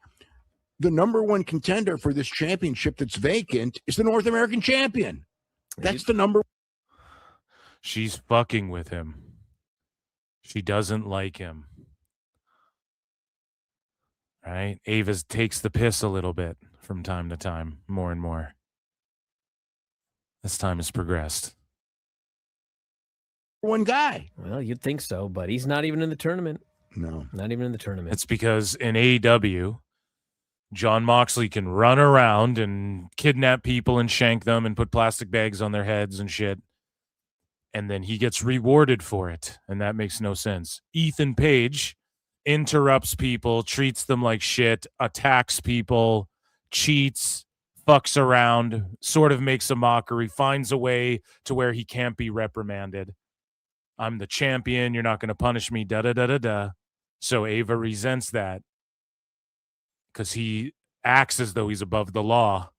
Speaker 1: the number one contender for this championship that's vacant is the North American champion. That's the number.
Speaker 4: She's fucking with him. She doesn't like him. Right? Ava takes the piss a little bit from time to time, more and more. As time has progressed.
Speaker 1: One guy.
Speaker 2: Well, you'd think so, but he's not even in the tournament.
Speaker 1: No.
Speaker 2: Not even in the tournament.
Speaker 4: It's because in AEW, John Moxley can run around and kidnap people and shank them and put plastic bags on their heads and shit. And then he gets rewarded for it. And that makes no sense. Ethan Page interrupts people, treats them like shit, attacks people, cheats, fucks around, sort of makes a mockery, finds a way to where he can't be reprimanded. I'm the champion. You're not going to punish me. Da-da-da-da-da. So Ava resents that because he acts as though he's above the law.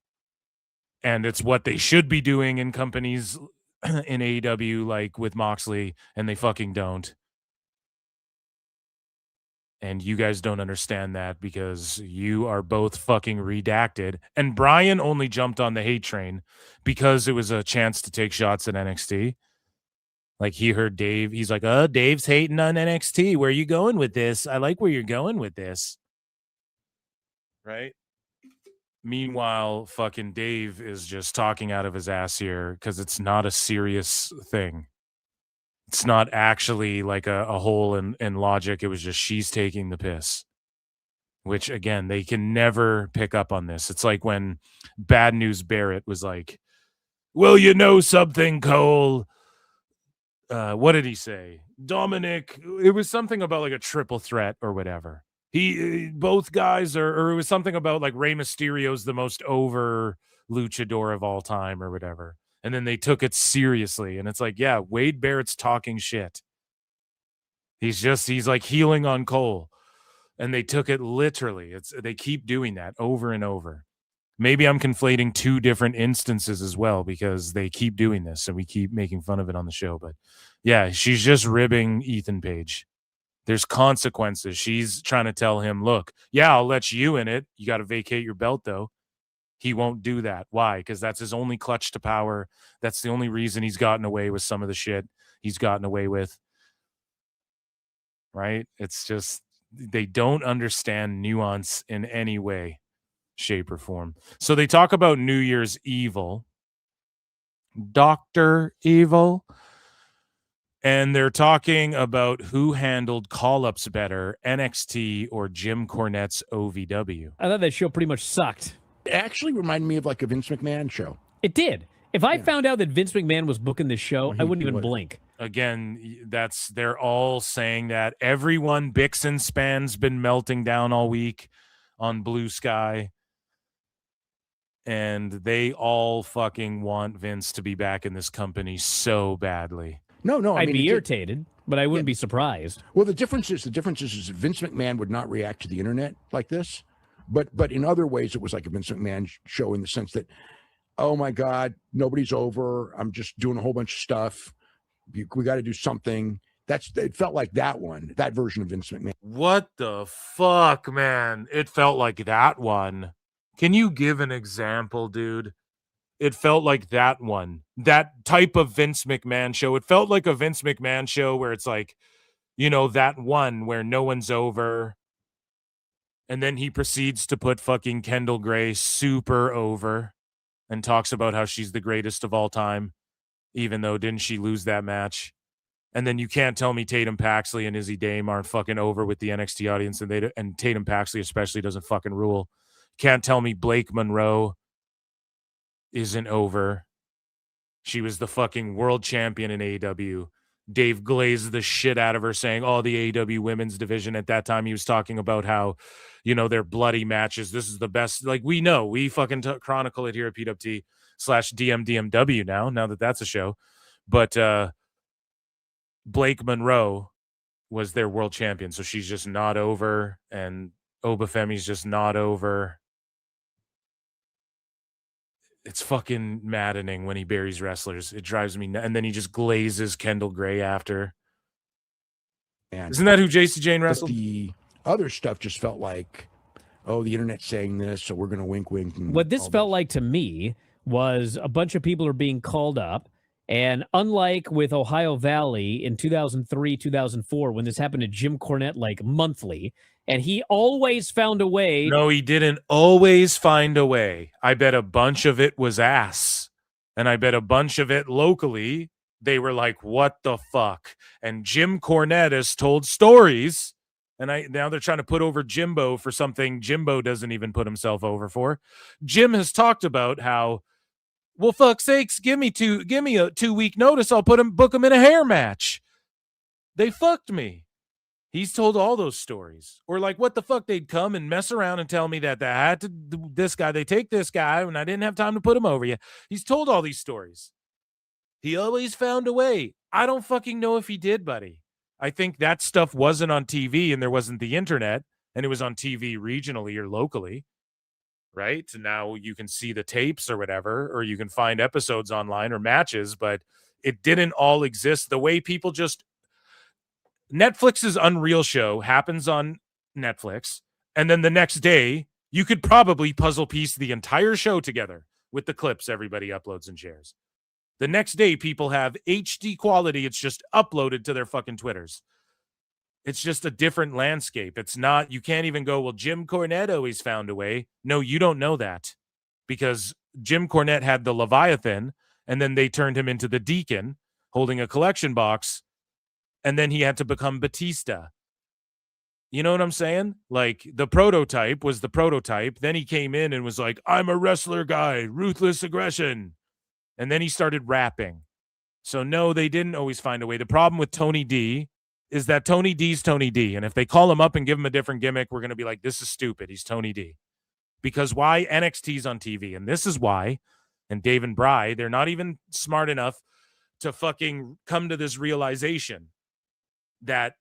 Speaker 4: And it's what they should be doing in companies in AEW, like with Moxley, and they fucking don't. And you guys don't understand that because you are both fucking redacted. And Bryan only jumped on the hate train because it was a chance to take shots at NXT. Like he heard Dave. He's like, Dave's hating on NXT. Where are you going with this? I like where you're going with this. Right? Meanwhile, fucking Dave is just talking out of his ass here because it's not a serious thing. It's not actually like a hole in logic. It was just she's taking the piss, which, again, they can never pick up on this. It's like when Bad News Barrett was like, well, you know something, Cole. What did he say? Dominic, it was something about like a triple threat or whatever. Both guys or it was something about like Rey Mysterio's the most over luchador of all time or whatever. And then they took it seriously. And it's like, yeah, Wade Barrett's talking shit. He's like healing on Cole. And they took it literally. They keep doing that over and over. Maybe I'm conflating two different instances as well because they keep doing this and we keep making fun of it on the show. But yeah, she's just ribbing Ethan Page. There's consequences. She's trying to tell him, look, yeah, I'll let you in it. You got to vacate your belt, though. He won't do that. Why? Because that's his only clutch to power. That's the only reason he's gotten away with some of the shit he's gotten away with. Right? It's just they don't understand nuance in any way, shape, or form. So they talk about New Year's Evil. Dr. Evil. And they're talking about who handled call-ups better, NXT or Jim Cornette's OVW.
Speaker 2: I thought that show pretty much sucked.
Speaker 1: It actually reminded me of like a Vince McMahon show.
Speaker 2: It did. If I found out that Vince McMahon was booking this show, I wouldn't even blink.
Speaker 4: Again, they're all saying that. Everyone, Bixen span's been melting down all week on Blue Sky. And they all fucking want Vince to be back in this company so badly.
Speaker 1: No,
Speaker 2: I'd be irritated, but I wouldn't be surprised.
Speaker 1: Well, the difference is Vince McMahon would not react to the internet like this, but in other ways it was like a Vince McMahon show in the sense that, oh my God, nobody's over. I'm just doing a whole bunch of stuff. We got to do something. It felt like that version of Vince McMahon.
Speaker 4: What the fuck, man? It felt like that one. Can you give an example, dude? It felt like that one, that type of Vince McMahon show. It felt like a Vince McMahon show where it's like, you know, that one where no one's over. And then he proceeds to put fucking Kendall Gray super over and talks about how she's the greatest of all time, even though didn't she lose that match? And then you can't tell me Tatum Paxley and Izzy Dame aren't fucking over with the NXT audience, and Tatum Paxley especially doesn't fucking rule. Can't tell me Blake Monroe isn't over. She was the fucking world champion in AEW. Dave glazed the shit out of her saying, the AEW women's division. At that time, he was talking about how, you know, their bloody matches. This is the best. Like, we know. We fucking chronicle it here at PWT/DMDMW now that that's a show. But Blake Monroe was their world champion. So she's just not over. And Obafemi's just not over. It's fucking maddening when he buries wrestlers. It drives me nuts. And then he just glazes Kendall Gray after.
Speaker 1: And
Speaker 4: isn't that who JC Jane wrestled?
Speaker 1: The other stuff just felt like, the internet's saying this, so we're going to wink.
Speaker 2: What this felt like to me was a bunch of people are being called up. And unlike with Ohio Valley in 2003, 2004, when this happened to Jim Cornette like monthly, and he always found a way.
Speaker 4: No, he didn't always find a way. I bet a bunch of it was ass. And I bet a bunch of it locally, they were like, what the fuck? And Jim Cornette has told stories. And now they're trying to put over Jimbo for something Jimbo doesn't even put himself over for. Jim has talked about how, well, fuck's sakes, give me a 2-week notice. I'll book him in a hair match. They fucked me. He's told all those stories. Or like, what the fuck? They'd come and mess around and tell me that they had to do this guy. They take this guy and I didn't have time to put him over yet. He's told all these stories. He always found a way. I don't fucking know if he did, buddy. I think that stuff wasn't on TV and there wasn't the internet and it was on TV regionally or locally. Right? And now you can see the tapes or whatever, or you can find episodes online or matches, but it didn't all exist. The way people just Netflix's Unreal show happens on Netflix, and then the next day you could probably puzzle piece the entire show together with the clips everybody uploads and shares. The next day people have HD quality. It's just uploaded to their fucking Twitters. It's just a different landscape. It's not, you can't even go, well, Jim Cornette always found a way. No, you don't know that, because Jim Cornette had the Leviathan, and then they turned him into the Deacon holding a collection box, and then he had to become Batista. You know what I'm saying? Like, the prototype was the prototype. Then he came in and was like, I'm a wrestler guy, ruthless aggression. And then he started rapping. So no, they didn't always find a way. The problem with Tony D is that Tony D's Tony D. And if they call him up and give him a different gimmick, we're going to be like, this is stupid. He's Tony D. Because why? NXT's on TV. And this is why. And Dave and Bry, they're not even smart enough to fucking come to this realization that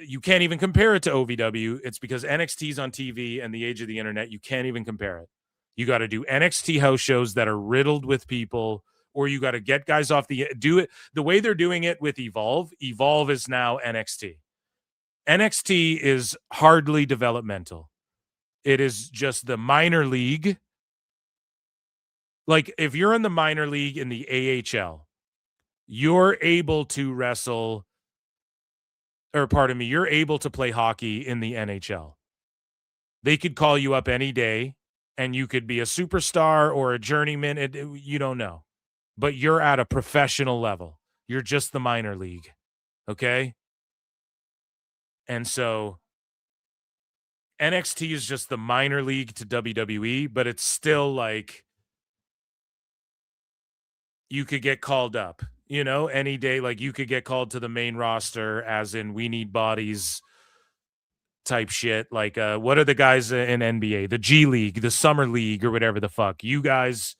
Speaker 4: you can't even compare it to OVW. It's because NXT's on TV and the age of the internet, you can't even compare it. You got to do NXT house shows that are riddled with people, or you got to get guys off do it the way they're doing it with Evolve. Evolve is now NXT. NXT is hardly developmental. It is just the minor league. Like, if you're in the minor league in the AHL, you're able to wrestle, or pardon me, you're able to play hockey in the NHL. They could call you up any day, and you could be a superstar or a journeyman. You don't know. But you're at a professional level. You're just the minor league. Okay? And so NXT is just the minor league to WWE, but it's still like you could get called up, any day. Like, you could get called to the main roster, as in we need bodies type shit. Like, what are the guys in NBA? The G League, the Summer League, or whatever the fuck. You guys,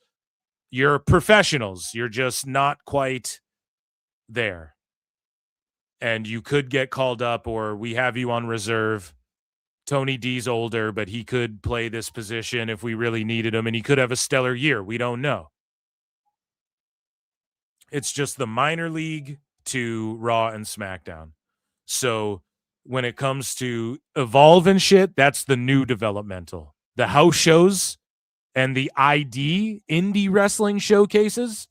Speaker 4: you're professionals. You're just not quite there. And you could get called up, or we have you on reserve. Tony D's older, but he could play this position if we really needed him, and he could have a stellar year. We don't know. It's just the minor league to Raw and SmackDown. So when it comes to Evolve and shit, that's the new developmental. The house shows and the ID indie wrestling showcases,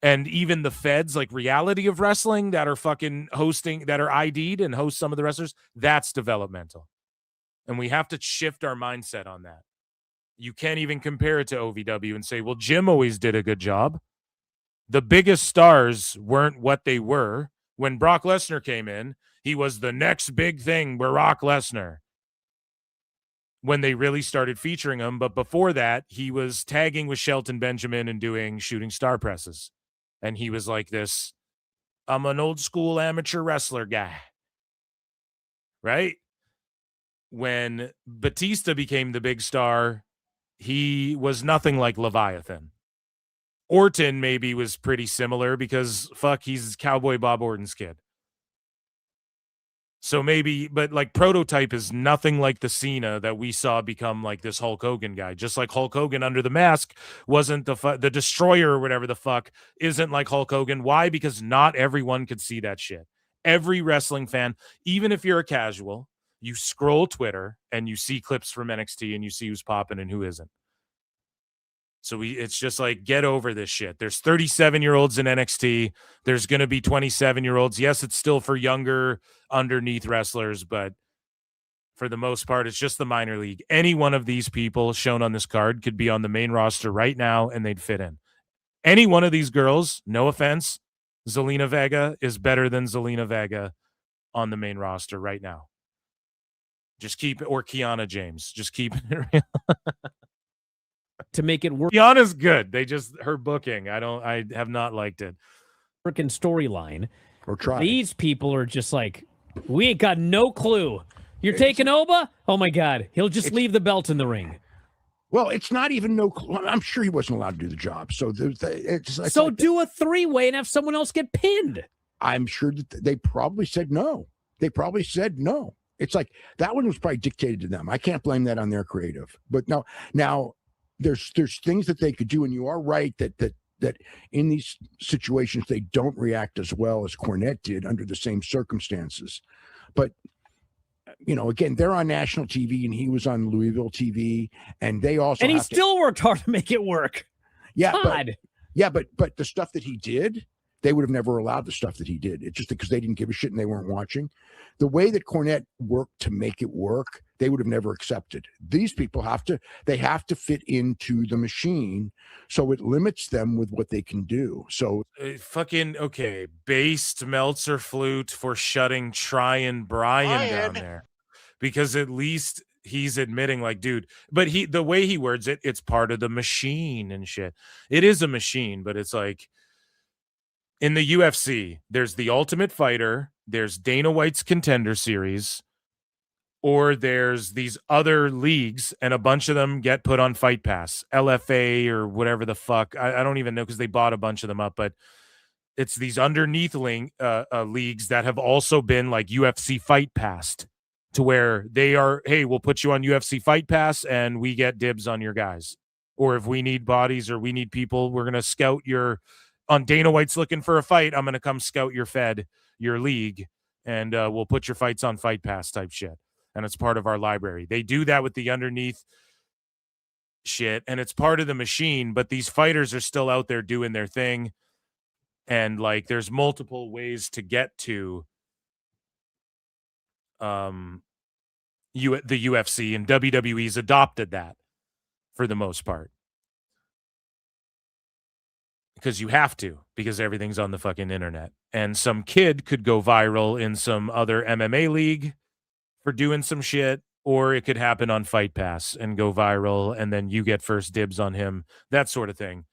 Speaker 4: and even the feds, like Reality of Wrestling, that are fucking hosting, that are ID'd and host some of the wrestlers, that's developmental. And we have to shift our mindset on that. You can't even compare it to OVW and say, well, Jim always did a good job. The biggest stars weren't what they were. When Brock Lesnar came in, he was the next big thing, Brock Lesnar, when they really started featuring him. But before that, he was tagging with Shelton Benjamin and doing shooting star presses. And he was like this, I'm an old school amateur wrestler guy. Right? When Batista became the big star, he was nothing like Leviathan. Orton maybe was pretty similar because, he's Cowboy Bob Orton's kid. So maybe, but like Prototype is nothing like the Cena that we saw become like this Hulk Hogan guy. Just like Hulk Hogan under the mask wasn't the Destroyer or whatever the fuck isn't like Hulk Hogan. Why? Because not everyone could see that shit. Every wrestling fan, even if you're a casual, you scroll Twitter and you see clips from NXT and you see who's popping and who isn't. So it's just like, get over this shit. There's 37-year-olds in NXT. There's going to be 27-year-olds. Yes, it's still for younger, underneath wrestlers, but for the most part, it's just the minor league. Any one of these people shown on this card could be on the main roster right now, and they'd fit in. Any one of these girls, no offense, Zelina Vega is better than Zelina Vega on the main roster right now. Just keep it, or Kiana James. Just keep it real.
Speaker 2: To make it work.
Speaker 4: Kiana's good. Her booking, I have not liked it.
Speaker 2: Freaking storyline.
Speaker 1: Or try.
Speaker 2: These people are just like, we ain't got no clue. You're taking Oba? Oh my God. He'll just leave the belt in the ring.
Speaker 1: Well, it's not even no clue. I'm sure he wasn't allowed to do the job. So
Speaker 2: do a three-way and have someone else get pinned.
Speaker 1: I'm sure that they probably said no. It's like that one was probably dictated to them. I can't blame that on their creative. But now there's things that they could do, and you are right that that in these situations they don't react as well as Cornette did under the same circumstances. But again, they're on national TV, and he was on Louisville TV, and they also
Speaker 2: he still worked hard to make it work.
Speaker 1: Yeah,
Speaker 2: God.
Speaker 1: But the stuff that he did, they would have never allowed the stuff that he did. It's just because they didn't give a shit and they weren't watching. The way that Cornette worked to make it work, they would have never accepted. These people have to fit into the machine, so it limits them with what they can do. So
Speaker 4: based Meltzer flute for shutting Bryan down there, because at least he's admitting, like, dude, but the way he words it, it's part of the machine and shit. It is a machine, but it's like, in the UFC, there's the Ultimate Fighter, there's Dana White's Contender Series, or there's these other leagues, and a bunch of them get put on Fight Pass, LFA or whatever the fuck. I don't even know, because they bought a bunch of them up, but it's these underneath leagues that have also been like UFC Fight Pass, to where they are, hey, we'll put you on UFC Fight Pass and we get dibs on your guys. Or if we need bodies or we need people, we're going to scout on Dana White's looking for a fight, I'm going to come scout your league, and we'll put your fights on Fight Pass type shit. And it's part of our library. They do that with the underneath shit, and it's part of the machine, but these fighters are still out there doing their thing. And like, there's multiple ways to get to the UFC, and WWE's adopted that for the most part. Because you have to, because everything's on the fucking internet. And some kid could go viral in some other MMA league for doing some shit, or it could happen on Fight Pass and go viral, and then you get first dibs on him, that sort of thing.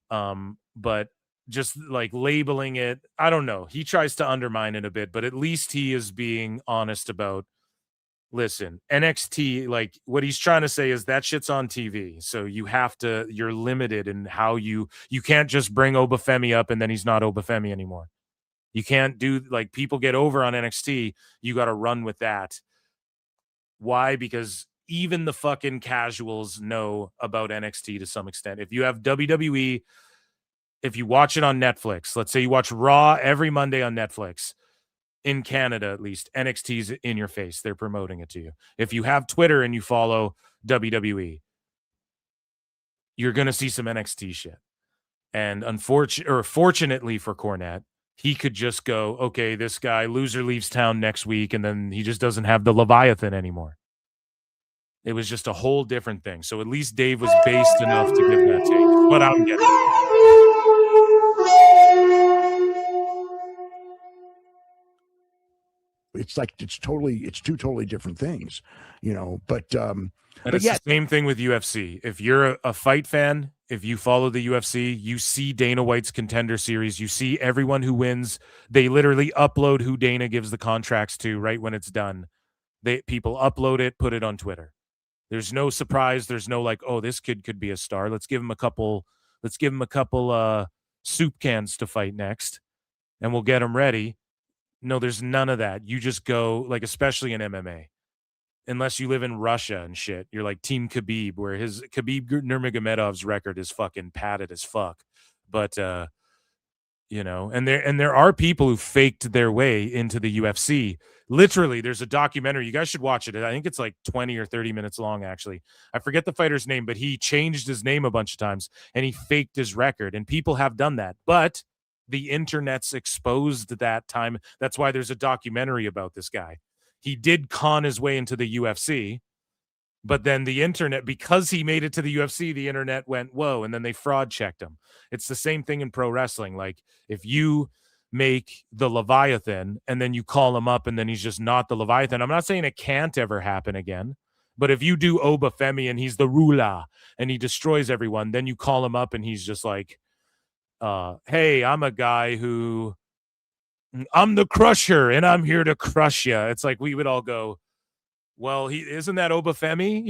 Speaker 4: But just like labeling it, I don't know. He tries to undermine it a bit, but at least he is being honest about, listen, NXT, like, what he's trying to say is that shit's on TV. So you're limited in how you can't just bring Obafemi up and then he's not Obafemi anymore. You can't do, like, people get over on NXT. You got to run with that. Why? Because even the fucking casuals know about NXT to some extent. If you have WWE, if you watch it on Netflix, let's say you watch Raw every Monday on Netflix, in Canada, at least, NXT's in your face. They're promoting it to you. If you have Twitter and you follow WWE, you're going to see some NXT shit. And fortunately for Cornette, he could just go, okay, this guy, loser leaves town next week, and then he just doesn't have the Leviathan anymore. It was just a whole different thing. So at least Dave was based enough to give that take. But I'm getting
Speaker 1: it's like it's two totally different things, but
Speaker 4: it's the same thing with UFC. If you're a fight fan, if you follow the UFC, you see Dana White's Contender Series, you see everyone who wins. They literally upload who Dana gives the contracts to right when it's done. People upload it, put it on Twitter. There's no surprise. There's no like, oh, this kid could be a star. Let's give him a couple soup cans to fight next, and we'll get him ready. No, there's none of that. You just go, like, especially in MMA, unless you live in Russia and shit, you're like Team Khabib, where Khabib Nurmagomedov's record is fucking padded as fuck. But and there are people who faked their way into the UFC. Literally, there's a documentary. You guys should watch it. I think it's like 20 or 30 minutes long, actually. I forget the fighter's name, but he changed his name a bunch of times and he faked his record, and people have done that. But the internet's exposed that time. That's why there's a documentary about this guy. He did con his way into the UFC, but then the internet, because he made it to the UFC, the internet went, whoa, and then they fraud checked him. It's the same thing in pro wrestling. Like, if you make the Leviathan and then you call him up and then he's just not the Leviathan, I'm not saying it can't ever happen again, but if you do Obafemi and he's the Rula and he destroys everyone, then you call him up and he's just like, hey, I'm a guy who, I'm the Crusher and I'm here to crush you. It's like, we would all go, well, isn't that Obafemi?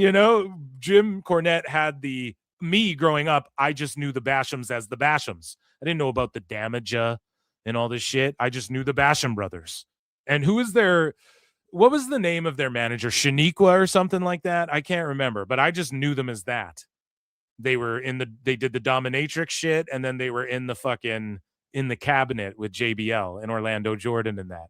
Speaker 4: Jim Cornette had me growing up, I just knew the Bashams as the Bashams. I didn't know about the Damaja and all this shit. I just knew the Basham brothers. And what was the name of their manager? Shaniqua or something like that? I can't remember, but I just knew them as that. They did the dominatrix shit, and then they were in the cabinet with JBL and Orlando Jordan and that.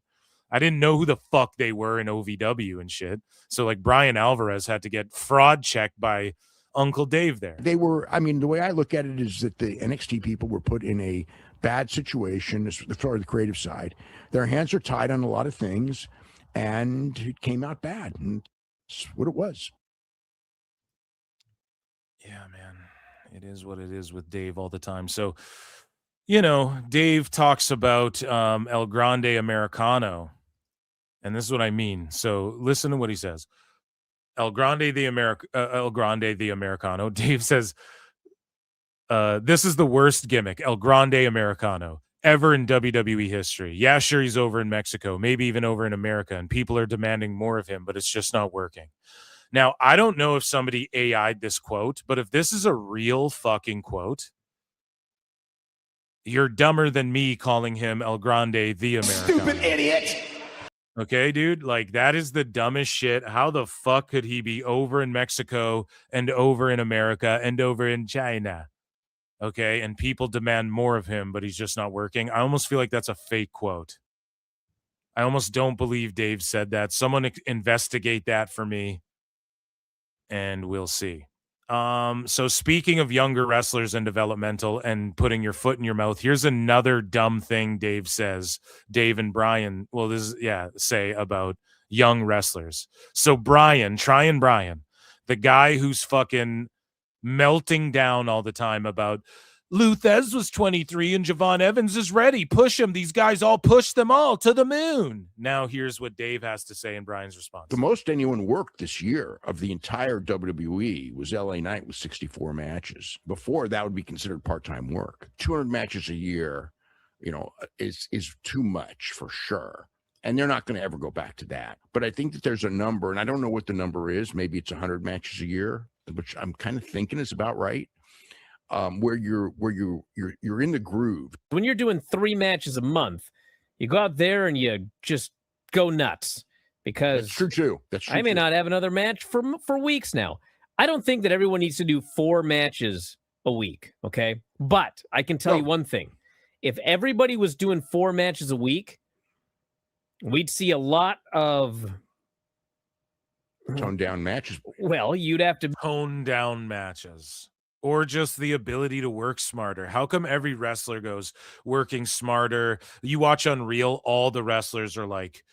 Speaker 4: I didn't know who the fuck they were in OVW and shit. So like Bryan Alvarez had to get fraud checked by Uncle Dave there.
Speaker 1: They were, I mean, the way I look at it is that the NXT people were put in a bad situation as far as the creative side. Their hands are tied on a lot of things, and it came out bad. And that's what it was.
Speaker 4: Yeah, man. It is what it is with Dave all the time. So, you know, Dave talks about El Grande Americano. And this is what I mean. So listen to what he says. El Grande the Americano. Dave says, this is the worst gimmick, El Grande Americano, ever in WWE history. Yeah, sure, he's over in Mexico, maybe even over in America, and people are demanding more of him, but it's just not working. Now, I don't know if somebody AI'd this quote, but if this is a real fucking quote, you're dumber than me calling him El Grande the Americano.
Speaker 5: Stupid idiot.
Speaker 4: Okay, dude, like that is the dumbest shit. How the fuck could he be over in Mexico and over in America and over in China? Okay, and people demand more of him, but he's just not working. I almost feel like that's a fake quote. I almost don't believe Dave said that. Someone investigate that for me, and we'll see. So speaking of younger wrestlers and developmental and putting your foot in your mouth, here's another dumb thing Dave says. Dave and Bryan, well, say about young wrestlers. So Bryan, the guy who's fucking melting down all the time about Luthez was 23 and Javon Evans is ready. Push him. These guys all push them all to the moon. Now here's what Dave has to say in Bryan's response.
Speaker 1: The most anyone worked this year of the entire WWE was LA Knight with 64 matches. Before, that would be considered part-time work. 200 matches a year, you know, is too much for sure. And they're not going to ever go back to that. But I think that there's a number, and I don't know what the number is. Maybe it's 100 matches a year, which I'm kind of thinking is about right. Where you're in the groove.
Speaker 2: When you're doing 3 matches a month, you go out there and you just go nuts because
Speaker 1: that's true too.
Speaker 2: I may not have another match for weeks now. I don't think that everyone needs to do 4 matches a week. Okay, but I can tell you one thing: if everybody was doing 4 matches a week, we'd see a lot of
Speaker 1: toned down matches.
Speaker 2: Well, you'd have to
Speaker 4: tone down matches. Or just the ability to work smarter. How come every wrestler goes working smarter? You watch Unreal, all the wrestlers are like,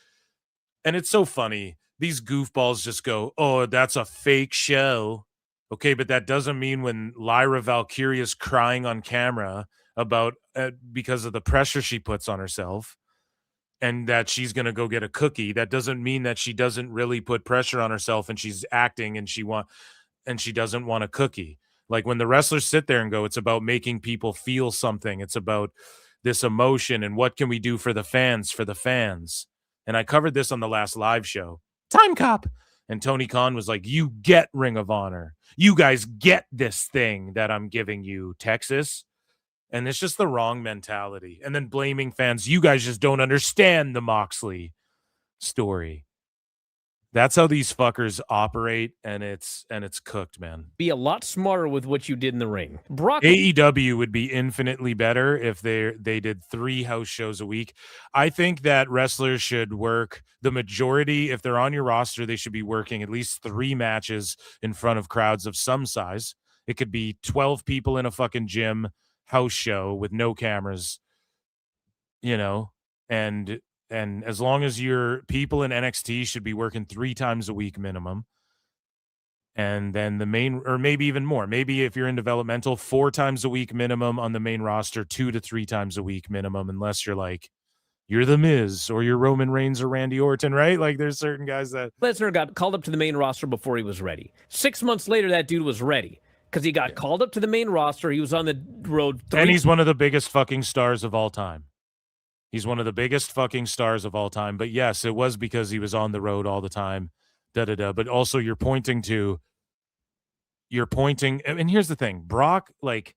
Speaker 4: and it's so funny. These goofballs just go, oh, that's a fake show. Okay, but that doesn't mean when Lyra Valkyria is crying on camera about because of the pressure she puts on herself and that she's going to go get a cookie. That doesn't mean that she doesn't really put pressure on herself and she's acting and she doesn't want a cookie. Like when the wrestlers sit there and go, it's about making people feel something. It's about this emotion and what can we do for the fans, And I covered this on the last live show. Time Cop. And Tony Khan was like, you get Ring of Honor. You guys get this thing that I'm giving you, Texas. And it's just the wrong mentality. And then blaming fans. You guys just don't understand the Moxley story. That's how these fuckers operate, and it's cooked, man.
Speaker 2: Be a lot smarter with what you did in the ring.
Speaker 4: AEW would be infinitely better if they did 3 house shows a week. I think that wrestlers should work the majority. If they're on your roster, they should be working at least 3 matches in front of crowds of some size. It could be 12 people in a fucking gym house show with no cameras, you know, and as long as your people in NXT should be working 3 times a week minimum. And then the main, or maybe even more, maybe if you're in developmental, 4 times a week minimum on the main roster, 2 to 3 times a week minimum, unless you're like, you're the Miz or you're Roman Reigns or Randy Orton, right? Like there's certain guys that...
Speaker 2: Lesnar got called up to the main roster before he was ready. 6 months later, that dude was ready because he got called up to the main roster. He was on the road.
Speaker 4: And he's one of the biggest fucking stars of all time. He's one of the biggest fucking stars of all time. But yes, it was because he was on the road all the time. But also you're pointing, and here's the thing, Brock, like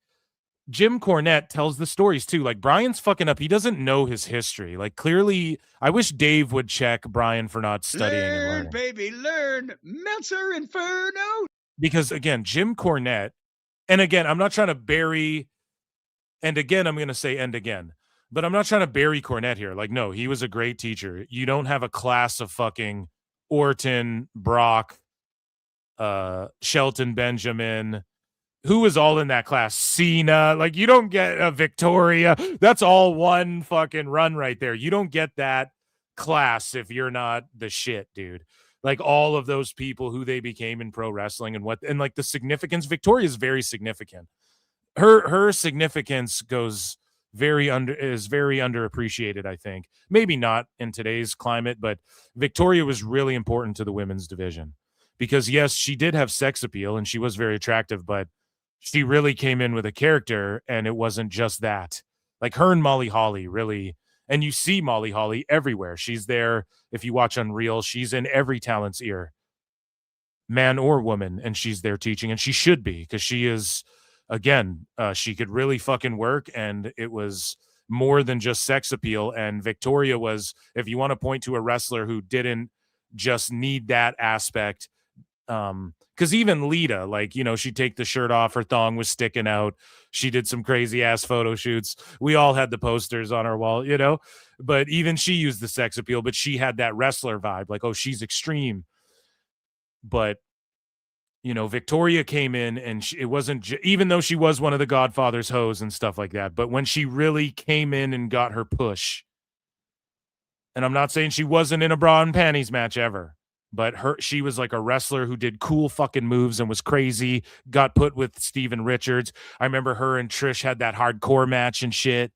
Speaker 4: Jim Cornette tells the stories too. Like Bryan's fucking up. He doesn't know his history. Like clearly, I wish Dave would check Bryan for not studying and learning.
Speaker 5: Learn, baby, learn. Meltzer Inferno.
Speaker 4: Because again, Jim Cornette And again, I'm not trying to bury, and again, I'm going to say and again, but I'm not trying to bury Cornette here. Like, no, he was a great teacher. You don't have a class of fucking Orton, Brock, Shelton Benjamin, who was all in that class? Cena. Like, you don't get a Victoria. That's all one fucking run right there. You don't get that class if you're not the shit, dude. Like, all of those people who they became in pro wrestling and like the significance. Victoria is very significant. Her significance is very underappreciated, I think. Maybe not in today's climate, but Victoria was really important to the women's division because, yes, she did have sex appeal and she was very attractive, but she really came in with a character, and it wasn't just that. Like, her and Molly Holly really, and you see Molly Holly everywhere. She's there. If you watch Unreal, she's in every talent's ear, man or woman, and she's there teaching, and she should be, because she is, again, she could really fucking work, and it was more than just sex appeal. And Victoria was, if you want to point to a wrestler who didn't just need that aspect, because even Lita, like, you know, she'd take the shirt off, her thong was sticking out, she did some crazy ass photo shoots, we all had the posters on our wall, you know, but even she used the sex appeal, but she had that wrestler vibe, like, oh, she's extreme. But, you know, Victoria came in, and it wasn't even though she was one of the Godfather's hoes and stuff like that, but when she really came in and got her push, and I'm not saying she wasn't in a bra and panties match ever, but she was like a wrestler who did cool fucking moves and was crazy, got put with Steven Richards. I remember her and Trish had that hardcore match and shit.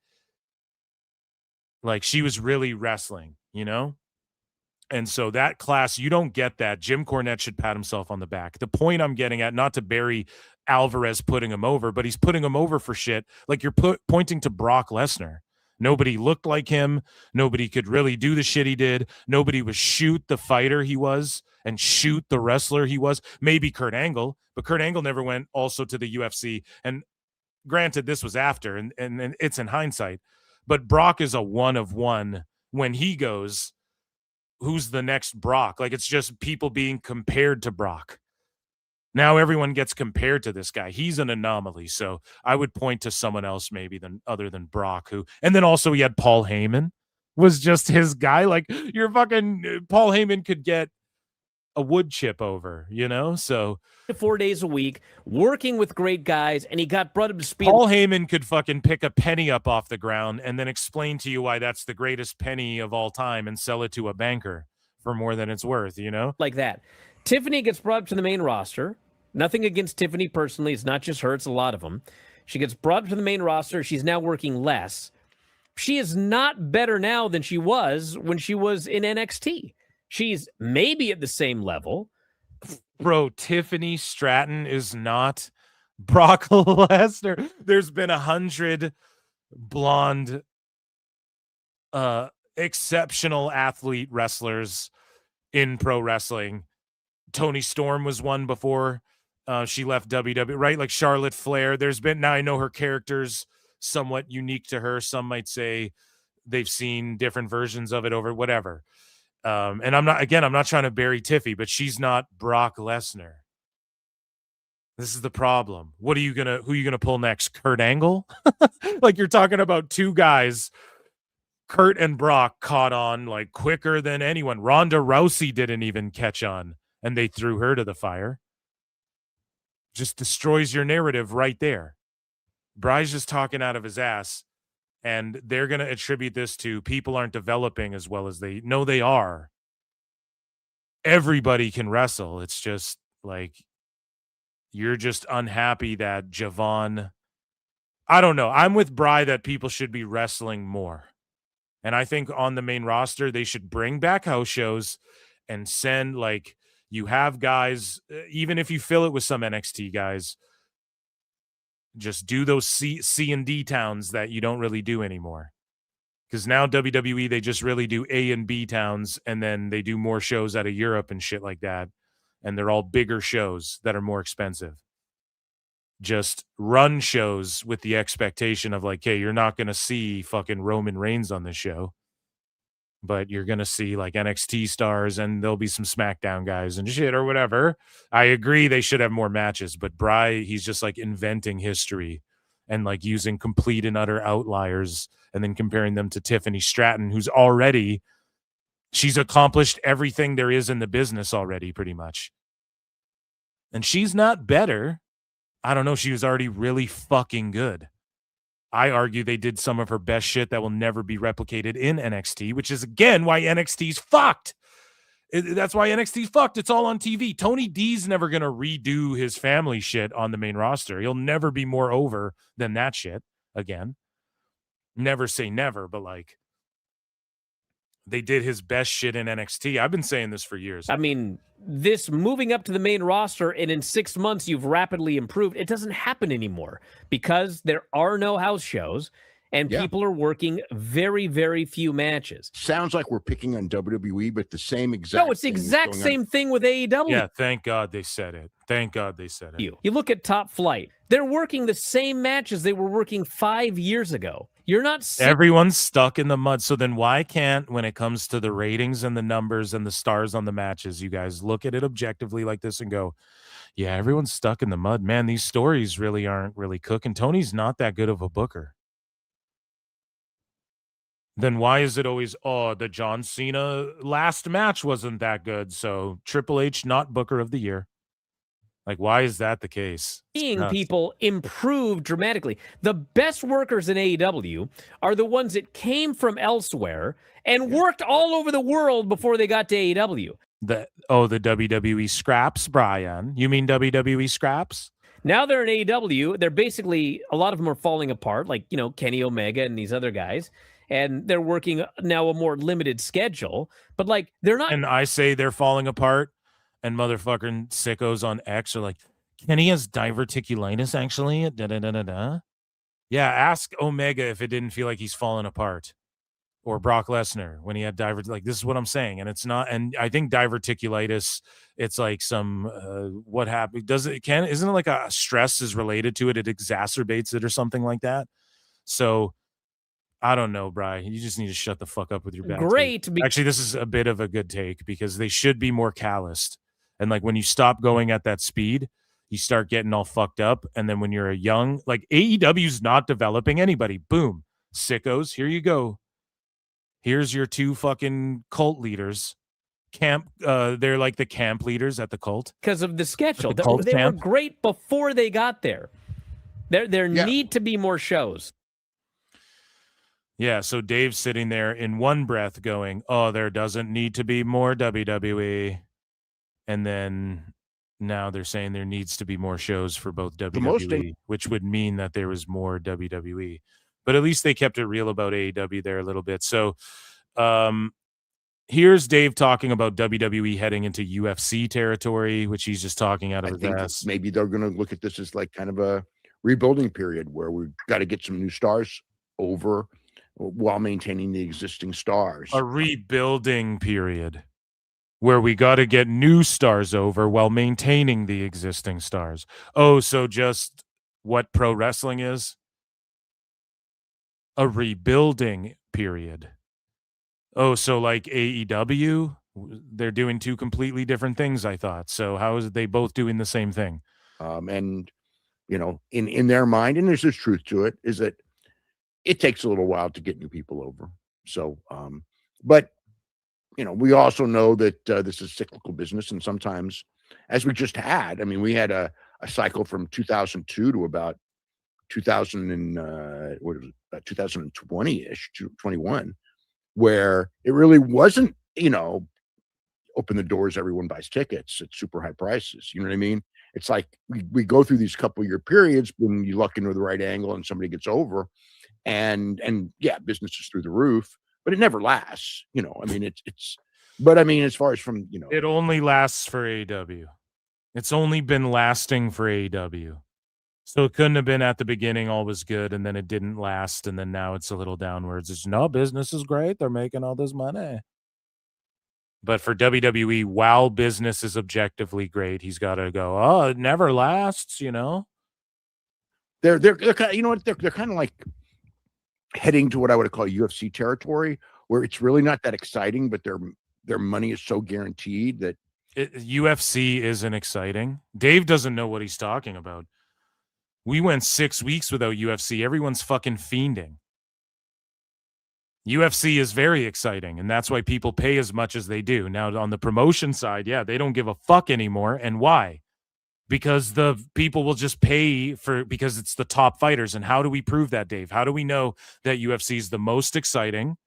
Speaker 4: Like, she was really wrestling, you know? And so that class, you don't get that. Jim Cornette should pat himself on the back. The point I'm getting at, not to bury Alvarez putting him over, but he's putting him over for shit. Like, you're pointing to Brock Lesnar. Nobody looked like him. Nobody could really do the shit he did. Nobody was shoot the fighter he was and shoot the wrestler he was. Maybe Kurt Angle, but Kurt Angle never went also to the UFC. And granted, this was after, and it's in hindsight. But Brock is a one of one. When he goes, who's the next Brock? Like, it's just people being compared to Brock. Now everyone gets compared to this guy. He's an anomaly. So I would point to someone else maybe other than Brock, and then also he had Paul Heyman was just his guy. Like, your fucking Paul Heyman could get a wood chip over, you know? So
Speaker 2: 4 days a week, working with great guys, and he got brought up to speed.
Speaker 4: Paul Heyman could fucking pick a penny up off the ground and then explain to you why that's the greatest penny of all time and sell it to a banker for more than it's worth, you know?
Speaker 2: Like that. Tiffany gets brought up to the main roster. Nothing against Tiffany personally. It's not just her. It's a lot of them. She gets brought up to the main roster. She's now working less. She is not better now than she was when she was in NXT. She's maybe at the same level.
Speaker 4: Bro, Tiffany Stratton is not Brock Lesnar. There's been 100 blonde, exceptional athlete wrestlers in pro wrestling. Toni Storm was one before she left WWE, right? Like Charlotte Flair. There's been, now I know her character's somewhat unique to her. Some might say they've seen different versions of it over whatever. And I'm not trying to bury Tiffy, but she's not Brock Lesnar. This is the problem. Who are you gonna pull next? Kurt Angle? Like, you're talking about two guys, Kurt and Brock, caught on like quicker than anyone. Ronda Rousey didn't even catch on, and they threw her to the fire. Just destroys your narrative right there. Bry's just talking out of his ass, and they're going to attribute this to people aren't developing as well as they know they are. Everybody can wrestle. It's just like, you're just unhappy that Javon, I don't know. I'm with Bry that people should be wrestling more. And I think on the main roster, they should bring back house shows and send, like, you have guys, even if you fill it with some NXT guys, just do those C and D towns that you don't really do anymore. Because now WWE, they just really do A and B towns, and then they do more shows out of Europe and shit like that. And they're all bigger shows that are more expensive. Just run shows with the expectation of like, hey, you're not going to see fucking Roman Reigns on this show. but you're going to see like NXT stars and there'll be some SmackDown guys and shit or whatever. I agree they should have more matches, but Bry, he's just like inventing history and like using complete and utter outliers and then comparing them to Tiffany Stratton, who's already, she's accomplished everything there is in the business already, pretty much. And she's not better. I don't know. She was already really fucking good. I argue they did some of her best shit that will never be replicated in NXT, which is, again, why NXT's fucked. That's why NXT's fucked. It's all on TV. Tony D's never going to redo his family shit on the main roster. He'll never be more over than that shit again. Never say never, but like, they did his best shit in NXT. I've been saying this for years.
Speaker 2: I mean, this moving up to the main roster and in 6 months you've rapidly improved, it doesn't happen anymore because there are no house shows and people are working very, very few matches.
Speaker 1: Sounds like we're picking on WWE, but the same exact.
Speaker 2: No, it's the exact same thing with AEW.
Speaker 4: Yeah, thank God they said it. Thank God they said it.
Speaker 2: You look at Top Flight. They're working the same matches they were working 5 years ago. You're not
Speaker 4: Everyone's stuck in the mud. So then why can't, when it comes to the ratings and the numbers and the stars on the matches, you guys look at it objectively like this and go, yeah, everyone's stuck in the mud. Man, these stories really aren't really cooking. Tony's not that good of a booker. Then why is it always, oh, the John Cena last match wasn't that good, so Triple H not Booker of the Year? Like, why is that the case?
Speaker 2: Seeing people improve dramatically. The best workers in AEW are the ones that came from elsewhere and worked all over the world before they got to AEW.
Speaker 4: The WWE scraps, Brian. You mean WWE scraps?
Speaker 2: Now they're in AEW. They're basically, a lot of them are falling apart, like, you know, Kenny Omega and these other guys. And they're working now a more limited schedule. But, like, they're not.
Speaker 4: And I say they're falling apart. And motherfucking sickos on X are like, Kenny has diverticulitis, actually. Da-da-da-da-da. Yeah, ask Omega if it didn't feel like he's falling apart. Or Brock Lesnar when he had diverticulitis. Like, this is what I'm saying. And it's not. And I think diverticulitis, it's like some, what happened? Isn't it like a stress is related to it? It exacerbates it or something like that. So, I don't know, Brian. You just need to shut the fuck up with your bad
Speaker 2: Great.
Speaker 4: Actually, this is a bit of a good take because they should be more calloused. And like when you stop going at that speed, you start getting all fucked up. And then when you're a young, like AEW's not developing anybody. Boom. Sickos, here you go. Here's your two fucking cult leaders. They're like the camp leaders at the cult.
Speaker 2: Because of the schedule.
Speaker 4: The cult
Speaker 2: they
Speaker 4: camp.
Speaker 2: were great before they got there. There need to be more shows.
Speaker 4: Yeah, so Dave's sitting there in one breath going, oh, there doesn't need to be more WWE. And then now they're saying there needs to be more shows for both WWE, which would mean that there was more WWE. But at least they kept it real about AEW there a little bit. So here's Dave talking about WWE heading into UFC territory, which he's just talking out of his ass.
Speaker 1: Maybe they're going to look at this as like kind of a rebuilding period where we've got to get some new stars over while maintaining the existing stars.
Speaker 4: A rebuilding period where we got to get new stars over while maintaining the existing stars. Oh, so just what pro wrestling is? A rebuilding period. Oh, so like AEW, they're doing two completely different things, I thought. So how is it they both doing the same thing?
Speaker 1: And, you know, in their mind, and there's truth to it, is that it takes a little while to get new people over. So, but, you know, we also know that this is cyclical business. And sometimes, as we just had, I mean, we had a cycle from 2002 to about 2020-ish, 21, where it really wasn't, you know, open the doors, everyone buys tickets at super high prices. You know what I mean? It's like we go through these couple year periods when you luck into the right angle and somebody gets over. And yeah, business is through the roof, but it never lasts, you know. I mean, but I mean, as far as from, you know,
Speaker 4: it only lasts for AEW. It's only been lasting for AEW. So it couldn't have been at the beginning all was good and then it didn't last and then now it's a little downwards. It's no, business is great. They're making all this money. But for WWE, while business is objectively great, he's got to go, oh, it never lasts, you know.
Speaker 1: They're kind of, you know what, they're kind of like heading to what I would call UFC territory, where it's really not that exciting, but their money is so guaranteed that
Speaker 4: UFC isn't exciting. Dave doesn't know what he's talking about. We went 6 weeks without UFC. Everyone's fucking fiending. UFC is very exciting, and that's why people pay as much as they do. Now, on the promotion side, yeah, they don't give a fuck anymore. And why? Because the people will just pay because it's the top fighters. And how do we prove that, Dave? How do we know that UFC is the most exciting?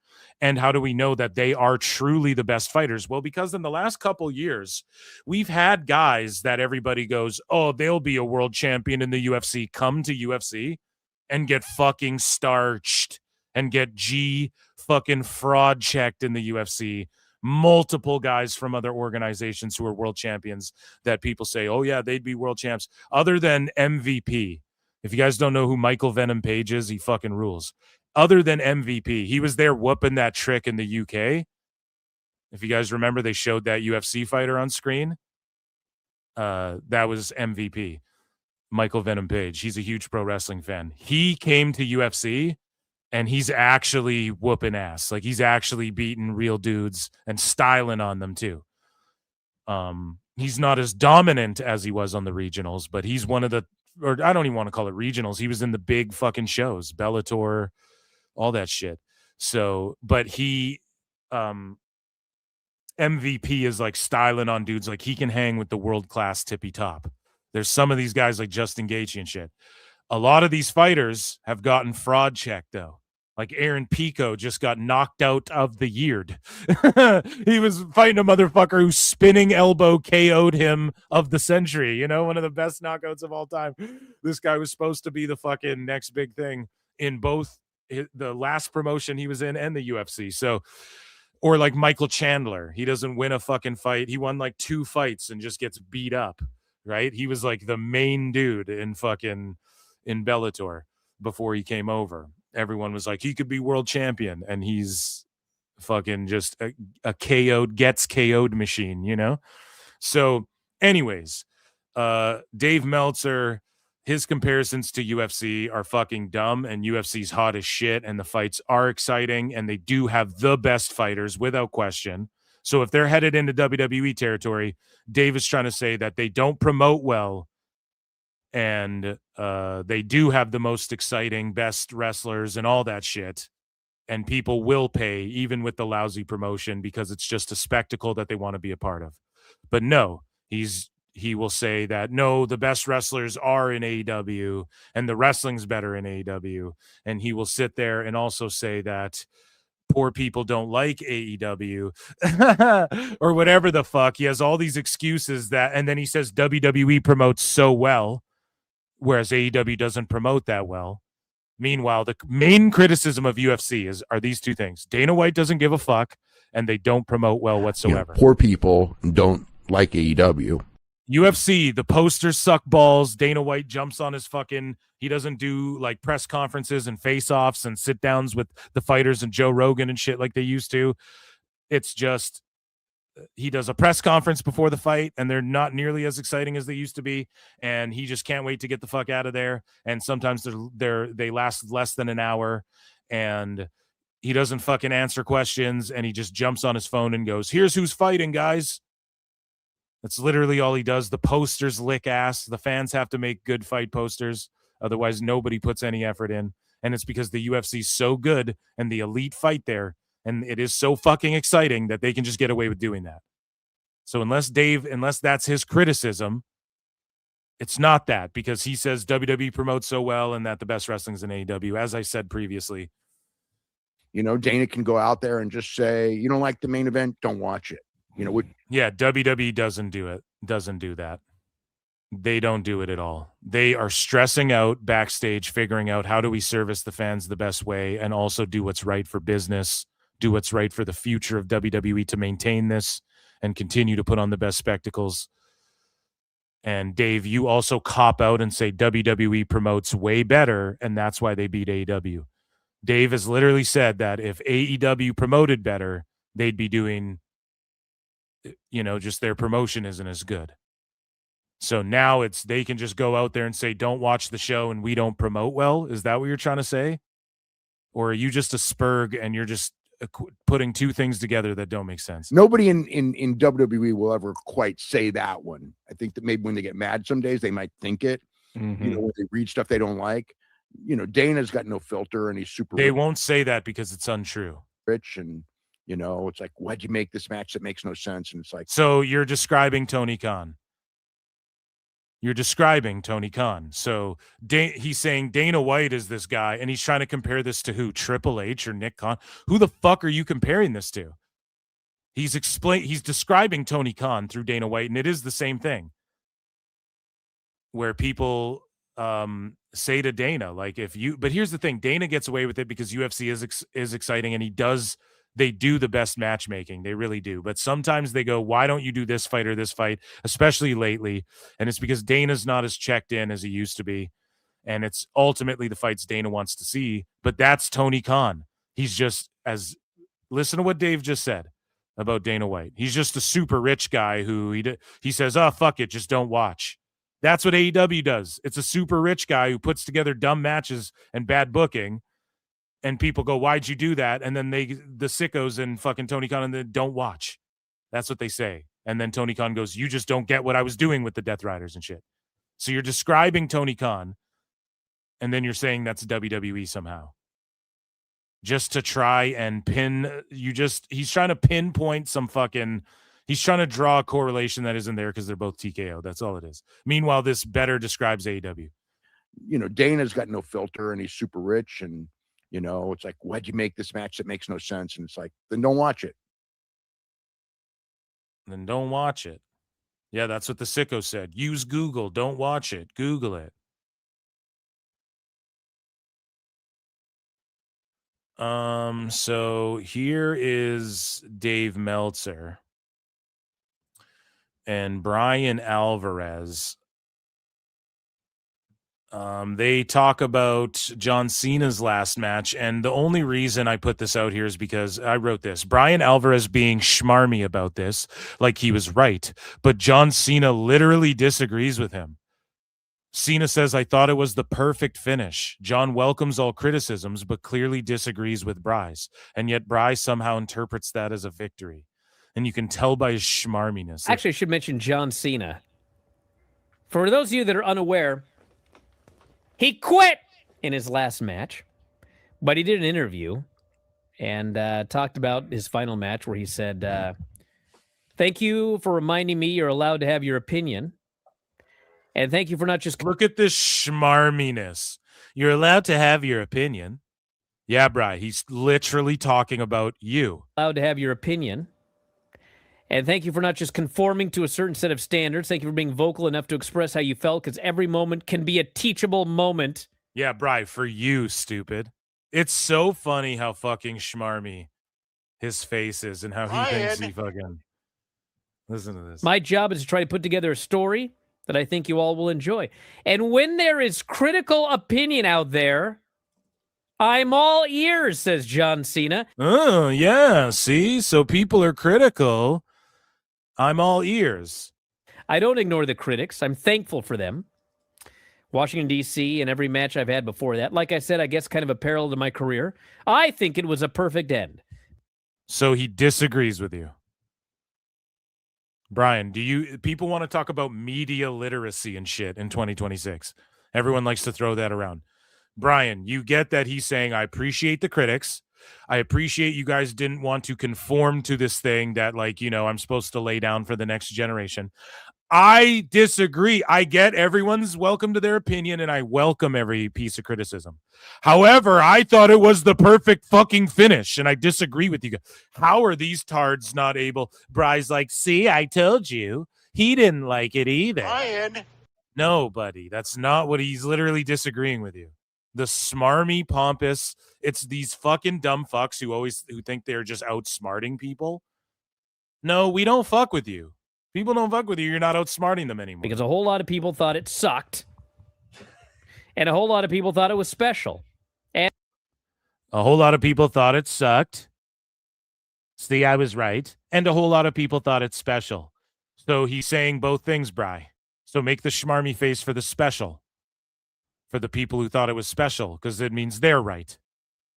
Speaker 4: And how do we know that they are truly the best fighters? Well, because in the last couple years, we've had guys that everybody goes, oh, they'll be a world champion in the UFC, come to UFC and get fucking starched and get fucking fraud checked in the UFC. Multiple guys from other organizations who are world champions that people say, oh yeah, they'd be world champs. Other than MVP. If you guys don't know who Michael Venom Page is, he fucking rules. Other than MVP, he was there whooping that trick in the UK. If you guys remember, they showed that UFC fighter on screen. That was MVP, Michael Venom Page. He's a huge pro wrestling fan. He came to UFC, and he's actually whooping ass. Like, he's actually beating real dudes and styling on them, too. He's not as dominant as he was on the regionals, but he's one of the, or I don't even want to call it regionals. He was in the big fucking shows, Bellator, all that shit. So, but he, MVP is like styling on dudes. Like, he can hang with the world-class tippy top. There's some of these guys like Justin Gaethje and shit. A lot of these fighters have gotten fraud checked, though. Like Aaron Pico just got knocked out of the year. He was fighting a motherfucker who spinning elbow KO'd him of the century. You know, one of the best knockouts of all time. This guy was supposed to be the fucking next big thing in both the last promotion he was in and the UFC. So, or like Michael Chandler. He doesn't win a fucking fight. He won like 2 fights and just gets beat up, right? He was like the main dude in Bellator before he came over. Everyone was like, he could be world champion, and he's fucking just a gets KO'd machine, you know? So anyways, Dave Meltzer, his comparisons to UFC are fucking dumb, and UFC's hot as shit, and the fights are exciting, and they do have the best fighters without question. So if they're headed into WWE territory, Dave is trying to say that they don't promote well, and they do have the most exciting, best wrestlers and all that shit. And people will pay even with the lousy promotion because it's just a spectacle that they want to be a part of. But no, he will say that, no, the best wrestlers are in AEW and the wrestling's better in AEW. And he will sit there and also say that poor people don't like AEW or whatever the fuck. He has all these excuses and then he says WWE promotes so well, whereas AEW doesn't promote that well. Meanwhile, the main criticism of UFC are these 2 things. Dana White doesn't give a fuck, and they don't promote well whatsoever.
Speaker 1: Poor people don't like AEW.
Speaker 4: UFC, the posters suck balls. Dana White jumps on his he doesn't do like press conferences and face-offs and sit-downs with the fighters and Joe Rogan and shit like they used to. It's just, he does a press conference before the fight, and they're not nearly as exciting as they used to be, and he just can't wait to get the fuck out of there. And sometimes they last less than an hour, and he doesn't fucking answer questions, and he just jumps on his phone and goes, here's who's fighting, guys. That's literally all he does. The posters lick ass. The fans have to make good fight posters, otherwise nobody puts any effort in. And it's because the UFC's so good and the elite fight there, and it is so fucking exciting that they can just get away with doing that. So unless that's his criticism, it's not that, because he says WWE promotes so well and that the best wrestling's in AEW. As I said previously,
Speaker 1: you know, Dana can go out there and just say, you don't like the main event, don't watch it. You know,
Speaker 4: yeah, WWE doesn't do that. They don't do it at all. They are stressing out backstage, figuring out how do we service the fans the best way and also do what's right for business, do what's right for the future of WWE to maintain this and continue to put on the best spectacles. And Dave, you also cop out and say WWE promotes way better, and that's why they beat AEW. Dave has literally said that if AEW promoted better, they'd be doing, just their promotion isn't as good. So now they can just go out there and say, don't watch the show and we don't promote well. Is that what you're trying to say? Or are you just a spurg and you're just putting two things together that don't make sense.
Speaker 1: Nobody in WWE will ever quite say that one. I think that maybe when they get mad some days, they might think it.
Speaker 4: Mm-hmm.
Speaker 1: You know, when they read stuff they don't like. You know, Dana's got no filter and he's super
Speaker 4: They
Speaker 1: rich,
Speaker 4: won't say that because it's untrue.
Speaker 1: and you know, it's like, why'd you make this match that makes no sense? And it's like,
Speaker 4: So you're describing Tony Khan. You're describing Tony Khan. So he's saying Dana White is this guy, and he's trying to compare this to who? Triple H or Nick Khan? Who the fuck are you comparing this to? He's describing Tony Khan through Dana White, and it is the same thing. Where people say to Dana, like, but here's the thing, Dana gets away with it because UFC is exciting, and they do the best matchmaking. They really do. But sometimes they go, why don't you do this fight or this fight, especially lately? And it's because Dana's not as checked in as he used to be. And it's ultimately the fights Dana wants to see. But that's Tony Khan. He's just listen to what Dave just said about Dana White. He's just a super rich guy who he says, oh, fuck it, just don't watch. That's what AEW does. It's a super rich guy who puts together dumb matches and bad booking. And people go, why'd you do that? And then the sickos and fucking Tony Khan and they don't watch. That's what they say. And then Tony Khan goes, you just don't get what I was doing with the Death Riders and shit. So you're describing Tony Khan, and then you're saying that's WWE somehow. Just to try and he's trying to pinpoint he's trying to draw a correlation that isn't there because they're both TKO. That's all it is. Meanwhile, this better describes AEW.
Speaker 1: You know, Dana's got no filter and he's super rich, and you know, it's like, why'd you make this match that makes no sense? And it's like, then don't watch it.
Speaker 4: Then don't watch it. Yeah, that's what the sicko said. Use Google. Don't watch it. Google it. So here is Dave Meltzer and Bryan Alvarez. They talk about John Cena's last match, and the only reason I put this out here is because I wrote this. Bryan Alvarez being schmarmy about this, like he was right, but John Cena literally disagrees with him. Cena says, I thought it was the perfect finish. John welcomes all criticisms, but clearly disagrees with Bryce, and yet Bryce somehow interprets that as a victory. And you can tell by his schmarminess.
Speaker 2: Actually, I should mention John Cena. For those of you that are unaware, he quit in his last match, but he did an interview and talked about his final match where he said, thank you for reminding me you're allowed to have your opinion. And thank you for not just...
Speaker 4: Look at this schmarminess. You're allowed to have your opinion. Yeah, Bri, he's literally talking about you.
Speaker 2: Allowed to have your opinion. And thank you for not just conforming to a certain set of standards. Thank you for being vocal enough to express how you felt, because every moment can be a teachable moment.
Speaker 4: Yeah, Bri, for you, stupid. It's so funny how fucking schmarmy his face is and how he thinks he fucking... Listen to this.
Speaker 2: My job is to try to put together a story that I think you all will enjoy. And when there is critical opinion out there, I'm all ears, says John Cena.
Speaker 4: Oh, yeah, see? So people are critical. I'm all ears.
Speaker 2: I don't ignore the critics. I'm thankful for them. Washington, D.C., and every match I've had before that. Like I said, I guess kind of a parallel to my career. I think it was a perfect end.
Speaker 4: So he disagrees with you. Brian, people want to talk about media literacy and shit in 2026. Everyone likes to throw that around. Brian, you get that he's saying, I appreciate the critics. I appreciate you guys didn't want to conform to this thing that, like, you know, I'm supposed to lay down for the next generation. I disagree. I get everyone's welcome to their opinion, and I welcome every piece of criticism. However, I thought it was the perfect fucking finish, and I disagree with you guys. How are these tards not able? Bry's like, see, I told you. He didn't like it either.
Speaker 8: Brian.
Speaker 4: No, buddy, that's not what he's literally disagreeing with you. The smarmy, pompous, it's these fucking dumb fucks who think they're just outsmarting people. No, we don't fuck with you. People don't fuck with you. You're not outsmarting them anymore.
Speaker 2: Because a whole lot of people thought it sucked. And a whole lot of people thought it was special. And
Speaker 4: a whole lot of people thought it sucked. See, I was right. And a whole lot of people thought it's special. So he's saying both things, Bri. So make the schmarmy face for the special. For the people who thought it was special, because it means they're right.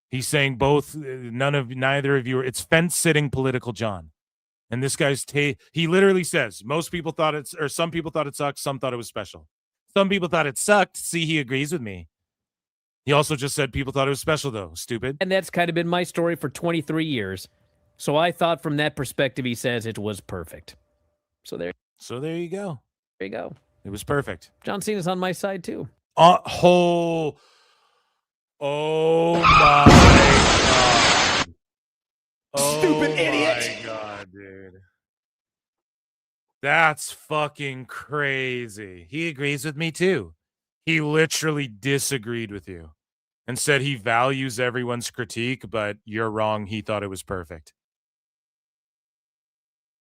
Speaker 4: He's saying neither of you. It's fence sitting political John. And this guy's he literally says most people thought some people thought it sucked, some thought it was special. Some people thought it sucked. See, he agrees with me. He also just said people thought it was special though. Stupid.
Speaker 2: And that's kind of been my story for 23 years. So I thought from that perspective, he says it was perfect. So there you go. There you go.
Speaker 4: It was perfect.
Speaker 2: John Cena's on my side too.
Speaker 4: Oh my God.
Speaker 5: Stupid idiot.
Speaker 4: Oh my God, dude. That's fucking crazy. He agrees with me too. He literally disagreed with you and said he values everyone's critique, but you're wrong. He thought it was perfect.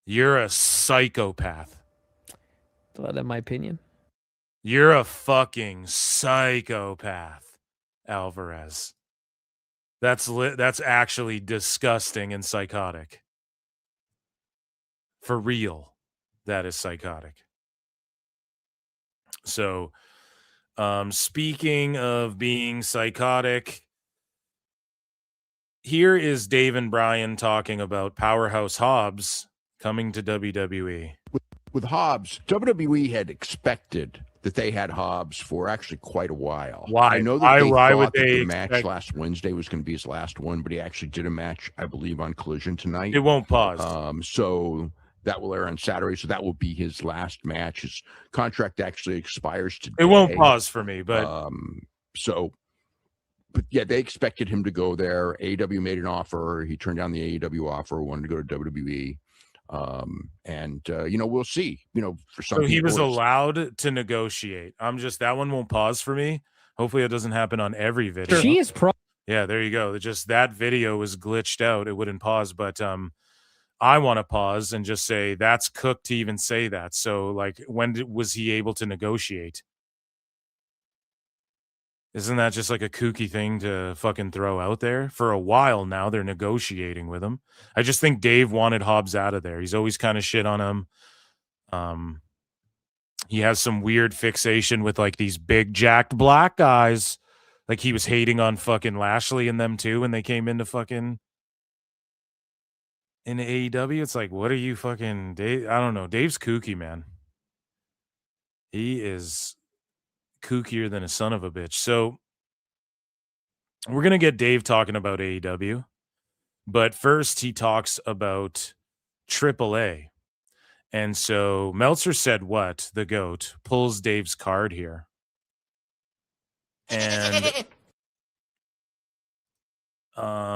Speaker 4: You're a psychopath.
Speaker 2: Is that my opinion?
Speaker 4: You're a fucking psychopath, Alvarez. That's actually disgusting and psychotic. For real, that is psychotic. So, speaking of being psychotic, here is Dave and Bryan talking about Powerhouse Hobbs coming to WWE.
Speaker 1: With Hobbs, WWE had expected that they had Hobbs for actually quite a while.
Speaker 4: Why?
Speaker 1: I know that
Speaker 4: Why
Speaker 1: thought
Speaker 4: would
Speaker 1: that
Speaker 4: they
Speaker 1: the match
Speaker 4: expect...
Speaker 1: last Wednesday was going to be his last one, but he actually did a match, I believe, on Collision tonight.
Speaker 4: It won't pause.
Speaker 1: So that will air on Saturday. So that will be his last match. His contract actually expires today.
Speaker 4: It won't pause for me, but
Speaker 1: but yeah, they expected him to go there. AEW made an offer. He turned down the AEW offer, wanted to go to WWE. We'll see. For some
Speaker 4: so he
Speaker 1: people,
Speaker 4: was allowed to negotiate. That one won't pause for me. Hopefully it doesn't happen on every video.
Speaker 2: She is
Speaker 4: yeah, there you go. Just that video was glitched out. It wouldn't pause, but I want to pause and just say that's cooked to even say that. So like, when was he able to negotiate? Isn't that just like a kooky thing to fucking throw out there? For a while now, they're negotiating with him. I just think Dave wanted Hobbs out of there. He's always kind of shit on him. He has some weird fixation with like these big jacked black guys. Like he was hating on fucking Lashley and them too when they came into fucking in AEW. It's like, what are you fucking Dave? I don't know. Dave's kooky, man. He is kookier than a son of a bitch. So we're going to get Dave talking about AEW, but first he talks about AAA. And so Meltzer said what? The GOAT pulls Dave's card here. And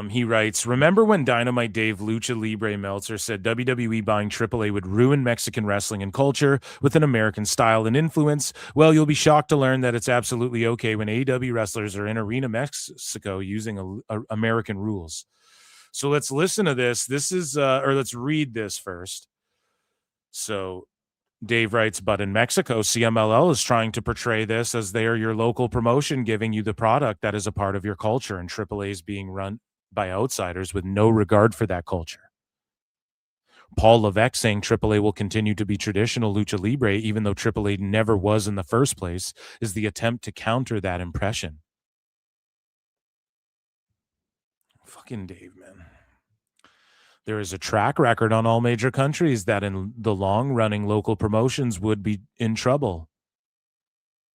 Speaker 4: he writes, remember when Dynamite Dave Lucha Libre Meltzer said WWE buying AAA would ruin Mexican wrestling and culture with an American style and influence? Well, you'll be shocked to learn that it's absolutely okay when AEW wrestlers are in Arena Mexico using American rules. So let's listen to this. This is, or let's read this first. So Dave writes, but in Mexico, CMLL is trying to portray this as they are your local promotion, giving you the product that is a part of your culture, and AAA is being run by outsiders with no regard for that culture. Paul Levesque saying AAA will continue to be traditional Lucha Libre, even though AAA never was in the first place, is the attempt to counter that impression. Fucking Dave, man. There is a track record on all major countries that in the long-running local promotions would be in trouble.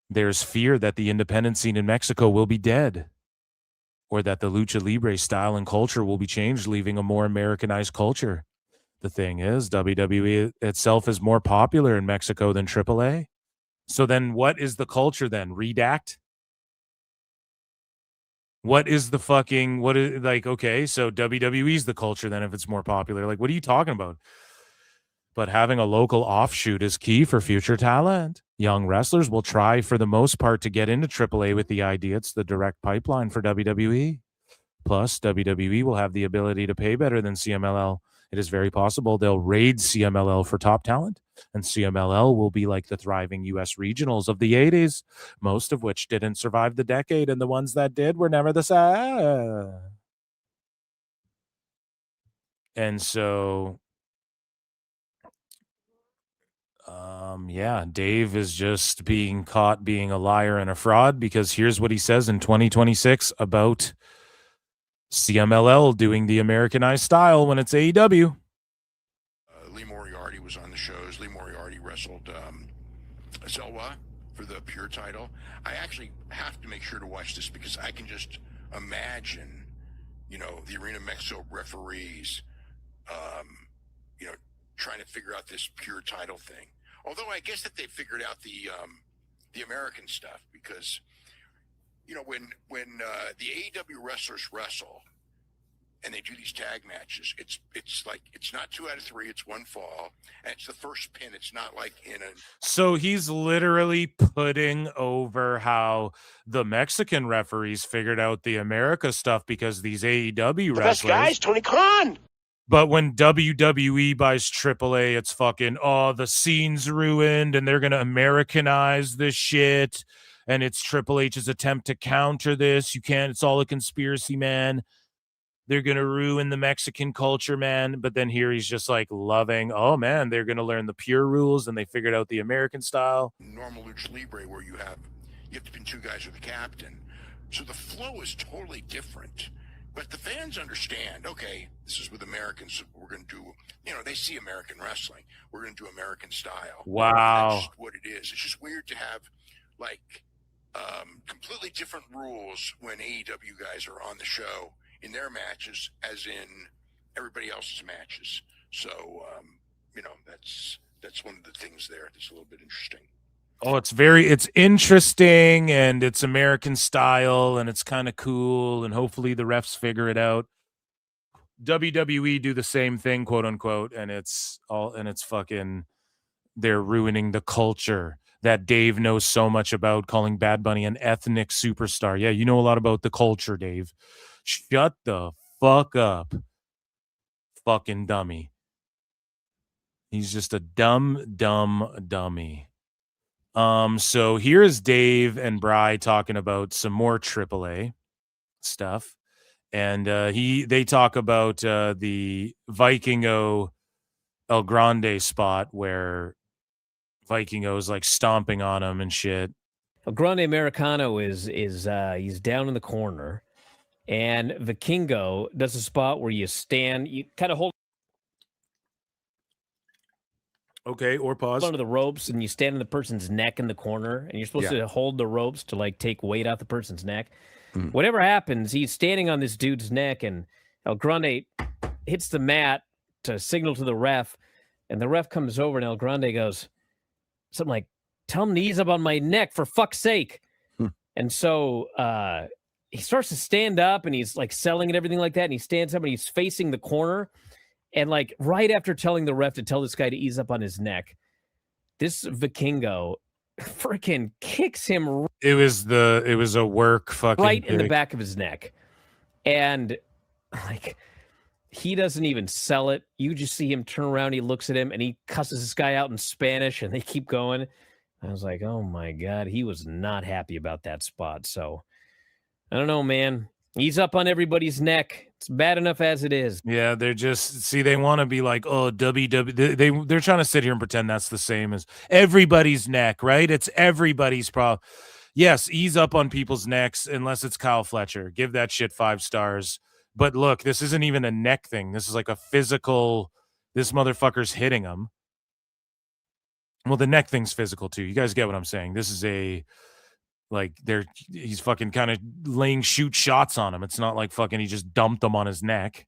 Speaker 4: There's fear that the independent scene in Mexico will be dead, or that the Lucha Libre style and culture will be changed, leaving a more Americanized culture. The thing is, WWE itself is more popular in Mexico than AAA. So then what is the culture then? Redact? What is the fucking, what is, like, okay, so WWE's the culture then if it's more popular. Like, what are you talking about? But having a local offshoot is key for future talent. Young wrestlers will try for the most part to get into AAA with the idea it's the direct pipeline for WWE. Plus, WWE will have the ability to pay better than CMLL. It is very possible they'll raid CMLL for top talent, and CMLL will be like the thriving U.S. regionals of the 80s, most of which didn't survive the decade, and the ones that did were never the same. And so, yeah, Dave is just being caught being a liar and a fraud, because here's what he says in 2026 about CMLL doing the Americanized style when it's AEW.
Speaker 1: Lee Moriarty was on the shows. Lee Moriarty wrestled Zelwa for the Pure title. I actually have to make sure to watch this because I can just imagine, the Arena Mexico referees, trying to figure out this Pure title thing. Although I guess that they figured out the American stuff because, when the AEW wrestlers wrestle and they do these tag matches, it's not 2 out of 3, it's 1 fall, and it's the first pin. It's not like in a.
Speaker 4: So he's literally putting over how the Mexican referees figured out the America stuff because these AEW wrestlers.
Speaker 8: Best guys, Tony Khan.
Speaker 4: But when WWE buys AAA, it's fucking, the scene's ruined and they're going to Americanize this shit. And it's Triple H's attempt to counter this. It's all a conspiracy, man. They're going to ruin the Mexican culture, man. But then here he's just like loving, oh, man, they're going to learn the Pure rules and they figured out the American style.
Speaker 1: Normal Lucha Libre where you have to pin 2 guys with the captain. So the flow is totally different. But the fans understand, okay, this is with Americans. We're going to do, they see American wrestling. We're going to do American style.
Speaker 4: Wow.
Speaker 1: That's just what it is. It's just weird to have, completely different rules when AEW guys are on the show in their matches as in everybody else's matches. So, that's one of the things there that's a little bit interesting.
Speaker 4: Oh, it's interesting and it's American style and it's kind of cool and hopefully the refs figure it out. WWE do the same thing, quote unquote, and it's fucking, they're ruining the culture that Dave knows so much about, calling Bad Bunny an ethnic superstar. Yeah, you know a lot about the culture, Dave. Shut the fuck up, fucking dummy. He's just a dumb dummy. So here's Dave and Bry talking about some more AAA stuff. And they talk about the Vikingo El Grande spot where Vikingo is like stomping on him and shit.
Speaker 2: El Grande Americano is he's down in the corner, and Vikingo does a spot where you stand, you kind of hold.
Speaker 4: Okay, or pause.
Speaker 2: Under the ropes, and you stand on the person's neck in the corner, and you're supposed to hold the ropes to take weight out the person's neck. Whatever happens, he's standing on this dude's neck, and El Grande hits the mat to signal to the ref, and the ref comes over, and El Grande goes something like, "Tell him to ease up on my neck, for fuck's sake." And so he starts to stand up, and he's selling and everything like that, and he stands up, and he's facing the corner. And right after telling the ref to tell this guy to ease up on his neck, this Vikingo freaking kicks him.
Speaker 4: It was a work fucking
Speaker 2: right in the back of his neck. And he doesn't even sell it. You just see him turn around, he looks at him, and he cusses this guy out in Spanish, and they keep going. I was like, oh my God, he was not happy about that spot. So I don't know, man. He's up on everybody's neck. It's bad enough as it is.
Speaker 4: Yeah, they're just, they want to be like, oh, WWE. They're trying to sit here and pretend that's the same as everybody's neck, right? It's everybody's problem. Yes, ease up on people's necks unless it's Kyle Fletcher. Give that shit 5 stars. But look, this isn't even a neck thing. This is like a physical, this motherfucker's hitting him. Well, the neck thing's physical too. You guys get what I'm saying? This is he's fucking kind of laying shoot shots on him. It's not like fucking he just dumped them on his neck.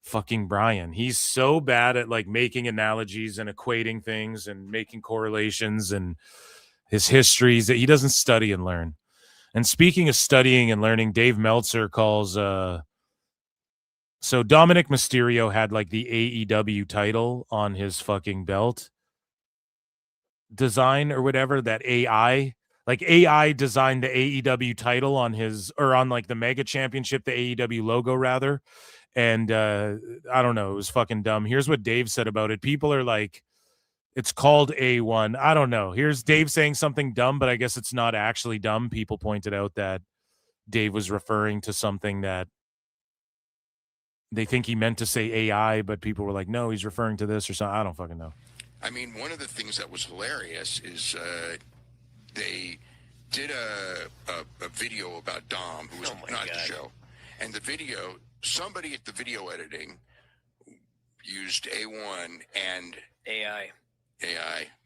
Speaker 4: Fucking Bryan. He's so bad at making analogies and equating things and making correlations and his histories that he doesn't study and learn. And speaking of studying and learning, Dave Meltzer calls so Dominic Mysterio had the AEW title on his fucking belt design or whatever, that AI designed the AEW title on the Mega Championship, the AEW logo rather. And I don't know, it was fucking dumb. Here's what Dave said about it. People are like, it's called A1. I don't know. Here's Dave saying something dumb, but I guess it's not actually dumb. People pointed out that Dave was referring to something that they think he meant to say AI, but people were like, no, he's referring to this or something. I don't fucking know.
Speaker 1: I mean, one of the things that was hilarious is they did a video about Dom, who was not at the show, And the video, somebody at the video editing used A1 and
Speaker 3: AI.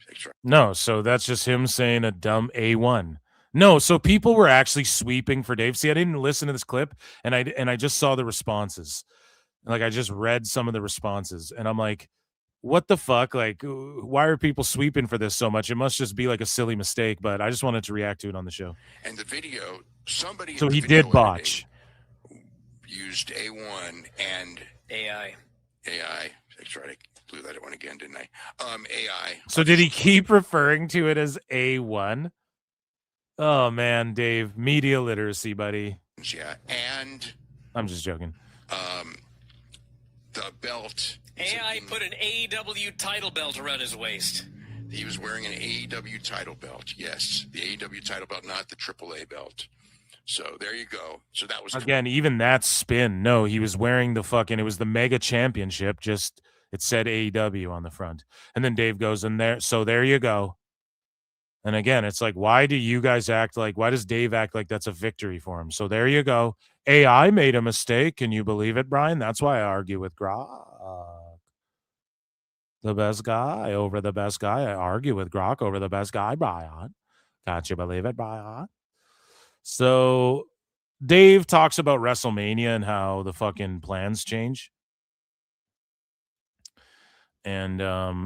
Speaker 1: That's right.
Speaker 4: No, so that's just him saying a dumb A1. No, so people were actually sweeping for Dave. See, I didn't listen to this clip, and I just saw the responses. Like, I just read some of the responses, and I'm like, what the fuck? Like, why are people sweeping for this so much? It must just be like a silly mistake, but I just wanted to react to it on the show.
Speaker 1: And the video, somebody
Speaker 4: So
Speaker 1: at the
Speaker 4: he
Speaker 1: video
Speaker 4: did botch.
Speaker 1: used A1 and
Speaker 3: AI.
Speaker 1: That's right. I blew that one again, didn't I? AI.
Speaker 4: So did he keep referring to it as A1? Oh man, Dave, media literacy, buddy.
Speaker 1: Yeah, and
Speaker 4: I'm just joking.
Speaker 1: The belt.
Speaker 3: AI put an AEW title belt around his waist.
Speaker 1: He was wearing an AEW title belt. Yes, the AEW title belt, not the AAA belt. So there you go. So that was
Speaker 4: Again, even that spin. No, he was wearing the fucking, it was the mega championship. Just, it said AEW on the front. And then Dave goes in there. So there you go. And again, it's like, why do you guys act like, why does Dave act like that's a victory for him? So there you go. AI made a mistake. Can you believe it, Brian? That's why I argue with Grok. The best guy over the best guy. I argue with Grok over the best guy, Brian. Can't you believe it, Brian? So Dave talks about WrestleMania and how the fucking plans change. And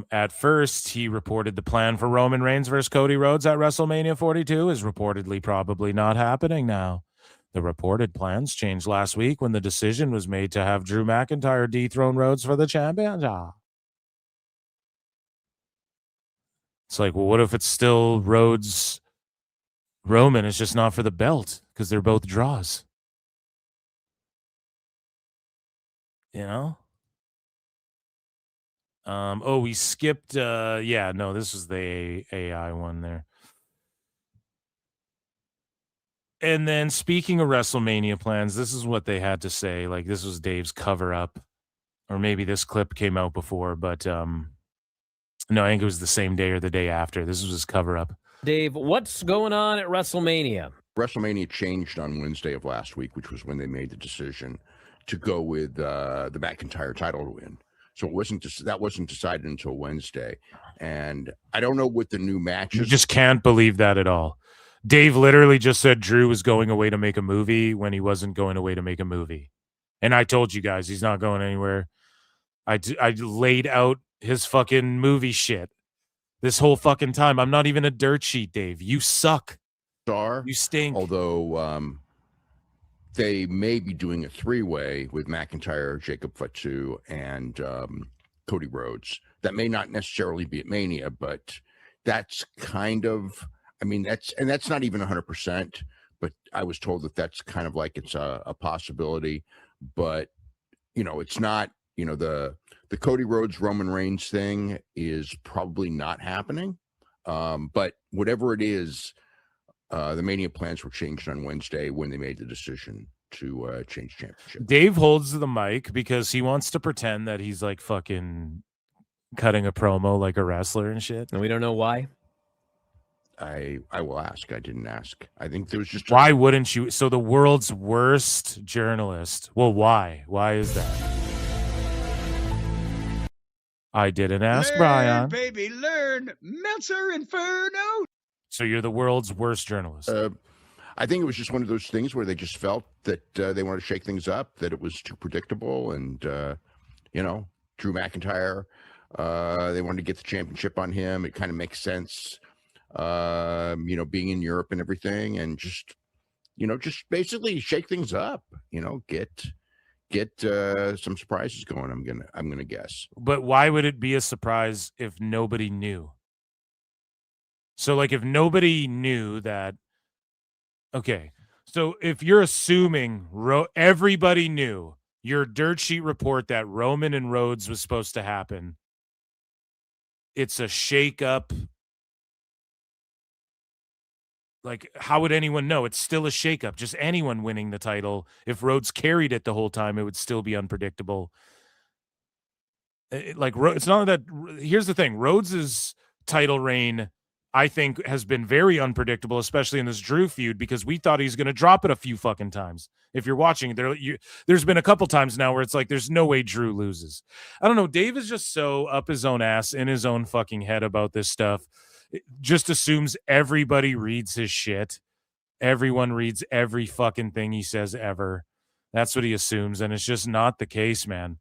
Speaker 4: at first, he reported the plan for Roman Reigns versus Cody Rhodes at WrestleMania 42 is reportedly probably not happening now. The reported plans changed last week when the decision was made to have Drew McIntyre dethrone Rhodes for the championship. It's like, well, what if it's still Rhodes Roman? It's just not for the belt because they're both draws. You know? Oh, we skipped yeah, no, this is the AI one there. And then speaking of WrestleMania plans, this is what they had to say. Like, this was Dave's cover up, or maybe this clip came out before, but no, I think it was the same day or the day after. This was his cover up.
Speaker 2: Dave, what's going on at WrestleMania?
Speaker 1: WrestleMania changed on Wednesday of last week, which was when they made the decision to go with the McIntyre title win. So that wasn't decided until Wednesday, and I don't know what the new matches.
Speaker 4: You just can't believe that at all. Dave literally just said Drew was going away to make a movie when he wasn't going away to make a movie, and I told you guys he's not going anywhere. I laid out his fucking movie shit this whole fucking time. I'm not even a dirt sheet, Dave. You suck. You stink.
Speaker 1: Although they may be doing a three-way with McIntyre, Jacob Fatu, and Cody Rhodes. That may not necessarily be at Mania, but that's kind of, I mean, that's not even 100%, but I was told that that's kind of like it's a possibility, but it's not, the Cody Rhodes Roman Reigns thing is probably not happening. But whatever it is, the Mania plans were changed on Wednesday when they made the decision to change championship.
Speaker 4: Dave holds the mic because he wants to pretend that he's like fucking cutting a promo like a wrestler and shit.
Speaker 2: And we don't know why.
Speaker 1: I will ask. I didn't ask. I think there was just
Speaker 4: why wouldn't you? So the world's worst journalist. Well, why? Why is that? I didn't ask,
Speaker 5: Learn,
Speaker 4: Brian.
Speaker 5: Baby, learn. Meltzer Inferno.
Speaker 4: So you're the world's worst journalist.
Speaker 1: I think it was just one of those things where they just felt that they wanted to shake things up, that it was too predictable. And, Drew McIntyre, they wanted to get the championship on him. It kind of makes sense, being in Europe and everything. And just basically shake things up, get some surprises going. I'm gonna guess.
Speaker 4: But why would it be a surprise if nobody knew? So like if nobody knew that, okay. So if you're assuming everybody knew your dirt sheet report that Roman and Rhodes was supposed to happen, it's a shake-up. Like, how would anyone know? It's still a shakeup. Just anyone winning the title. If Rhodes carried it the whole time, it would still be unpredictable. It's not that. Here's the thing: Rhodes's title reign, I think has been very unpredictable, especially in this Drew feud, because we thought he's going to drop it a few fucking times. If you're watching, there's been a couple times now where it's like, there's no way Drew loses. I don't know. Dave is just so up his own ass, in his own fucking head about this stuff. It just assumes everybody reads his shit. Everyone reads every fucking thing he says ever. That's what he assumes, and it's just not the case, man.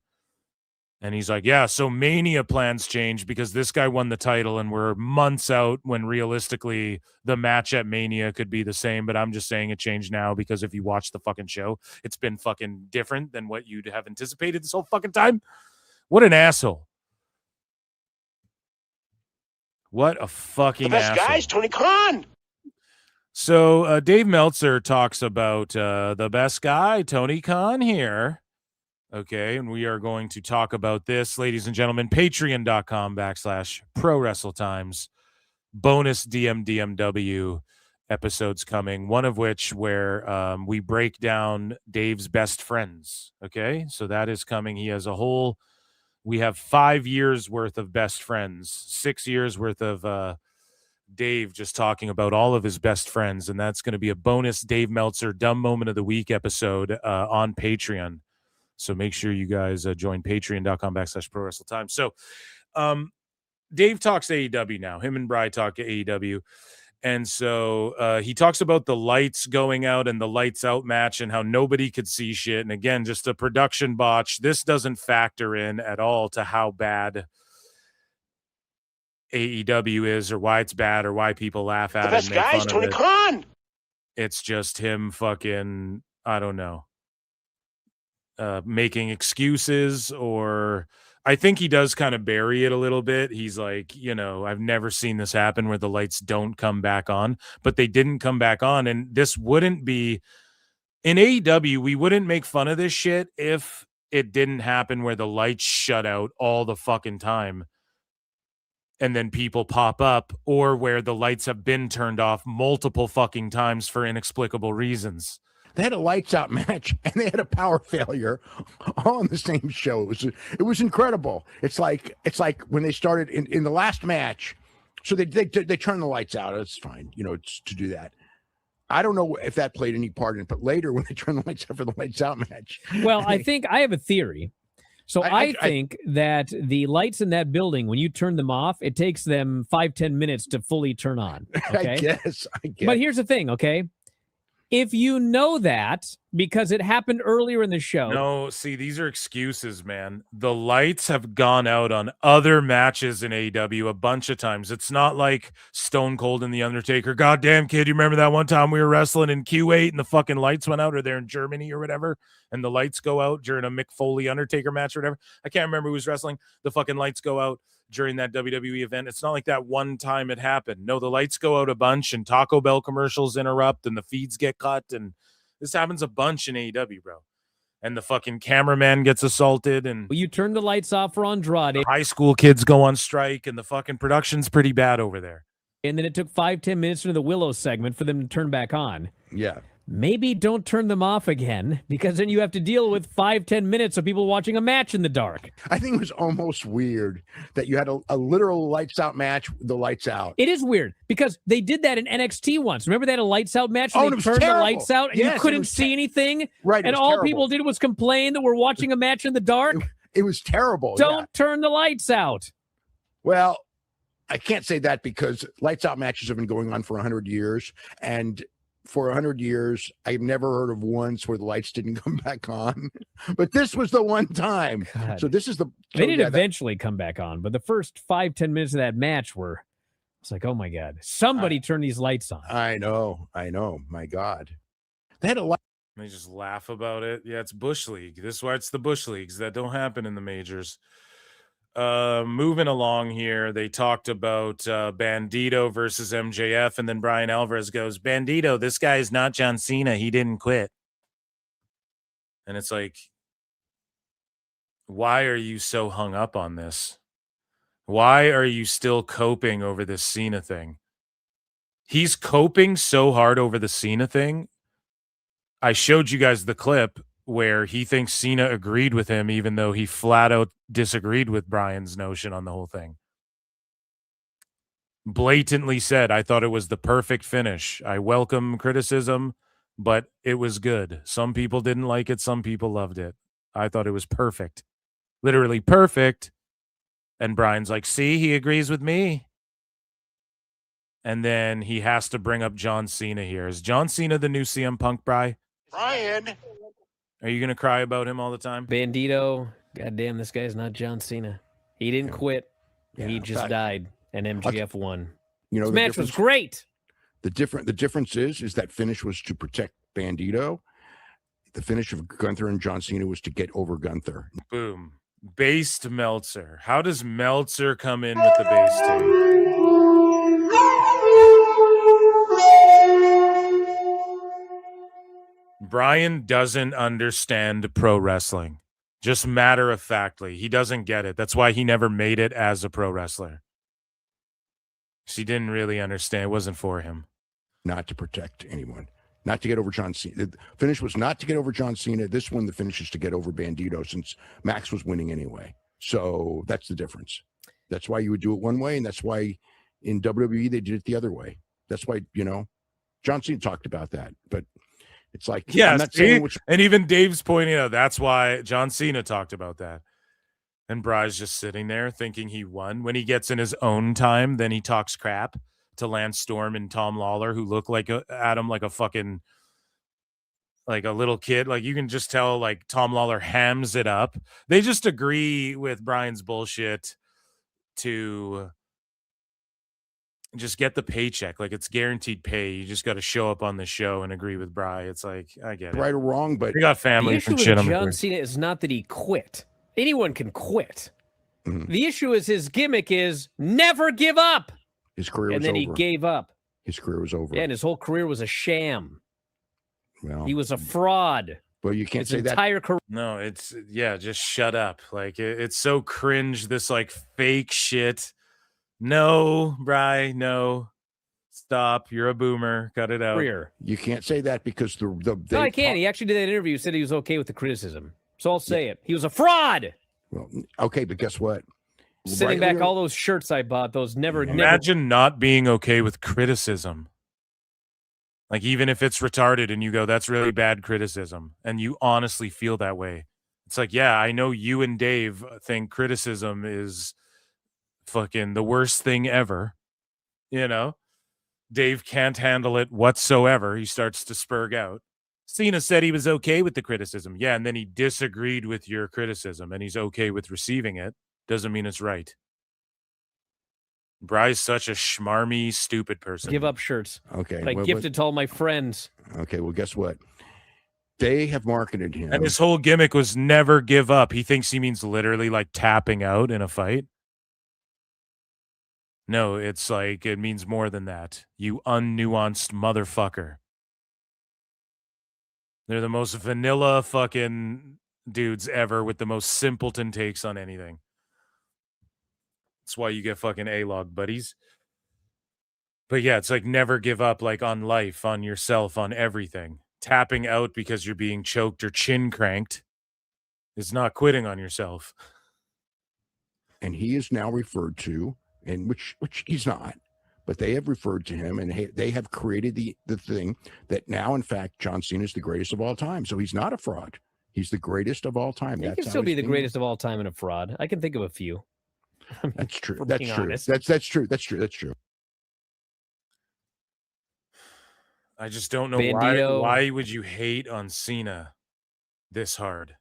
Speaker 4: And he's like, yeah, so Mania plans change because this guy won the title and we're months out when realistically the match at Mania could be the same. But I'm just saying it changed now because if you watch the fucking show, it's been fucking different than what you'd have anticipated this whole fucking time. What an asshole. What a fucking
Speaker 8: the best
Speaker 4: asshole.
Speaker 8: guys, Tony Khan.
Speaker 4: So Dave Meltzer talks about the best guy, Tony Khan here. Okay, and we are going to talk about this, ladies and gentlemen. Patreon.com/Pro Wrestle Times. Bonus DMDMW episodes coming, one of which where we break down Dave's best friends. Okay, so that is coming. He has we have 5 years worth of best friends, 6 years worth of Dave just talking about all of his best friends, and that's going to be a bonus Dave Meltzer Dumb Moment of the Week episode on Patreon. So make sure you guys join patreon.com/Pro Wrestle Time. So Dave talks AEW now. Him and Bri talk AEW. And so he talks about the lights going out and the lights out match and how nobody could see shit. And again, just a production botch. This doesn't factor in at all to how bad AEW is or why it's bad or why people laugh at it.
Speaker 8: The best guys, Tony Khan.
Speaker 4: It's just him fucking, I don't know. Making excuses, or I think he does kind of bury it a little bit. He's like, I've never seen this happen where the lights don't come back on, but they didn't come back on. And this wouldn't be in AEW. We wouldn't make fun of this shit if it didn't happen where the lights shut out all the fucking time and then people pop up, or where the lights have been turned off multiple fucking times for inexplicable reasons.
Speaker 1: They had a lights out match and they had a power failure all on the same show. It was incredible. It's like when they started in the last match. So they turned the lights out. It's fine, it's to do that. I don't know if that played any part in it, but later when they turned the lights out for the lights out match.
Speaker 2: Well, I think I have a theory. So I think that the lights in that building, when you turn them off, it takes them 5-10 minutes to fully turn on. Okay?
Speaker 1: I guess.
Speaker 2: But here's the thing, okay? If you know that because it happened earlier in the show.
Speaker 4: No, see, these are excuses, man. The lights have gone out on other matches in AEW a bunch of times. It's not like Stone Cold and The Undertaker. Goddamn, kid, you remember that one time we were wrestling in Q8 and the fucking lights went out, or they're in Germany or whatever, and the lights go out during a Mick Foley Undertaker match or whatever? I can't remember who was wrestling. The fucking lights go out during that WWE event. It's not like that one time it happened. No, the lights go out a bunch and Taco Bell commercials interrupt and the feeds get cut, and this happens a bunch in AEW, bro. And the fucking cameraman gets assaulted, and
Speaker 2: you turn the lights off for Andrade.
Speaker 4: High school kids go on strike, and the fucking production's pretty bad over there.
Speaker 2: And then it took 5-10 minutes into the Willow segment for them to turn back on.
Speaker 1: Yeah.
Speaker 2: Maybe don't turn them off again, because then you have to deal with 5-10 minutes of people watching a match in the dark.
Speaker 1: I think it was almost weird that you had a literal lights out match with the lights out.
Speaker 2: It is weird because they did that in NXT once. Remember they had a lights out match?
Speaker 1: Oh,
Speaker 2: They turned the lights out and you couldn't see anything.
Speaker 1: Right.
Speaker 2: And all people did was complain that we're watching a match in the dark.
Speaker 1: It was terrible.
Speaker 2: Don't turn the lights out.
Speaker 1: Well, I can't say that because lights out matches have been going on for 100 years. And for 100 years, I've never heard of once where the lights didn't come back on. But this was the one time.
Speaker 2: God.
Speaker 1: So this is the...
Speaker 2: They did eventually come back on, but the first 5-10 minutes of that match were... It's like, oh my God, somebody turn these lights on.
Speaker 1: I know. My God. They had a lot.
Speaker 4: They just laugh about it. Yeah, it's Bush League. This is why it's the Bush Leagues that don't happen in the majors. Moving along here, they talked about Bandito versus MJF, and then Bryan Alvarez goes, Bandito, this guy is not John Cena. He didn't quit. And it's like, why are you so hung up on this? Why are you still coping over this Cena thing? He's coping so hard over the Cena thing. I showed you guys the clip where he thinks Cena agreed with him, even though he flat out disagreed with Bryan's notion on the whole thing. blatantly said, I thought it was the perfect finish. I welcome criticism, but it was good. Some people didn't like it. Some people loved it. I thought it was perfect. Literally perfect. And Bryan's like, see, he agrees with me. And then he has to bring up John Cena here. Is John Cena the new CM Punk, Bryan? Are you going to cry about him all the time?
Speaker 2: Bandito, goddamn, this guy's not John Cena. He didn't quit. He just died, and MJF won.
Speaker 1: You know,
Speaker 2: this match was great.
Speaker 1: The difference is that finish was to protect Bandito. The finish of Gunther and John Cena was to get over Gunther.
Speaker 4: Boom. Based Meltzer. How does Meltzer come in with the base tape? Bryan doesn't understand pro wrestling. Just matter of factly. He doesn't get it. That's why he never made it as a pro wrestler. He didn't really understand. It wasn't for him.
Speaker 1: Not to protect anyone. Not to get over John Cena. The finish was not to get over John Cena. This one, the finish is to get over Bandito since Max was winning anyway. So that's the difference. That's why you would do it one way, and that's why in WWE they did it the other way. That's why, John Cena talked about that. But it's like,
Speaker 4: yeah,
Speaker 1: I'm not saying which...
Speaker 4: and even Dave's pointing out that's why John Cena talked about that. And Bryan's just sitting there thinking he won. When he gets in his own time, then he talks crap to Lance Storm and Tom Lawler, who look like at him like a fucking, like a little kid. Like you can just tell, like Tom Lawler hams it up. They just agree with Bryan's bullshit to just get the paycheck. Like it's guaranteed pay. You just got to show up on the show and agree with Bryan. It's like, I get it.
Speaker 1: Right or wrong, but
Speaker 4: we got family and shit.
Speaker 2: John Cena is not that he quit. Anyone can quit.
Speaker 1: Mm-hmm.
Speaker 2: The issue is his gimmick is never give up.
Speaker 1: His career was over.
Speaker 2: And then he gave up.
Speaker 1: His career was over.
Speaker 2: Yeah, and his whole career was a sham.
Speaker 1: Well,
Speaker 2: he was a fraud.
Speaker 1: Well, you can't say that.
Speaker 2: Entire career.
Speaker 4: No, it's, yeah, just shut up. Like, it's so cringe, this, like, fake shit. No, Bryan, no. Stop. You're a boomer. Cut it out.
Speaker 1: You can't say that because
Speaker 2: No, I can't. He actually did that interview. Said he was okay with the criticism. So I'll say it. He was a fraud.
Speaker 1: Well, okay, but guess what?
Speaker 2: Sitting back all those shirts I bought, those never.
Speaker 4: Imagine not being okay with criticism. Like, even if it's retarded and you go, that's really bad criticism, and you honestly feel that way. It's like, yeah, I know you and Dave think criticism is fucking the worst thing ever. You know? Dave can't handle it whatsoever. He starts to spurg out. Cena said he was okay with the criticism. Yeah, and then he disagreed with your criticism, and he's okay with receiving it. Doesn't mean it's right. Bryan's such a schmarmy, stupid person.
Speaker 2: Give up shirts.
Speaker 1: Okay.
Speaker 2: I gifted to all my friends.
Speaker 1: Okay, well, guess what? They have marketed him.
Speaker 4: And his whole gimmick was never give up. He thinks he means literally like tapping out in a fight. No, it's like, it means more than that. You unnuanced motherfucker. They're the most vanilla fucking dudes ever with the most simpleton takes on anything. That's why you get fucking A-log buddies. But yeah, it's like never give up, like on life, on yourself, on everything. Tapping out because you're being choked or chin cranked is not quitting on yourself.
Speaker 1: And he is now referred to, and which he's not, but they have referred to him, and they have created the thing that now, in fact, John Cena is the greatest of all time. So he's not a fraud. He's the greatest of all time.
Speaker 2: He can still be the greatest of all time and a fraud. I can think of a few.
Speaker 1: That's true. That's true. That's true. That's true.
Speaker 4: I just don't know why would you hate on Cena this hard?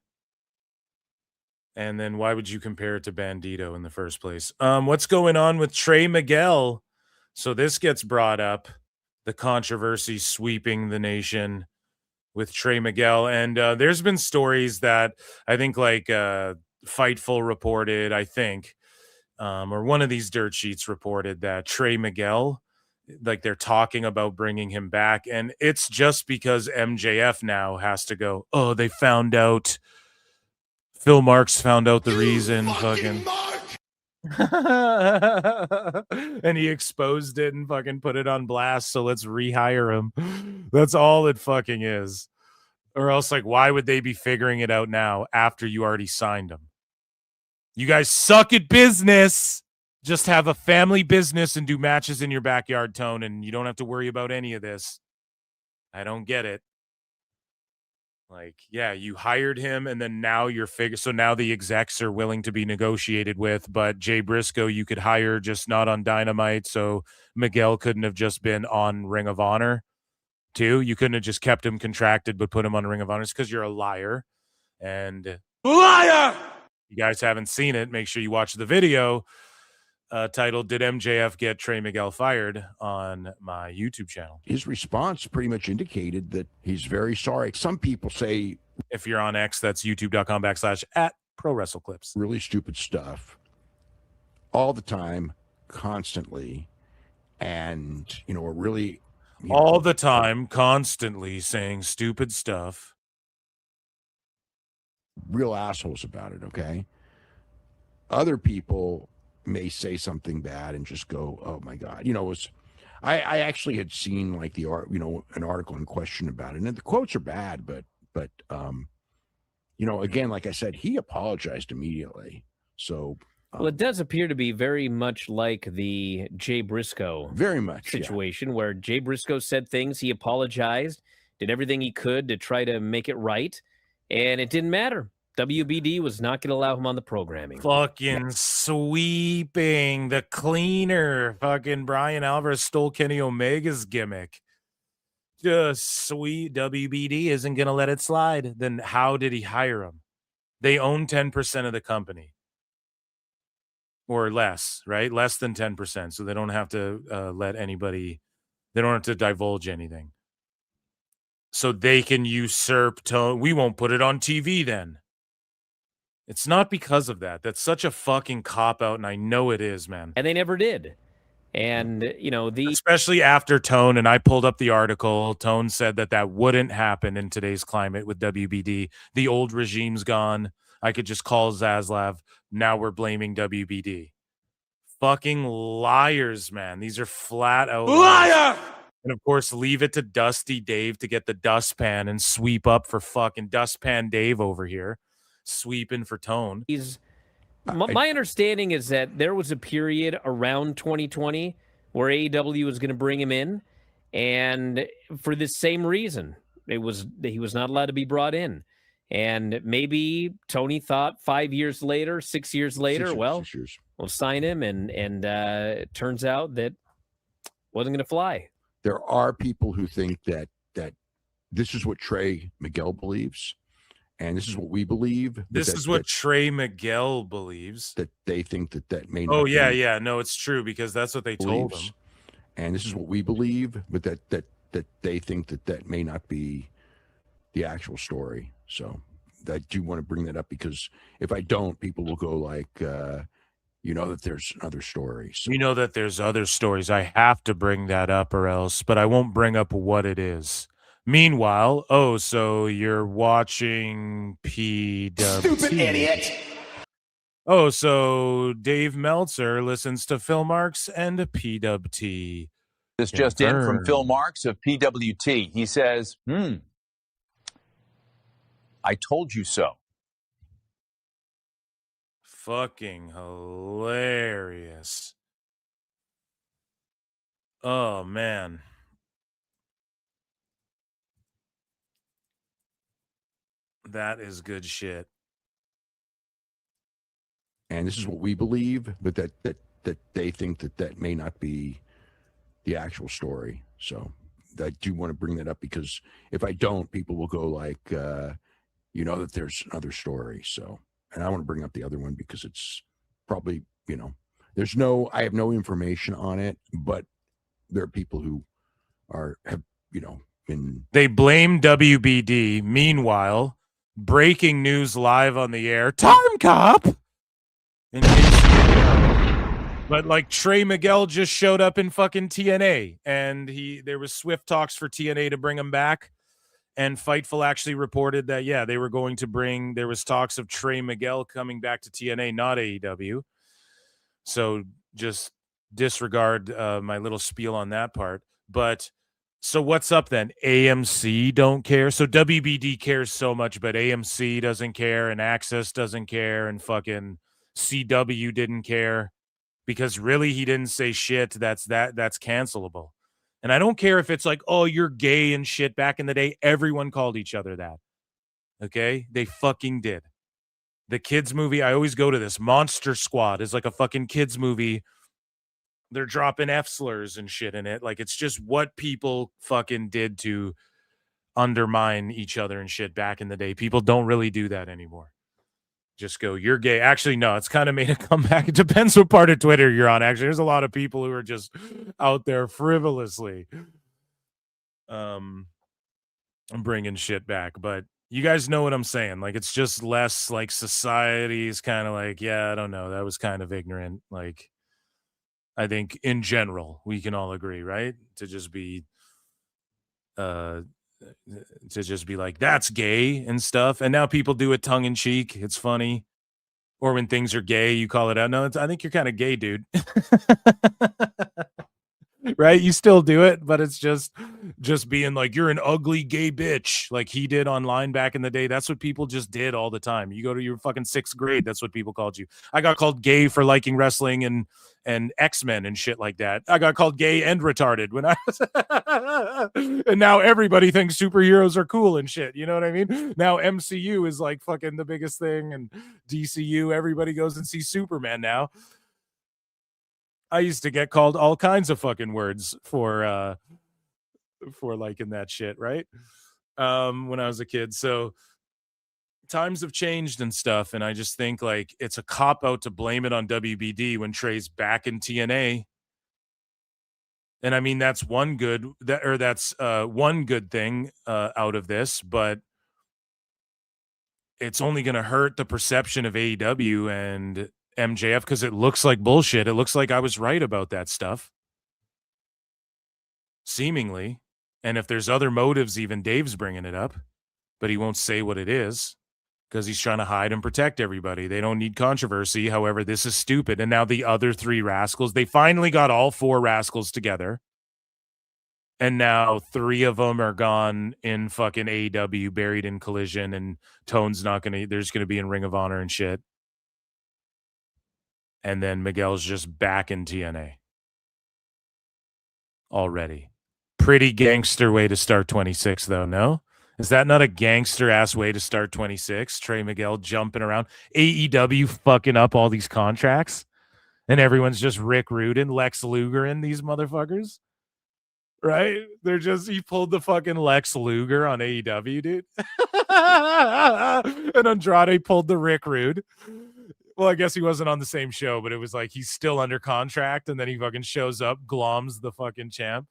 Speaker 4: And then why would you compare it to Bandito in the first place? What's going on with Trey Miguel? So this gets brought up, the controversy sweeping the nation with Trey Miguel. And there's been stories that I think like Fightful reported, I think, or one of these dirt sheets reported that Trey Miguel, like they're talking about bringing him back. And it's just because MJF now has to go, oh, they found out. Phil Marks found out the reason. Fucking and he exposed it and fucking put it on blast. So let's rehire him. That's all it fucking is. Or else, like, why would they be figuring it out now after you already signed him? You guys suck at business. Just have a family business and do matches in your backyard, Tone, and you don't have to worry about any of this. I don't get it. Like, yeah, you hired him, and then now you're so now the execs are willing to be negotiated with, but Jay Briscoe you could hire, just not on Dynamite, so Miguel couldn't have just been on Ring of Honor, too. You couldn't have just kept him contracted but put him on Ring of Honor. It's because you're a liar. And
Speaker 5: Liar!
Speaker 4: You guys haven't seen it, make sure you watch the video titled "Did MJF Get Trey Miguel Fired?" on my YouTube channel.
Speaker 1: His response pretty much indicated that he's very sorry. Some people say,
Speaker 4: if you're on X, that's youtube.com/@ProWrestleClips.
Speaker 1: Really stupid stuff all the time, constantly, and are really
Speaker 4: all the time, constantly saying stupid stuff.
Speaker 1: Real assholes about it. Okay, other people may say something bad and just go, "Oh my God!" I actually had seen like an article in question about it, and the quotes are bad, but again, like I said, he apologized immediately. So,
Speaker 2: well, it does appear to be very much like the Jay Briscoe situation, where Jay Briscoe said things, he apologized, did everything he could to try to make it right, and it didn't matter. WBD was not going to allow him on the programming.
Speaker 4: Fucking sweeping the cleaner. Fucking Bryan Alvarez stole Kenny Omega's gimmick. Just sweet. WBD isn't going to let it slide. Then how did he hire him? They own 10% of the company. Or less, right? Less than 10%. So they don't have to let anybody, they don't have to divulge anything. So they can usurp tone. We won't put it on TV then. It's not because of that. That's such a fucking cop-out, and I know it is, man.
Speaker 2: And they never did. And,
Speaker 4: especially after Tone, and I pulled up the article, Tone said that wouldn't happen in today's climate with WBD. The old regime's gone. I could just call Zaslav. Now we're blaming WBD. Fucking liars, man. These are flat out liars. And, of course, leave it to Dusty Dave to get the dustpan and sweep up for fucking Dustpan Dave over here. Sweeping for Tone.
Speaker 2: My understanding is that there was a period around 2020 where AEW was going to bring him in, and for this same reason, he was not allowed to be brought in. And maybe Tony thought 5 years later, 6 years later, we'll sign him, and it turns out that wasn't going to fly.
Speaker 1: There are people who think that this is what Trey Miguel believes. And this is what we believe.
Speaker 4: This is what Trey Miguel believes.
Speaker 1: That they think that may not.
Speaker 4: Oh, yeah. No, it's true because that's what they told him.
Speaker 1: And this is what we believe, but that they think that may not be the actual story. So I do want to bring that up because if I don't, people will go like, that there's other stories. So.
Speaker 4: That there's other stories. I have to bring that up or else, but I won't bring up what it is. Meanwhile, so you're watching PWT.
Speaker 8: Stupid idiot.
Speaker 4: Oh, so Dave Meltzer listens to Phil Marks and PWT.
Speaker 9: This just in from Phil Marks of PWT. He says, I told you so.
Speaker 4: Fucking hilarious. Oh, man. That is good shit.
Speaker 1: And this is what we believe, but that they think that may not be the actual story. So I do want to bring that up because if I don't, people will go like, that there's other stories. So, and I want to bring up the other one because it's probably, I have no information on it, but there are people who have been. They
Speaker 4: blame WBD. Meanwhile, breaking news live on the air. Time cop. But like Trey Miguel just showed up in fucking TNA, and there was swift talks for TNA to bring him back. And Fightful actually reported that they were going to there was talks of Trey Miguel coming back to TNA, not AEW. So just disregard my little spiel on that part. But so what's up then? AMC don't care. So WBD cares so much, but AMC doesn't care, and Access doesn't care, and fucking CW didn't care. because really he didn't say shit that's cancelable. And I don't care if it's like, oh, you're gay and shit. Back in the day, everyone called each other that. Okay? They fucking did. The kids movie, I always go to this. Monster Squad is like a fucking kids movie. They're dropping F slurs and shit in it. Like, it's just what people fucking did to undermine each other and shit back in the day. People don't really do that anymore. Just go, you're gay. Actually, no, it's kind of made a comeback. It depends what part of Twitter you're on. Actually, there's a lot of people who are just out there frivolously bringing shit back. But you guys know what I'm saying. Like, it's just less like society's kind of like, yeah, I don't know. That was kind of ignorant. Like, I think in general, we can all agree, right? To just be like, that's gay and stuff. And now people do it tongue in cheek. It's funny. Or when things are gay, you call it out. No, I think you're kind of gay, dude. Right? You still do it, but it's just being like, you're an ugly gay bitch, like he did online back in the day. That's what people just did all the time. You go to your fucking 6th grade, that's what people called you. I got called gay for liking wrestling and X-Men and shit like that. I got called gay and retarded when I was and now everybody thinks superheroes are cool and shit. You know what I mean? Now MCU is like fucking the biggest thing, and DCU, everybody goes and sees Superman now. I used to get called all kinds of fucking words for liking that shit, right? When I was a kid. So times have changed and stuff, and I just think like it's a cop out to blame it on WBD when Trey's back in TNA. And I mean, that's one good thing out of this, but it's only going to hurt the perception of AEW and MJF because it looks like bullshit. It looks like I was right about that stuff, seemingly. And if there's other motives, even Dave's bringing it up, but he won't say what it is because he's trying to hide and protect everybody. They don't need controversy. However, this is stupid. And now the other 3 rascals, they finally got all 4 rascals together. And now 3 of them are gone in fucking AEW, buried in Collision, and Tone's there's going to be in Ring of Honor and shit. And then Miguel's just back in TNA already. Pretty gangster way to start 26, though, no? Is that not a gangster-ass way to start 26? Trey Miguel jumping around. AEW fucking up all these contracts. And everyone's just Rick Rudin, Lex Luger in these motherfuckers. Right? He pulled the fucking Lex Luger on AEW, dude. And Andrade pulled the Rick Rude. Well, I guess he wasn't on the same show, but it was like he's still under contract, and then he fucking shows up, gloms the fucking champ,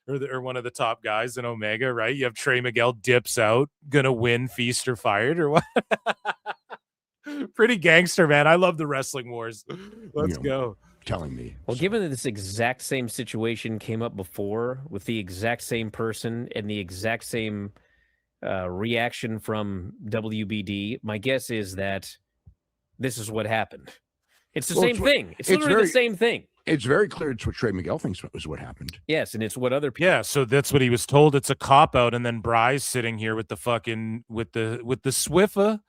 Speaker 4: or one of the top guys in Omega, right? You have Trey Miguel dips out, gonna win, feast or fired, or what? Pretty gangster, man. I love the wrestling wars. Let's go.
Speaker 1: Telling me.
Speaker 2: Well, given that this exact same situation came up before with the exact same person and the exact same reaction from WBD, my guess is that this is what happened. It's the same thing. It's literally the same thing.
Speaker 1: It's very clear it's what Trey Miguel thinks was what happened.
Speaker 2: Yes, and it's what other people.
Speaker 4: Yeah, so that's what he was told. It's a cop out, and then Bry's sitting here with the fucking with the Swiffa,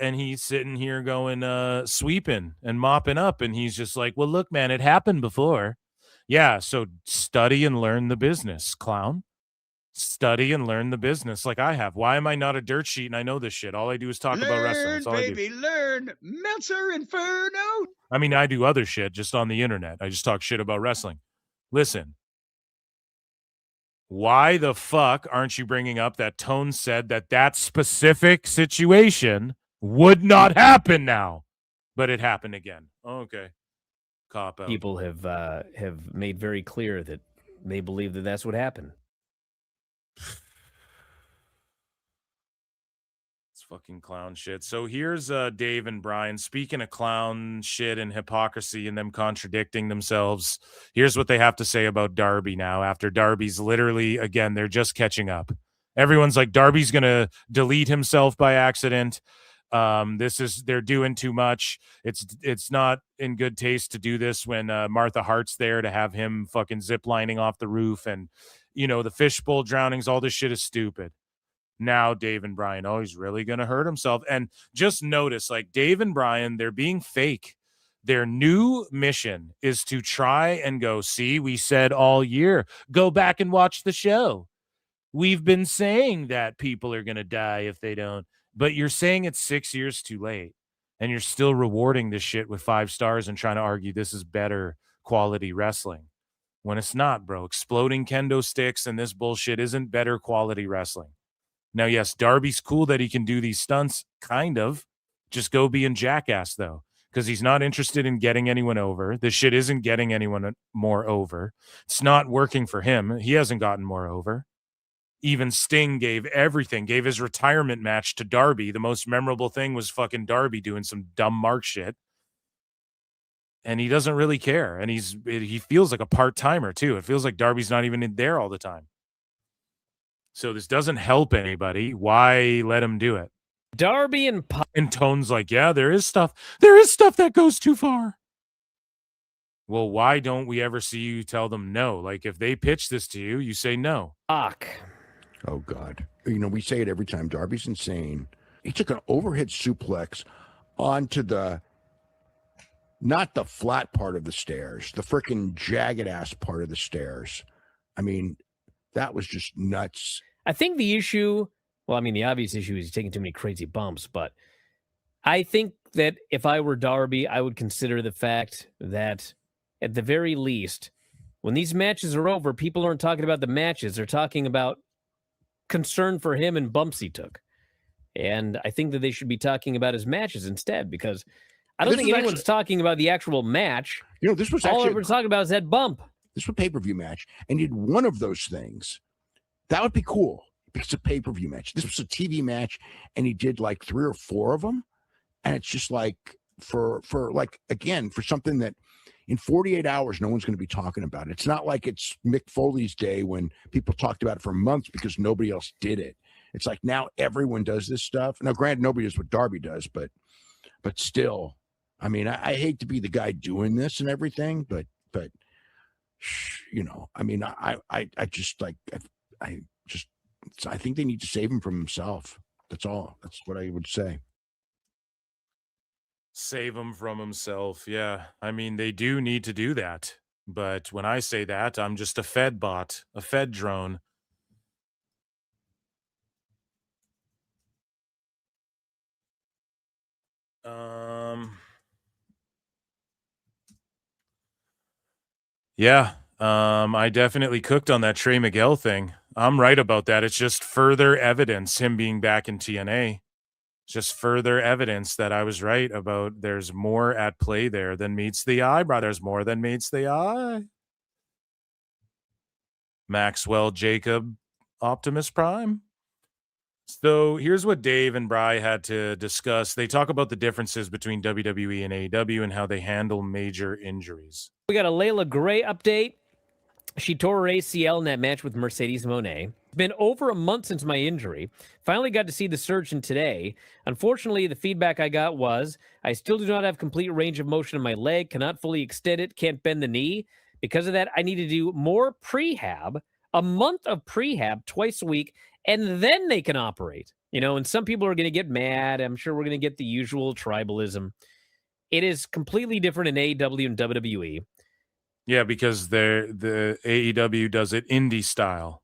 Speaker 4: and he's sitting here going sweeping and mopping up, and he's just like, well, look, man, it happened before. Yeah, so study and learn the business, clown. Study and learn the business like I have. Why am I not a dirt sheet and I know this shit? All I do is talk about wrestling. That's all
Speaker 5: baby,
Speaker 4: I do.
Speaker 5: learn. Meltzer Inferno.
Speaker 4: I mean, I do other shit just on the internet. I just talk shit about wrestling. Listen, why the fuck aren't you bringing up that Tone said that specific situation would not happen now, but it happened again? Okay. Cop out.
Speaker 2: People have made very clear that they believe that that's what happened.
Speaker 4: Fucking clown shit. So here's Dave and Bryan speaking of clown shit and hypocrisy and them contradicting themselves. Here's what they have to say about Darby now after Darby's literally, again, they're just catching up. Everyone's like, Darby's gonna delete himself by accident. They're doing too much. It's not in good taste to do this when Martha Hart's there, to have him fucking ziplining off the roof, and the fishbowl drownings. All this shit is stupid. Now Dave and Bryan, he's really going to hurt himself. And just notice, like, Dave and Bryan, they're being fake. Their new mission is to try and go, see, we said all year, go back and watch the show. We've been saying that people are going to die if they don't, but you're saying it's 6 years too late, and you're still rewarding this shit with 5 stars and trying to argue this is better quality wrestling. When it's not, bro. Exploding kendo sticks and this bullshit isn't better quality wrestling. Now, yes, Darby's cool that he can do these stunts, kind of. Just go being Jackass, though, because he's not interested in getting anyone over. This shit isn't getting anyone more over. It's not working for him. He hasn't gotten more over. Even Sting gave everything, gave his retirement match to Darby. The most memorable thing was fucking Darby doing some dumb Mark shit. And he doesn't really care. And he feels like a part-timer, too. It feels like Darby's not even in there all the time. So this doesn't help anybody. Why let him do it?
Speaker 2: Darby and
Speaker 4: Tone's like, yeah, there is stuff that goes too far. Well, why don't we ever see you tell them no? Like, if they pitch this to you, you say no.
Speaker 2: Fuck.
Speaker 1: Oh, God. You know, we say it every time. Darby's insane. He took an overhead suplex onto not the flat part of the stairs, the freaking jagged-ass part of the stairs. I mean, that was just nuts.
Speaker 2: I think the issue, well, I mean, the obvious issue is he's taking too many crazy bumps, but I think that if I were Darby, I would consider the fact that at the very least, when these matches are over, people aren't talking about the matches. They're talking about concern for him and bumps he took. And I think that they should be talking about his matches instead, because I don't think anyone's talking about the actual match.
Speaker 1: You know, this was
Speaker 2: all
Speaker 1: actually...
Speaker 2: we're talking about is that bump.
Speaker 1: This was a pay-per-view match, and you did one of those things. That would be cool, because it's a pay-per-view match. This was a TV match, and he did like 3 or 4 of them. And it's just like, for something that in 48 hours, no one's going to be talking about it. It's not like it's Mick Foley's day when people talked about it for months because nobody else did it. It's like now everyone does this stuff. Now, granted, nobody does what Darby does, but still, I mean, I hate to be the guy doing this and everything, but you know, I mean, I think they need to save him from himself. That's all. That's what I would say.
Speaker 4: Save him from himself. Yeah. I mean, they do need to do that. But when I say that, I'm just a Fed bot, a Fed drone. Yeah. I definitely cooked on that Trey Miguel thing. I'm right about that. It's just further evidence, him being back in TNA. Just further evidence that I was right about there's more at play there than meets the eye, bro. There's more than meets the eye. Maxwell Jacob, Optimus Prime. So here's what Dave and Bri had to discuss. They talk about the differences between WWE and AEW and how they handle major injuries.
Speaker 2: We got a Layla Gray update. She tore her ACL in that match with Mercedes Moné. It's been over a month since my injury. Finally got to see the surgeon today. Unfortunately, the feedback I got was, I still do not have complete range of motion in my leg, cannot fully extend it, can't bend the knee. Because of that, I need to do more prehab, a month of prehab twice a week, and then they can operate. You know, and some people are going to get mad. I'm sure we're going to get the usual tribalism. It is completely different in AEW and WWE.
Speaker 4: Yeah, because the AEW does it indie style.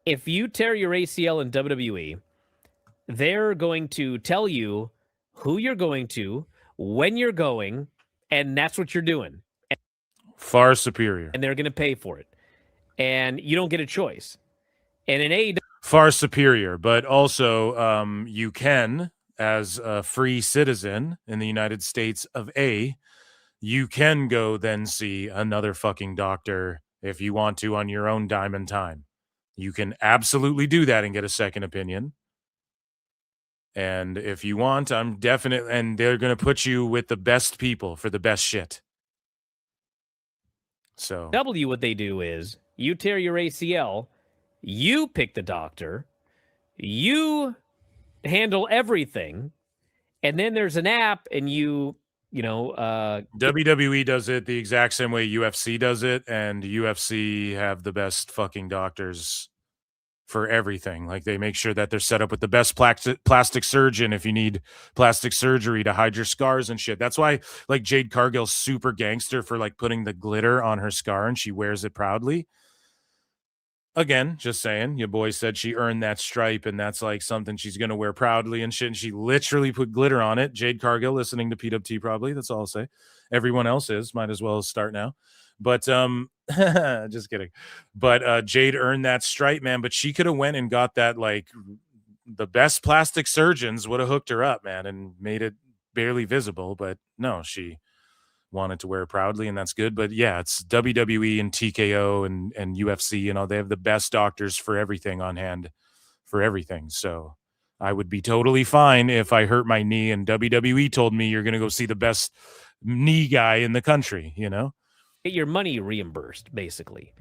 Speaker 2: If you tear your ACL in WWE, they're going to tell you who you're going to, when you're going, and that's what you're doing.
Speaker 4: Far superior.
Speaker 2: And they're going to pay for it. And you don't get a choice. And in AEW...
Speaker 4: Far superior, but also you can, as a free citizen in the United States of A, you can go then see another fucking doctor if you want to on your own dime and time. You can absolutely do that and get a second opinion. And if you want, I'm definitely, and they're going to put you with the best people for the best shit. So
Speaker 2: what they do is you tear your ACL, you pick the doctor, you handle everything, and then there's an app and
Speaker 4: WWE does it the exact same way UFC does it, and UFC have the best fucking doctors for everything. Like they make sure that they're set up with the best plastic surgeon if you need plastic surgery to hide your scars and shit. That's why like Jade Cargill's super gangster for like putting the glitter on her scar and she wears it proudly. Again, just saying, your boy said she earned that stripe and that's like something she's going to wear proudly and shit. And she literally put glitter on it. Jade Cargill listening to PWT probably. That's all I'll say. Everyone else is. Might as well start now. But just kidding. But Jade earned that stripe, man. But she could have went and got that, like the best plastic surgeons would have hooked her up, man, and made it barely visible. But no, she wanted to wear it proudly, and that's good. But yeah, it's WWE and TKO and UFC, you know, they have the best doctors for everything on hand for everything. So I would be totally fine if I hurt my knee and WWE told me you're going to go see the best knee guy in the country, you know?
Speaker 2: Get your money reimbursed, basically.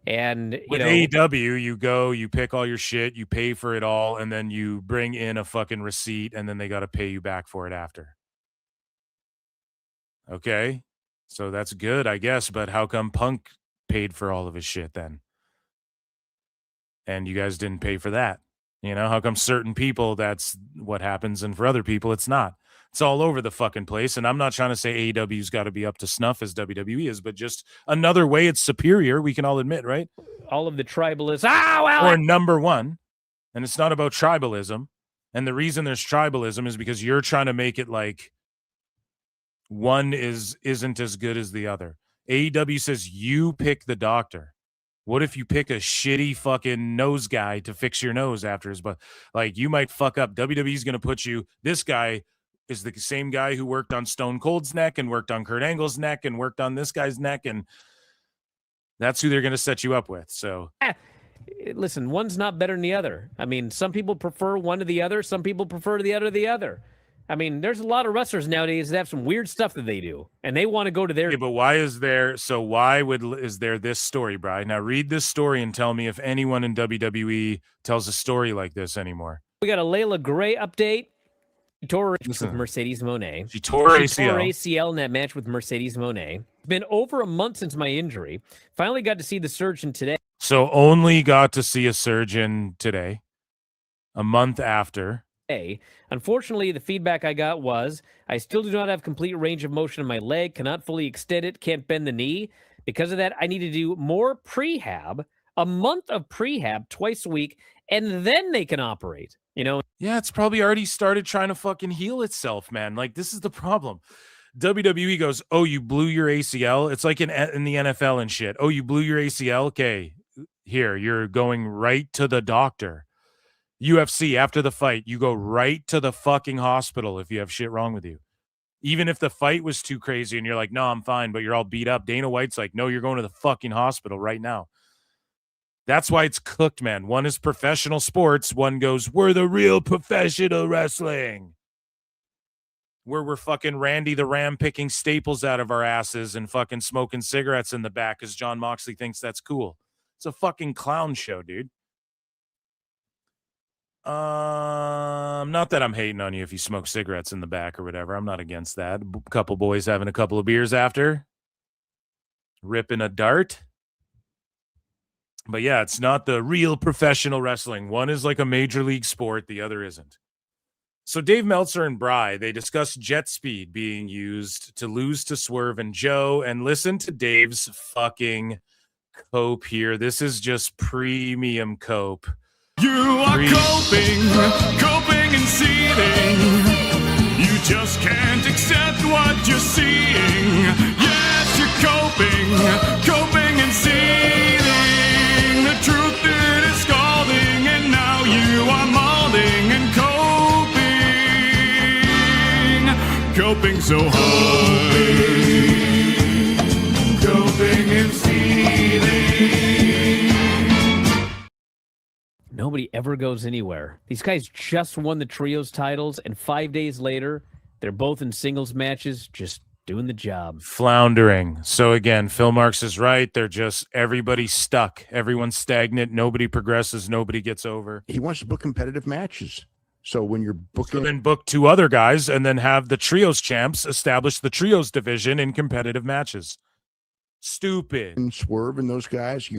Speaker 2: And
Speaker 4: with AEW, you go, you pick all your shit, you pay for it all, and then you bring in a fucking receipt, and then they got to pay you back for it after. Okay, so that's good, I guess. But how come Punk paid for all of his shit then? And you guys didn't pay for that? You know, how come certain people that's what happens, and for other people it's not? It's all over the fucking place. And I'm not trying to say AEW's got to be up to snuff as WWE is, but just another way it's superior, we can all admit, right?
Speaker 2: All of the tribalists.
Speaker 4: Or number one. And it's not about tribalism. And the reason there's tribalism is because you're trying to make it like one isn't as good as the other. AEW says you pick the doctor. What if you pick a shitty fucking nose guy to fix your nose after his butt? Like, you might fuck up. WWE's going to put you, this guy is the same guy who worked on Stone Cold's neck and worked on Kurt Angle's neck and worked on this guy's neck, and that's who they're going to set you up with. So
Speaker 2: listen, one's not better than the other. I mean, some people prefer one to the other. Some people prefer the other to the other. I mean, there's a lot of wrestlers nowadays that have some weird stuff that they do, and they want to go to their...
Speaker 4: Yeah, but is there this story, Brian? Now read this story and tell me if anyone in WWE tells a story like this anymore.
Speaker 2: We got a Layla Gray update. She tore with Mercedes Moné.
Speaker 4: She tore
Speaker 2: ACL in that match with Mercedes Moné. It's been over a month since my injury. Finally got to see the surgeon today.
Speaker 4: So only got to see a surgeon today, a month after.
Speaker 2: Unfortunately, the feedback I got was, I still do not have complete range of motion in my leg, cannot fully extend it, can't bend the knee. Because of that, I need to do more prehab, a month of prehab twice a week, and then they can operate. You know?
Speaker 4: Yeah, it's probably already started trying to fucking heal itself, man. Like, this is the problem. WWE goes, oh, you blew your ACL? It's like in the NFL and shit. Oh, you blew your ACL? Okay, here, you're going right to the doctor. UFC, after the fight, you go right to the fucking hospital if you have shit wrong with you. Even if the fight was too crazy and you're like, no, I'm fine, but you're all beat up. Dana White's like, no, you're going to the fucking hospital right now. That's why it's cooked, man. One is professional sports. One goes, we're the real professional wrestling. Where we're fucking Randy the Ram picking staples out of our asses and fucking smoking cigarettes in the back because John Moxley thinks that's cool. It's a fucking clown show, dude. Not that I'm hating on you if you smoke cigarettes in the back or whatever. I'm not against that. A couple boys having a couple of beers after. Ripping a dart. But yeah, it's not the real professional wrestling. One is like a major league sport. The other isn't. So Dave Meltzer and Bry, they discussed jet speed being used to lose to Swerve and Joe. And listen to Dave's fucking cope here. This is just premium cope.
Speaker 10: You are coping and seething. You just can't accept what you're seeing. Yes, you're coping and seething. The truth it is scalding, and now you are molding and coping so hard. Coping and seething.
Speaker 2: Nobody ever goes anywhere. These guys just won the trios titles, and 5 days later, they're both in singles matches, just doing the job.
Speaker 4: Floundering. So again, Phil Marks is right. They're just, everybody's stuck. Everyone's stagnant. Nobody progresses. Nobody gets over.
Speaker 1: He wants to book competitive matches. So when you're booking...
Speaker 4: So then book two other guys and then have the trios champs establish the trios division in competitive matches. Stupid.
Speaker 1: And Swerve and those guys, he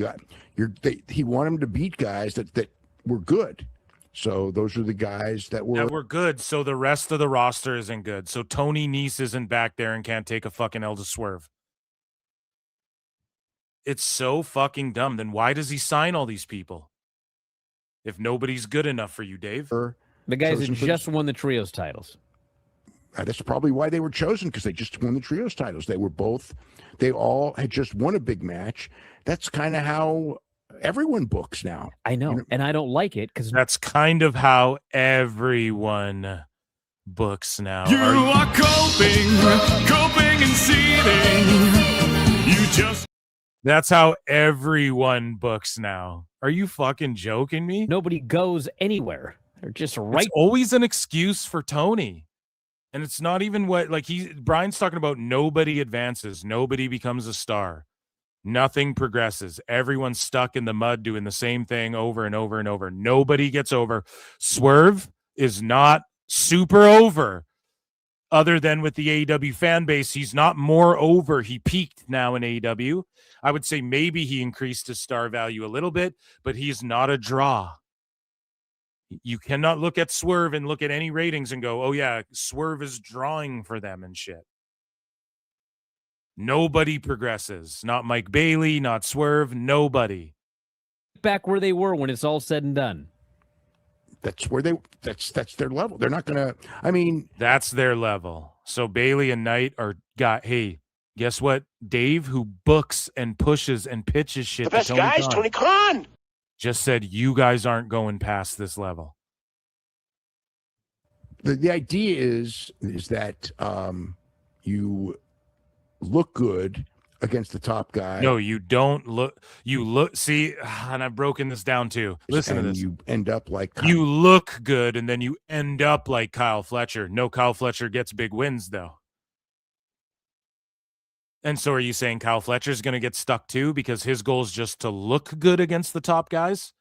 Speaker 1: wanted him to beat guys that were good. So those are the guys that were
Speaker 4: good. So the rest of the roster isn't good. So Tony Nese isn't back there and can't take a fucking L to Swerve. It's so fucking dumb. Then why does he sign all these people if nobody's good enough for you, Dave?
Speaker 2: The guys that just won the trios titles.
Speaker 1: That's probably why they were chosen, because they just won the trios titles. They all had just won a big match. That's kind of how everyone books now.
Speaker 2: I know, and I don't like it because
Speaker 4: that's kind of how everyone books now.
Speaker 10: You are coping and seething. You just.
Speaker 4: That's how everyone books now. Are you fucking joking me?
Speaker 2: Nobody goes anywhere. They're just right.
Speaker 4: It's always an excuse for Tony. And it's not even what, like, Brian's talking about nobody advances. Nobody becomes a star. Nothing progresses. Everyone's stuck in the mud doing the same thing over and over and over. Nobody gets over. Swerve is not super over. Other than with the AEW fan base, he's not more over. He peaked now in AEW. I would say maybe he increased his star value a little bit, but he's not a draw. You cannot look at Swerve and look at any ratings and go, oh, yeah, Swerve is drawing for them and shit. Nobody progresses. Not Mike Bailey, not Swerve, nobody.
Speaker 2: Back where they were when it's all said and done.
Speaker 1: That's where that's their level. They're not going to,
Speaker 4: That's their level. So Bailey and Knight hey, guess what? Dave, who books and pushes and pitches shit.
Speaker 8: The best guys, Tony Khan.
Speaker 4: Just said you guys aren't going past this level.
Speaker 1: The idea is that you look good against the top guy.
Speaker 4: No, you don't look. You look. See, and I've broken this down too. Listen to this.
Speaker 1: You end up like
Speaker 4: you look good, and then you end up like Kyle Fletcher. No, Kyle Fletcher gets big wins though. And so are you saying Kyle Fletcher's going to get stuck too because his goal is just to look good against the top guys?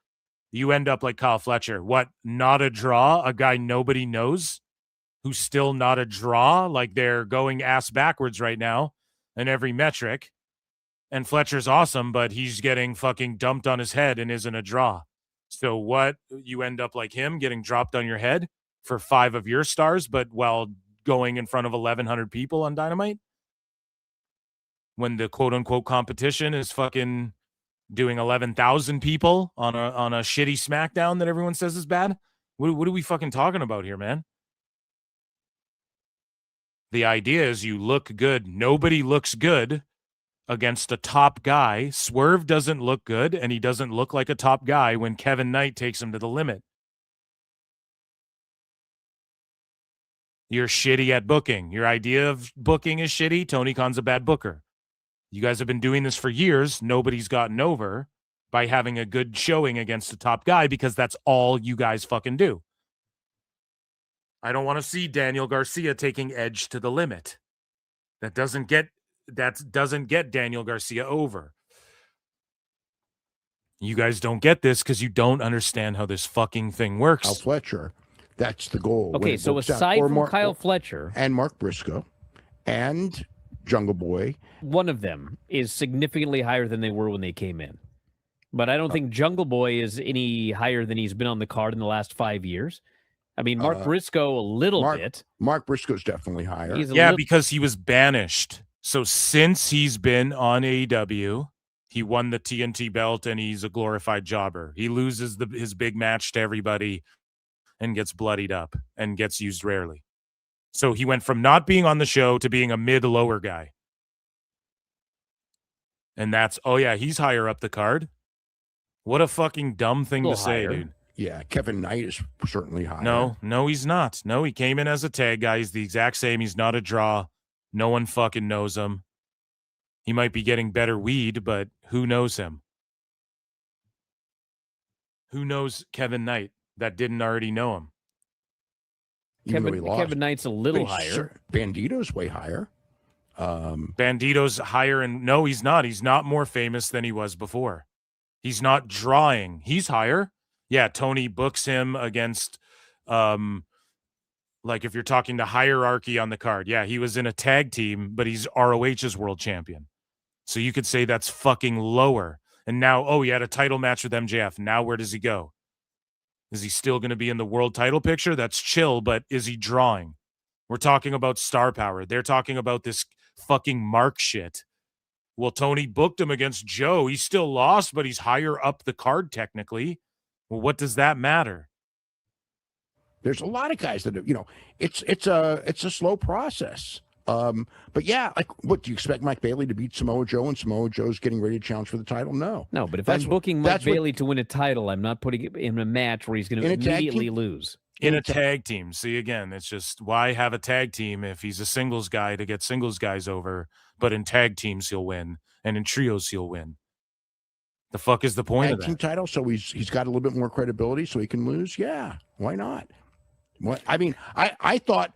Speaker 4: You end up like Kyle Fletcher. What, not a draw? A guy nobody knows who's still not a draw? Like they're going ass backwards right now in every metric. And Fletcher's awesome, but he's getting fucking dumped on his head and isn't a draw. So what? You end up like him getting dropped on your head for 5 of your stars, but while going in front of 1,100 people on Dynamite? When the quote-unquote competition is fucking doing 11,000 people on a shitty SmackDown that everyone says is bad? What are we fucking talking about here, man? The idea is you look good. Nobody looks good against a top guy. Swerve doesn't look good, and he doesn't look like a top guy when Kevin Knight takes him to the limit. You're shitty at booking. Your idea of booking is shitty. Tony Khan's a bad booker. You guys have been doing this for years. Nobody's gotten over by having a good showing against a top guy because that's all you guys fucking do. I don't want to see Daniel Garcia taking Edge to the limit. That doesn't get Daniel Garcia over. You guys don't get this because you don't understand how this fucking thing works.
Speaker 1: Kyle Fletcher, that's the goal.
Speaker 2: Okay, so aside from Kyle Fletcher
Speaker 1: and Mark Briscoe and Jungle Boy,
Speaker 2: one of them is significantly higher than they were when they came in. But I don't think Jungle Boy is any higher than he's been on the card in the last 5 years. I mean, Mark Briscoe a little bit.
Speaker 1: Mark Briscoe's definitely higher.
Speaker 4: Because he was banished. So since he's been on AEW, he won the TNT belt and he's a glorified jobber. He loses his big match to everybody and gets bloodied up and gets used rarely. So he went from not being on the show to being a mid-lower guy. And that's, he's higher up the card. What a fucking dumb thing to say, dude.
Speaker 1: Yeah, Kevin Knight is certainly higher.
Speaker 4: No, he's not. No, he came in as a tag guy. He's the exact same. He's not a draw. No one fucking knows him. He might be getting better weed, but who knows him? Who knows Kevin Knight that didn't already know him?
Speaker 2: Kevin Knight's a little higher.
Speaker 1: Bandito's way higher.
Speaker 4: Bandito's higher, and no, he's not. He's not more famous than he was before. He's not drawing. He's higher. Yeah, Tony books him against, like if you're talking to hierarchy on the card. Yeah, he was in a tag team, but he's ROH's world champion. So you could say that's fucking lower. And now, he had a title match with MJF. Now where does he go? Is he still going to be in the world title picture? That's chill, but is he drawing? We're talking about star power. They're talking about this fucking Mark shit. Well, Tony booked him against Joe. He still lost, but he's higher up the card technically. Well, what does that matter?
Speaker 1: There's a lot of guys that have, it's a slow process. But yeah, like, what do you expect Mike Bailey to beat Samoa Joe, and Samoa Joe's getting ready to challenge for the title? No,
Speaker 2: but if I'm booking Mike Bailey to win a title, I'm not putting him in a match where he's going to immediately lose.
Speaker 4: In a tag team. See, again, it's just, why have a tag team if he's a singles guy to get singles guys over, but in tag teams he'll win, and in trios he'll win? The fuck is the point of that?
Speaker 1: Tag team title, so he's got a little bit more credibility, so he can lose. Yeah, why not? What I mean, I thought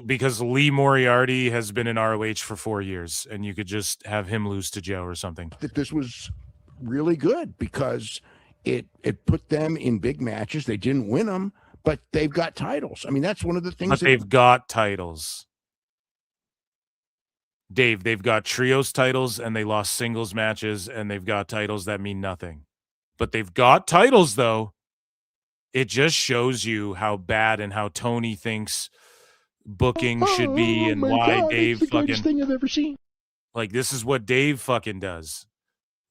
Speaker 4: because Lee Moriarty has been in ROH for 4 years, and you could just have him lose to Joe or something.
Speaker 1: That this was really good because it put them in big matches. They didn't win them, but they've got titles. I mean, that's one of the things.
Speaker 4: But they've got titles. Dave, they've got trios titles, and they lost singles matches, and they've got titles that mean nothing. But they've got titles, though. It just shows you how bad and how Tony thinks booking should be, and why Dave
Speaker 1: it's the greatest thing I've ever seen.
Speaker 4: Like, this is what Dave fucking does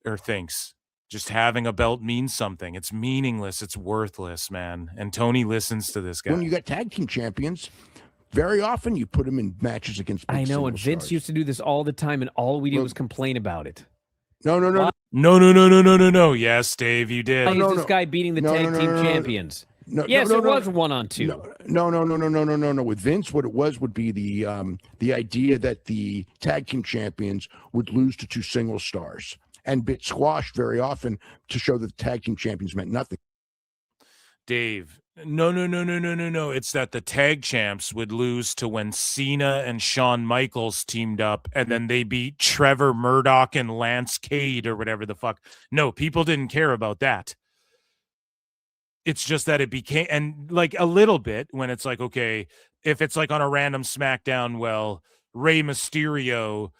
Speaker 4: or thinks. Just having a belt means something. It's meaningless. It's worthless, man. And Tony listens to this guy.
Speaker 1: When you got tag team champions, very often you put them in matches against big
Speaker 2: I know, and Vince
Speaker 1: stars.
Speaker 2: used to do this all the time, and all we did was complain about it.
Speaker 4: No. Yes, Dave, you did.
Speaker 2: This guy beating the tag team champions. Yes, it was 1-on-2.
Speaker 1: No. With Vince, what it was would be the idea that the tag team champions would lose to two single stars, and bit squashed very often to show that the tag team champions meant nothing.
Speaker 4: Dave, no. It's that the tag champs would lose to when Cena and Shawn Michaels teamed up, and then they beat Trevor Murdoch and Lance Cade or whatever the fuck. No, people didn't care about that. It's just that it became, and like a little bit when it's like, okay, if it's like on a random SmackDown, well, Rey Mysterio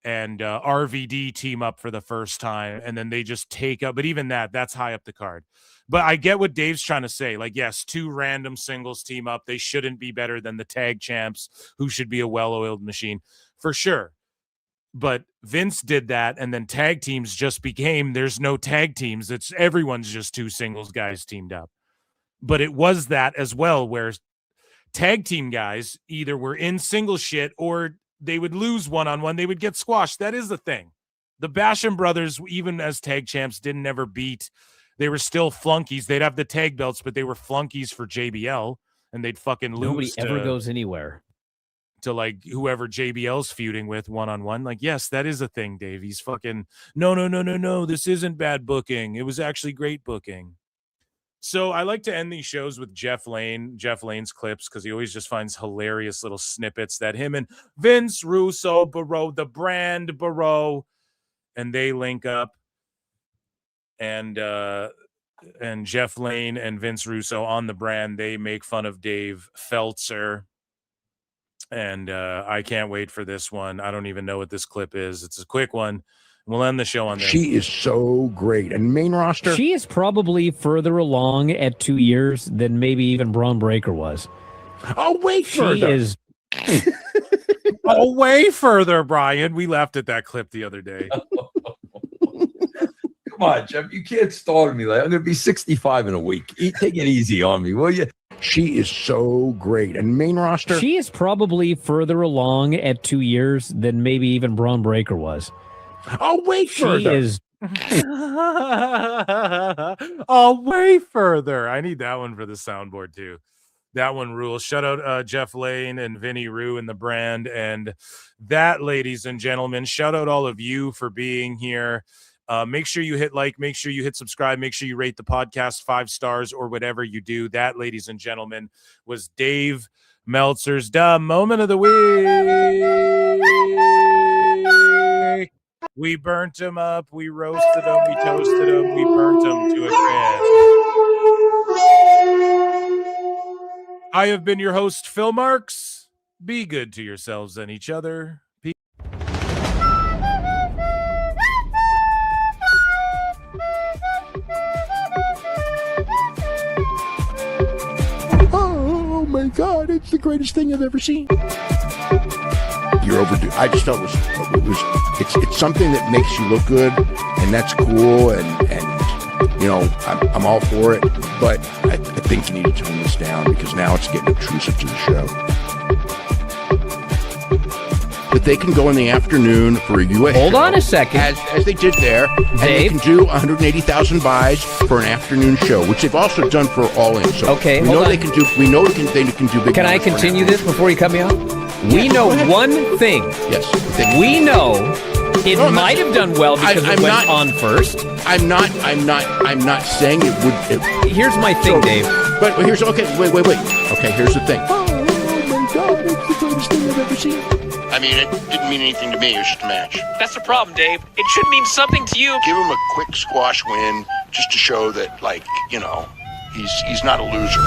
Speaker 4: and RVD team up for the first time, and then they just take up, but even that's high up the card. But I get what Dave's trying to say. Like, yes, two random singles team up. They shouldn't be better than the tag champs, who should be a well-oiled machine, for sure. But Vince did that, and then tag teams just became, there's no tag teams. It's everyone's just two singles guys teamed up. But it was that as well, where tag team guys either were in single shit or they would lose one-on-one. They would get squashed. That is the thing. The Basham brothers, even as tag champs, didn't ever beat. They were still flunkies. They'd have the tag belts, but they were flunkies for JBL, and they'd fucking lose.
Speaker 2: Nobody ever goes anywhere.
Speaker 4: To like whoever JBL's feuding with one-on-one. Like, yes, that is a thing, Dave. He's fucking, no. This isn't bad booking. It was actually great booking. So I like to end these shows with Jeff Lane's clips, because he always just finds hilarious little snippets that him and Vince Russo, Barrow, the brand Barrow, and they link up. And Jeff Lane and Vince Russo on the brand, they make fun of Dave Meltzer. And I can't wait for this one. I don't even know what this clip is. It's a quick one. We'll end the show on this.
Speaker 1: She is so great. And main roster?
Speaker 2: She is probably further along at 2 years than maybe even Braun Breaker was.
Speaker 1: Oh, way further.
Speaker 2: She is.
Speaker 4: Oh, way further, Brian. We laughed at that clip the other day.
Speaker 11: Come on, Jeff. You can't start me like I'm going to be 65 in a week. Take it easy on me, will you?
Speaker 1: She is so great. And main roster?
Speaker 2: She is probably further along at 2 years than maybe even Braun Breaker was.
Speaker 1: Oh, way further.
Speaker 2: She is.
Speaker 4: Oh, way further. I need that one for the soundboard, too. That one rules. Shout out Jeff Lane and Vinny Rue and the brand. And that, ladies and gentlemen, shout out all of you for being here. Make sure you hit like, make sure you hit subscribe, make sure you rate the podcast 5 stars or whatever you do. That, ladies and gentlemen, was Dave Meltzer's Dumb Moment of the Week. We burnt him up. We roasted him. We toasted him. We burnt him to a crisp. I have been your host, Phil Marks. Be good to yourselves and each other.
Speaker 1: it's the greatest thing I've ever seen. You're overdue. I just felt it's something that makes you look good, and that's cool, and I'm all for it, but I think you need to tone this down because now it's getting obtrusive to the show. But they can go in the afternoon for a U.S.
Speaker 12: Hold
Speaker 1: show,
Speaker 12: on a second.
Speaker 1: as they did there, and they can do 180,000 buys for an afternoon show, which they've also done for All In. So
Speaker 12: okay,
Speaker 1: we know they can do. We know they can do big.
Speaker 12: Can I continue this before you cut me off? We know one thing.
Speaker 1: Yes.
Speaker 12: We know it might have done well because it went on first.
Speaker 1: I'm not saying it would.
Speaker 12: Here's my thing, Dave.
Speaker 1: But here's wait. Okay, here's the thing. Oh my God, it's the greatest thing I've ever seen.
Speaker 8: I mean, it didn't mean anything to me. It was just a match.
Speaker 3: That's the problem, Dave. It should mean something to you.
Speaker 8: Give him a quick squash win just to show that, he's not a loser.